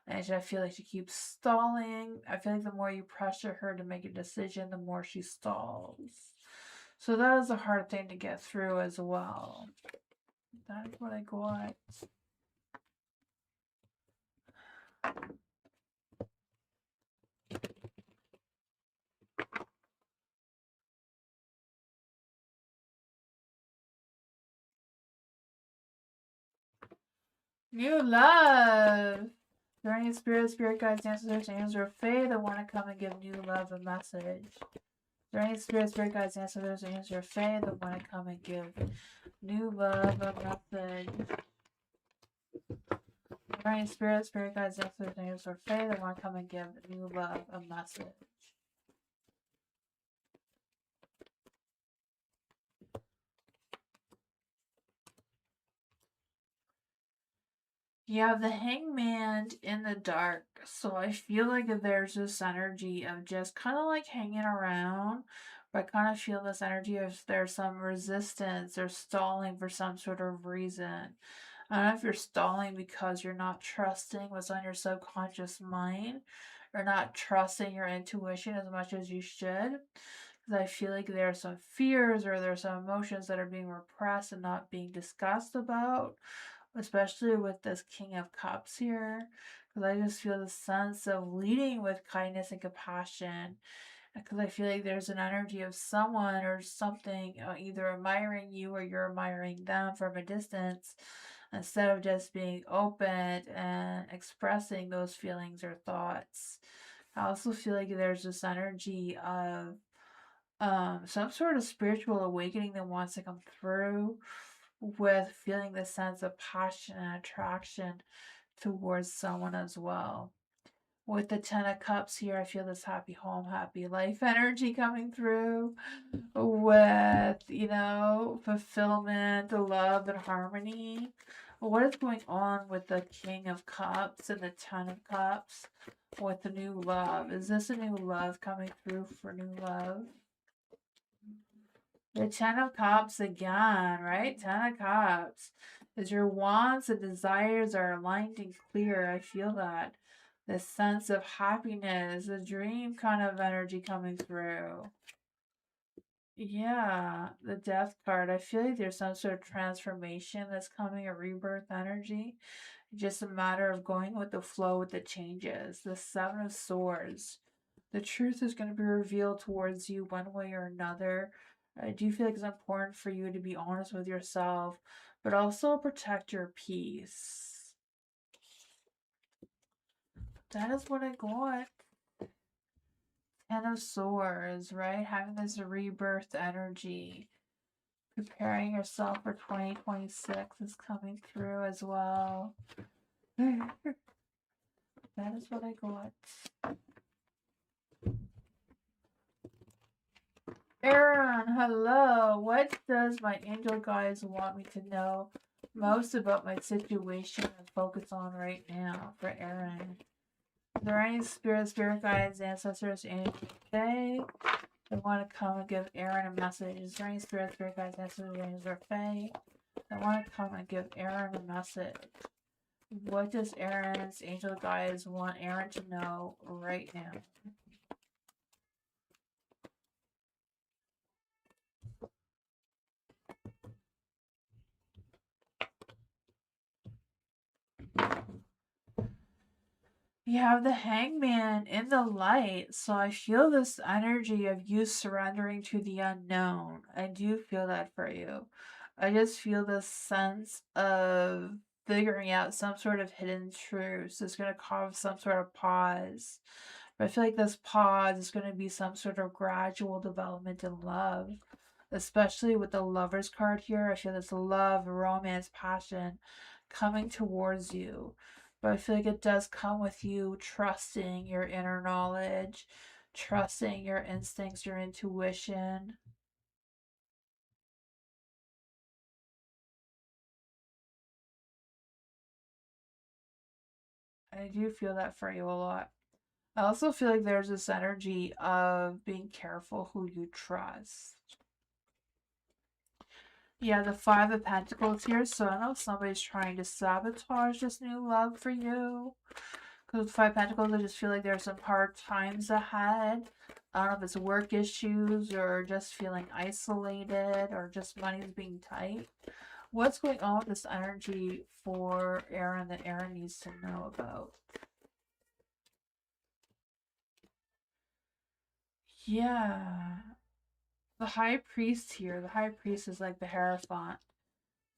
And I feel like she keeps stalling. I feel like the more you pressure her to make a decision, the more she stalls. So that is a hard thing to get through as well. That is what I got. New love. Is there any spirit guides, ancestors, angels, or fae that want to come and give new love a message? Is there any spirit guides, ancestors, angels, or fae that want to come and give new love a message? Is there any spirit guides, ancestors, angels, or fae that want to come and give new love a message? You have the Hangman in the dark, so I feel like there's this energy of just kind of like hanging around, but I kind of feel this energy of there's some resistance or stalling for some sort of reason. I don't know if you're stalling because you're not trusting what's on your subconscious mind or not trusting your intuition as much as you should. Because I feel like there are some fears or there are some emotions that are being repressed and not being discussed about, especially with this King of Cups here, because I just feel the sense of leading with kindness and compassion, because I feel like there's an energy of someone or something either admiring you or you're admiring them from a distance, instead of just being open and expressing those feelings or thoughts. I also feel like there's this energy of some sort of spiritual awakening that wants to come through with feeling the sense of passion and attraction towards someone as well. With the 10 of Cups here, I feel this happy home, happy life energy coming through with, you know, fulfillment, love, and harmony. What is going on with the King of Cups and the Ten of Cups with the new love? Is this a new love coming through for new love? The Ten of Cups again, right? Ten of Cups. As your wants and desires are aligned and clear, I feel that. This sense of happiness, a dream kind of energy coming through. Yeah, the Death card. I feel like there's some sort of transformation that's coming, a rebirth energy. Just a matter of going with the flow with the changes. The Seven of Swords. The truth is going to be revealed towards you one way or another. I do feel like it's important for you to be honest with yourself, but also protect your peace. That is what I got. Ten of Swords, right? Having this rebirth energy. Preparing yourself for 2026 is coming through as well. That is what I got. Aaron, hello. What does my angel guides want me to know most about my situation and focus on right now for Aaron? Is there any spirit guides, ancestors, anything today? I want to come and give Aaron a message. Is there any spirit guides, ancestors, angels, or fae? I want to come and give Aaron a message. What does Aaron's angel guides want Aaron to know right now? You have the Hangman in the light, so I feel this energy of you surrendering to the unknown. I do feel that for you. I just feel this sense of figuring out some sort of hidden truths. It's going to cause some sort of pause. But I feel like this pause is going to be some sort of gradual development in love, especially with the Lover's card here. I feel this love, romance, passion coming towards you. But I feel like it does come with you trusting your inner knowledge, trusting your instincts, your intuition. I do feel that for you a lot. I also feel like there's this energy of being careful who you trust. Yeah, the Five of Pentacles here, so I know somebody's trying to sabotage this new love for you. Because with Five of Pentacles, I just feel like there's some hard times ahead. I don't know if it's work issues or just feeling isolated or just money's being tight. What's going on with this energy for Aaron that Aaron needs to know about? Yeah. The High Priest here. The High Priest is like the Hierophant.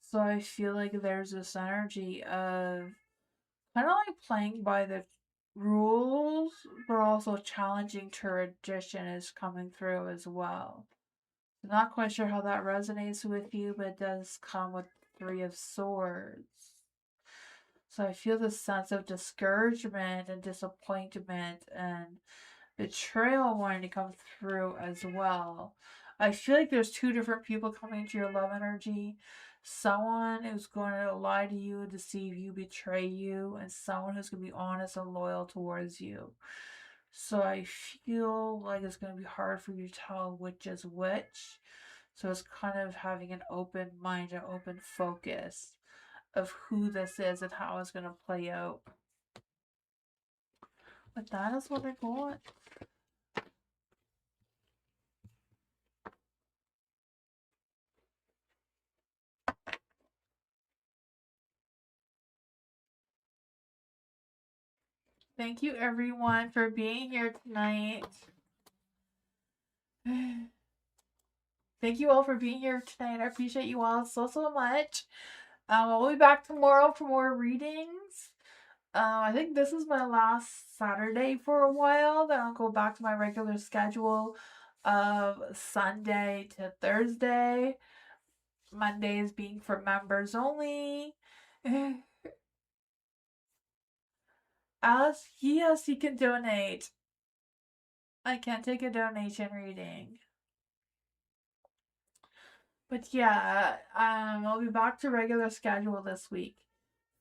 So I feel like there's this energy of kind of like playing by the rules, but also challenging tradition is coming through as well. I'm not quite sure how that resonates with you, but it does come with Three of Swords. So I feel this sense of discouragement and disappointment and betrayal wanting to come through as well. I feel like there's two different people coming into your love energy. Someone who's going to lie to you, deceive you, betray you, and someone who's going to be honest and loyal towards you. So I feel like it's going to be hard for you to tell which is which. So it's kind of having an open mind, an open focus of who this is and how it's going to play out. But that is what I got. Thank you everyone for being here tonight. Thank you all for being here tonight. I appreciate you all so much. I'll be back tomorrow for more readings. I think this is my last Saturday for a while. Then I'll go back to my regular schedule of Sunday to Thursday. Mondays being for members only. Alice, yes, you can donate. I can't take a donation reading. But yeah, I'll be back to regular schedule this week.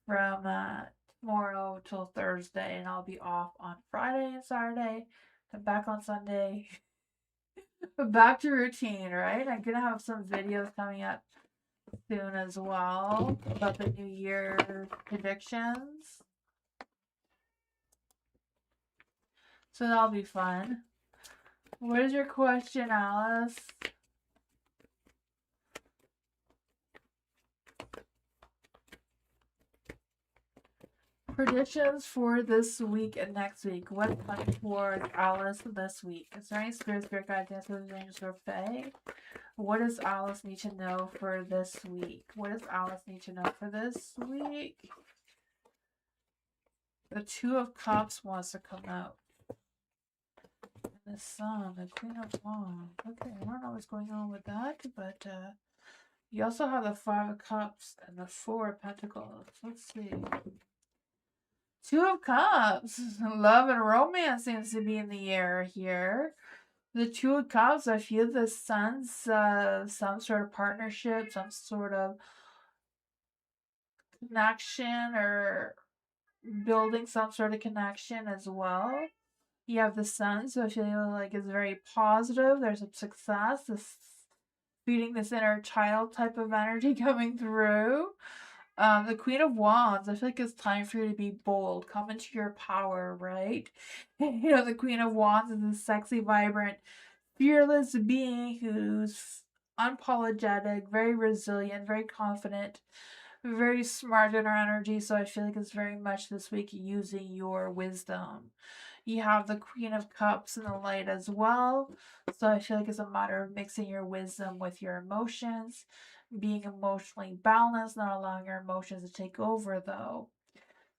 from tomorrow till Thursday, and I'll be off on Friday and Saturday, and back on Sunday. Back to routine, right? I'm gonna have some videos coming up soon as well about the New Year predictions. So that'll be fun. What is your question, Alice? Predictions for this week and next week. What's coming for Alice this week? Is there any spirit guide, dancers, angels, or fae? What does Alice need to know for this week? What does Alice need to know for this week? The Two of Cups wants to come out. And the Sun, the Queen of Wands. Okay, I don't know what's going on with that, but you also have the Five of Cups and the Four of Pentacles. Let's see. Two of Cups. Love and romance seems to be in the air here. The Two of Cups, I feel the Sun's some sort of partnership, some sort of connection, or building some sort of connection as well. You have the Sun, so I feel like it's very positive. There's some success, this feeding this inner child type of energy coming through. The Queen of Wands, I feel like it's time for you to be bold, come into your power, right? You know, the Queen of Wands is this sexy, vibrant, fearless being who's unapologetic, very resilient, very confident, very smart in her energy. So I feel like it's very much this week using your wisdom. You have the Queen of Cups in the light as well. So I feel like it's a matter of mixing your wisdom with your emotions, being emotionally balanced, not allowing your emotions to take over, though.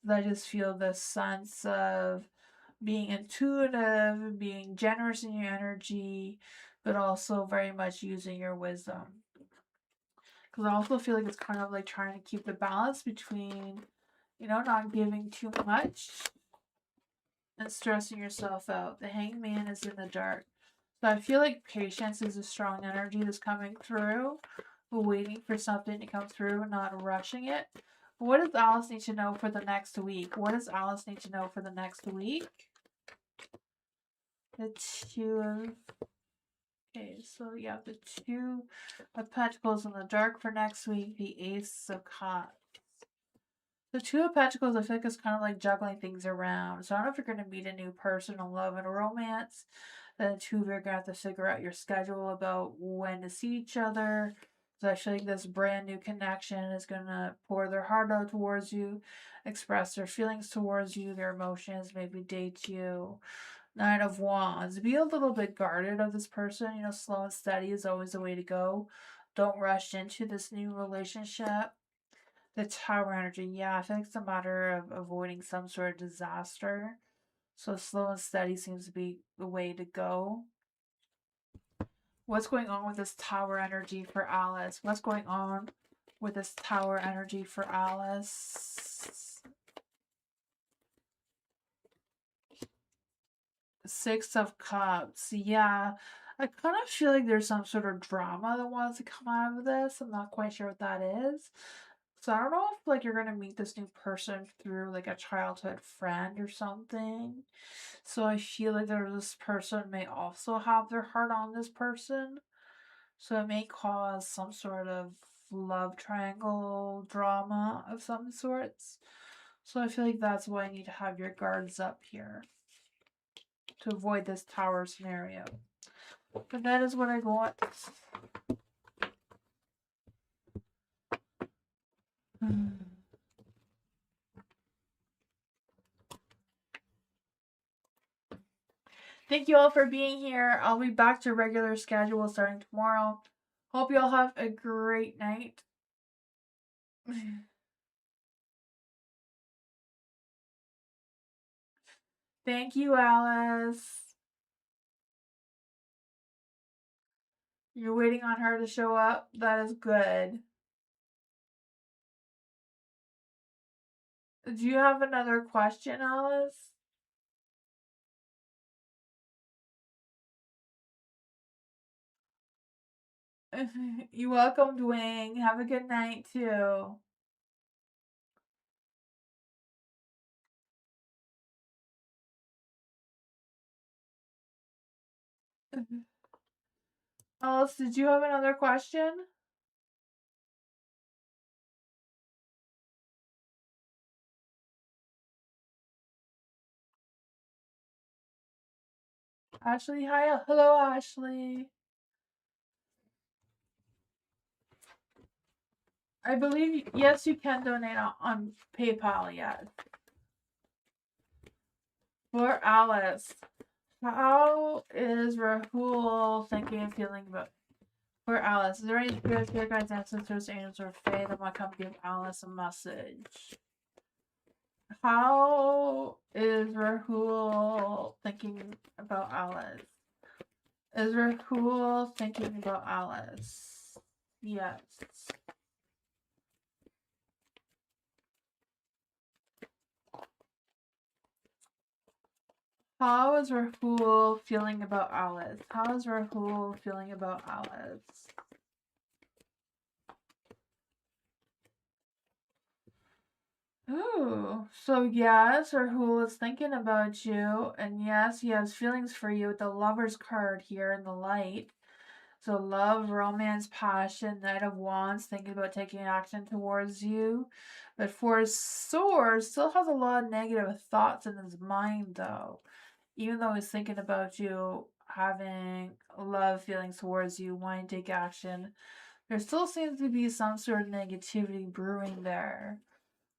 I just feel this sense of being intuitive, being generous in your energy, but also very much using your wisdom. Because I also feel like it's kind of like trying to keep the balance between, you know, not giving too much and stressing yourself out. The Hangman is in the dark. So I feel like patience is a strong energy that's coming through, waiting for something to come through, not rushing it. What does Alice need to know for the next week? What does Alice need to know for the next week? The Two of... Okay, so you have the Two of Pentacles in the dark for next week, the Ace of Cups. The Two of Pentacles, I feel like, is kind of like juggling things around. So I don't know if you're going to meet a new person in love and romance. Then the two of you are going to have to figure out your schedule about when to see each other. So I feel like this brand new connection is going to pour their heart out towards you, express their feelings towards you, their emotions, maybe date you. Nine of Wands. Be a little bit guarded of this person. You know, slow and steady is always the way to go. Don't rush into this new relationship. The Tower energy. Yeah, I think it's a matter of avoiding some sort of disaster. So slow and steady seems to be the way to go. What's going on with this Tower energy for Alice? What's going on with this Tower energy for Alice? Six of Cups. Yeah, I kind of feel like there's some sort of drama that wants to come out of this. I'm not quite sure what that is. So I don't know if like you're gonna meet this new person through like a childhood friend or something. So I feel like this person may also have their heart on this person. So it may cause some sort of love triangle drama of some sorts. So I feel like that's why you need to have your guards up here to avoid this tower scenario. But that is what I got. Thank you all for being here. I'll be back to regular schedule starting tomorrow. Hope you all have a great night. Thank you, Alice. You're waiting on her to show up? That is good. Do you have another question, Alice? You're welcome, Dwayne. Have a good night, too. Alice, did you have another question? Ashley, hi. Hello, Ashley. I believe, yes, you can donate on PayPal, yes. For Alice, how is Rahul thinking and feeling about... For Alice, is there any spirit guides, ancestors, angels, or fae that want to come give Alice a message? How is Rahul thinking about Alice? Is Rahul thinking about Alice? Yes. How is Rahul feeling about Alice? How is Rahul feeling about Alice? Ooh, so yes, Rahul is thinking about you, and yes, he has feelings for you with the Lover's card here in the light. So love, romance, passion, Knight of Wands, thinking about taking action towards you. But for Swords, still has a lot of negative thoughts in his mind, though. Even though he's thinking about you, having love feelings towards you, wanting to take action, there still seems to be some sort of negativity brewing there.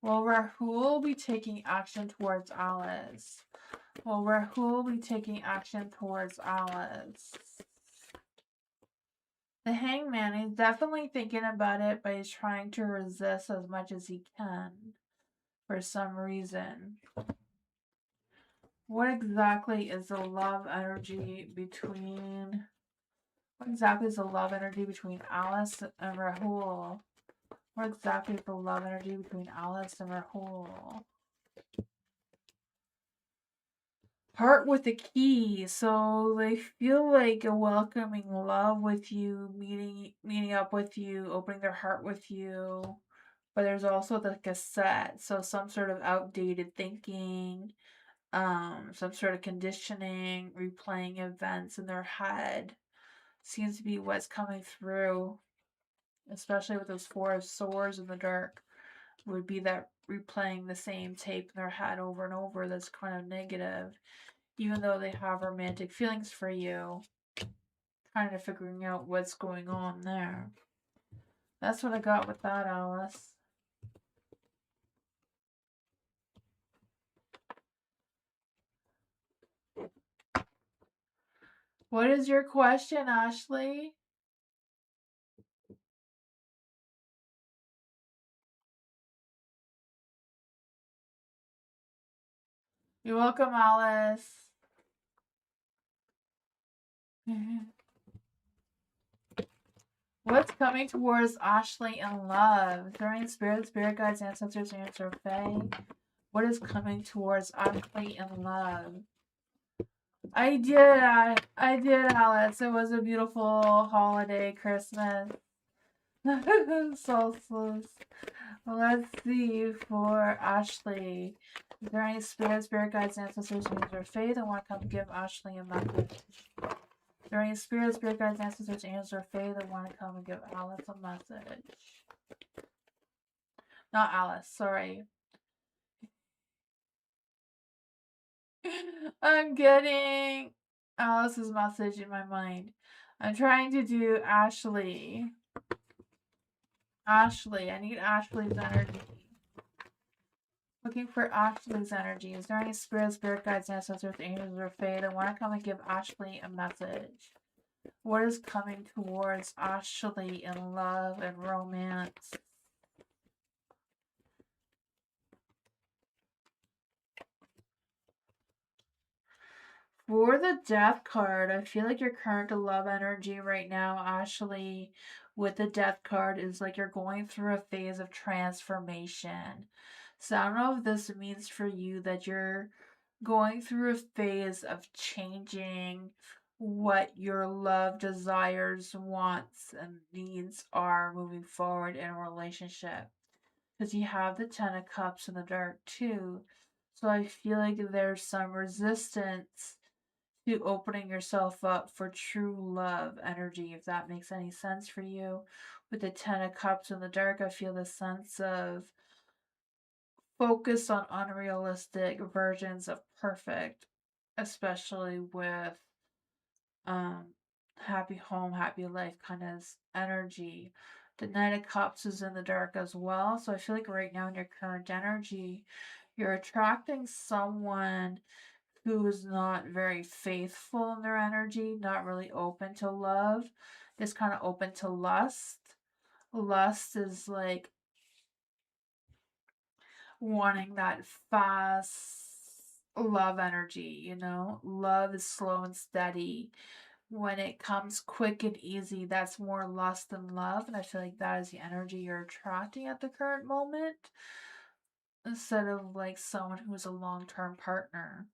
Will Rahul be taking action towards Alice? Will Rahul be taking action towards Alice? The Hangman is definitely thinking about it, but he's trying to resist as much as he can for some reason. What exactly is the love energy between... What exactly is the love energy between Alice and Rahul? What exactly is the love energy between Alice and Rahul? Heart with the key. So they feel like a welcoming love with you, meeting up with you, opening their heart with you. But there's also the cassette, so some sort of outdated thinking, some sort of conditioning, replaying events in their head seems to be what's coming through, especially with those Four of Swords in the dark, would be that replaying the same tape in their head over and over that's kind of negative, even though they have romantic feelings for you, kind of figuring out what's going on there. That's what I got with that, Alice. What is your question, Ashley? You're welcome, Alice. What's coming towards Ashley in love? During spirit guides, ancestors, answer fae. What is coming towards Ashley in love? I did, Alice. It was a beautiful holiday, Christmas. Solstice. Let's see for Ashley. Is there any spirit guides, ancestors, or fae that want to come give Ashley a message? Is there any spirit guides, ancestors, angels, or fae that want to come and give Alice a message? Not Alice, sorry. I'm getting Alice's message in my mind. I'm trying to do Ashley. Ashley, I need Ashley's energy. Looking for Ashley's energy. Is there any spirit guides, ancestors, angels, or fae that want to come and give Ashley a message? What is coming towards Ashley in love and romance? For the death card, I feel like your current love energy right now, Ashley, with the death card is like you're going through a phase of transformation. So I don't know if this means for you that you're going through a phase of changing what your love desires, wants, and needs are moving forward in a relationship. Because you have the Ten of Cups in the dark too. So I feel like there's some resistance to opening yourself up for true love energy, if that makes any sense for you. With the Ten of Cups in the dark, I feel the sense of focus on unrealistic versions of perfect, especially with um happy home, happy life kind of energy. The Knight of Cups is in the dark as well. So I feel like right now in your current energy, you're attracting someone who is not very faithful in their energy, not really open to love, is kind of open to lust. Lust is like wanting that fast love energy, you know? Love is slow and steady. When it comes quick and easy, that's more lust than love. And I feel like that is the energy you're attracting at the current moment, instead of like someone who's a long term partner.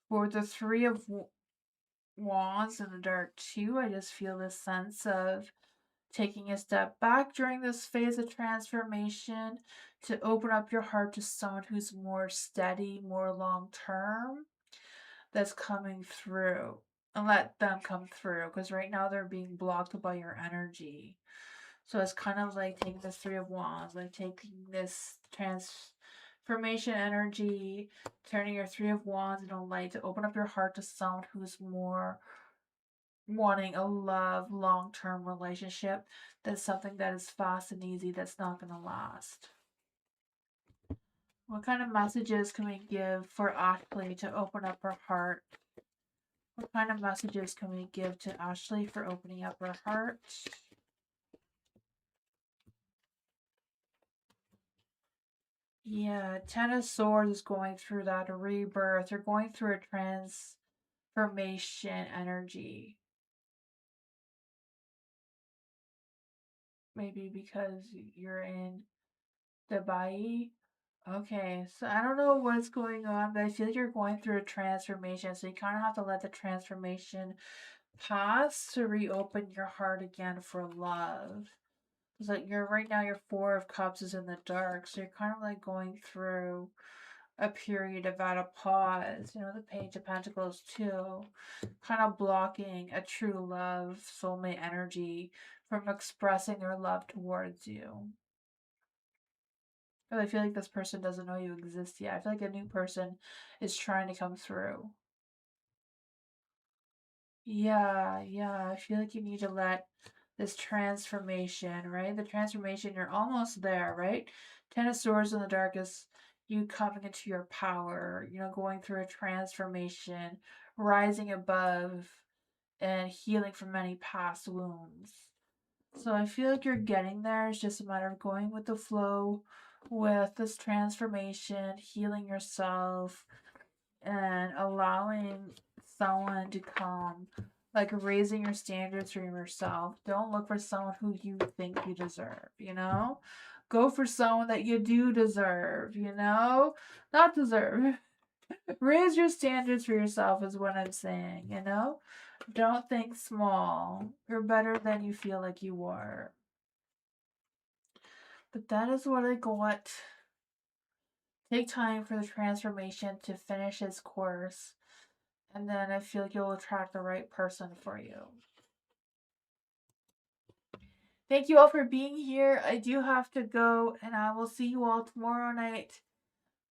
For the Three of Wands in the dark, too, I just feel this sense of taking a step back during this phase of transformation to open up your heart to someone who's more steady, more long term, that's coming through. And let them come through, because right now they're being blocked by your energy. So it's kind of like taking this Three of Wands, like taking this transformation energy, turning your Three of Wands into light to open up your heart to someone who's more wanting a love, long-term relationship than something that is fast and easy that's not going to last. What kind of messages can we give for Ashley to open up her heart? What kind of messages can we give to Ashley for opening up her heart? Yeah, Ten of Swords is going through that rebirth. You're going through a transformation energy. Maybe because you're in Dubai. Okay, so I don't know what's going on, but I feel like you're going through a transformation. So you kind of have to let the transformation pass to reopen your heart again for love. It's like you're right now, your Four of Cups is in the dark. So you're kind of like going through a period of at a pause. You know, the Page of Pentacles too, kind of blocking a true love, soulmate energy from expressing their love towards you. I feel like this person doesn't know you exist yet. I feel like a new person is trying to come through. Yeah. I feel like you need to let this transformation, right? The transformation, you're almost there, right? Ten of Swords in the dark is you coming into your power, you know, going through a transformation, rising above, and healing from many past wounds. So I feel like you're getting there. It's just a matter of going with the flow with this transformation, healing yourself, and allowing someone to come, like raising your standards for yourself. Don't look for someone who you think you deserve, you know? Go for someone that you do deserve, you know? Not deserve. Raise your standards for yourself, is what I'm saying, you know? Don't think small. You're better than you feel like you are. But that is what I got. Take time for the transformation to finish its course, and then I feel like you'll attract the right person for you. Thank you all for being here. I do have to go, and I will see you all tomorrow night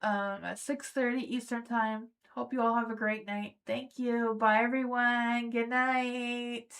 at 6:30 Eastern Time. Hope you all have a great night. Thank you. Bye, everyone. Good night.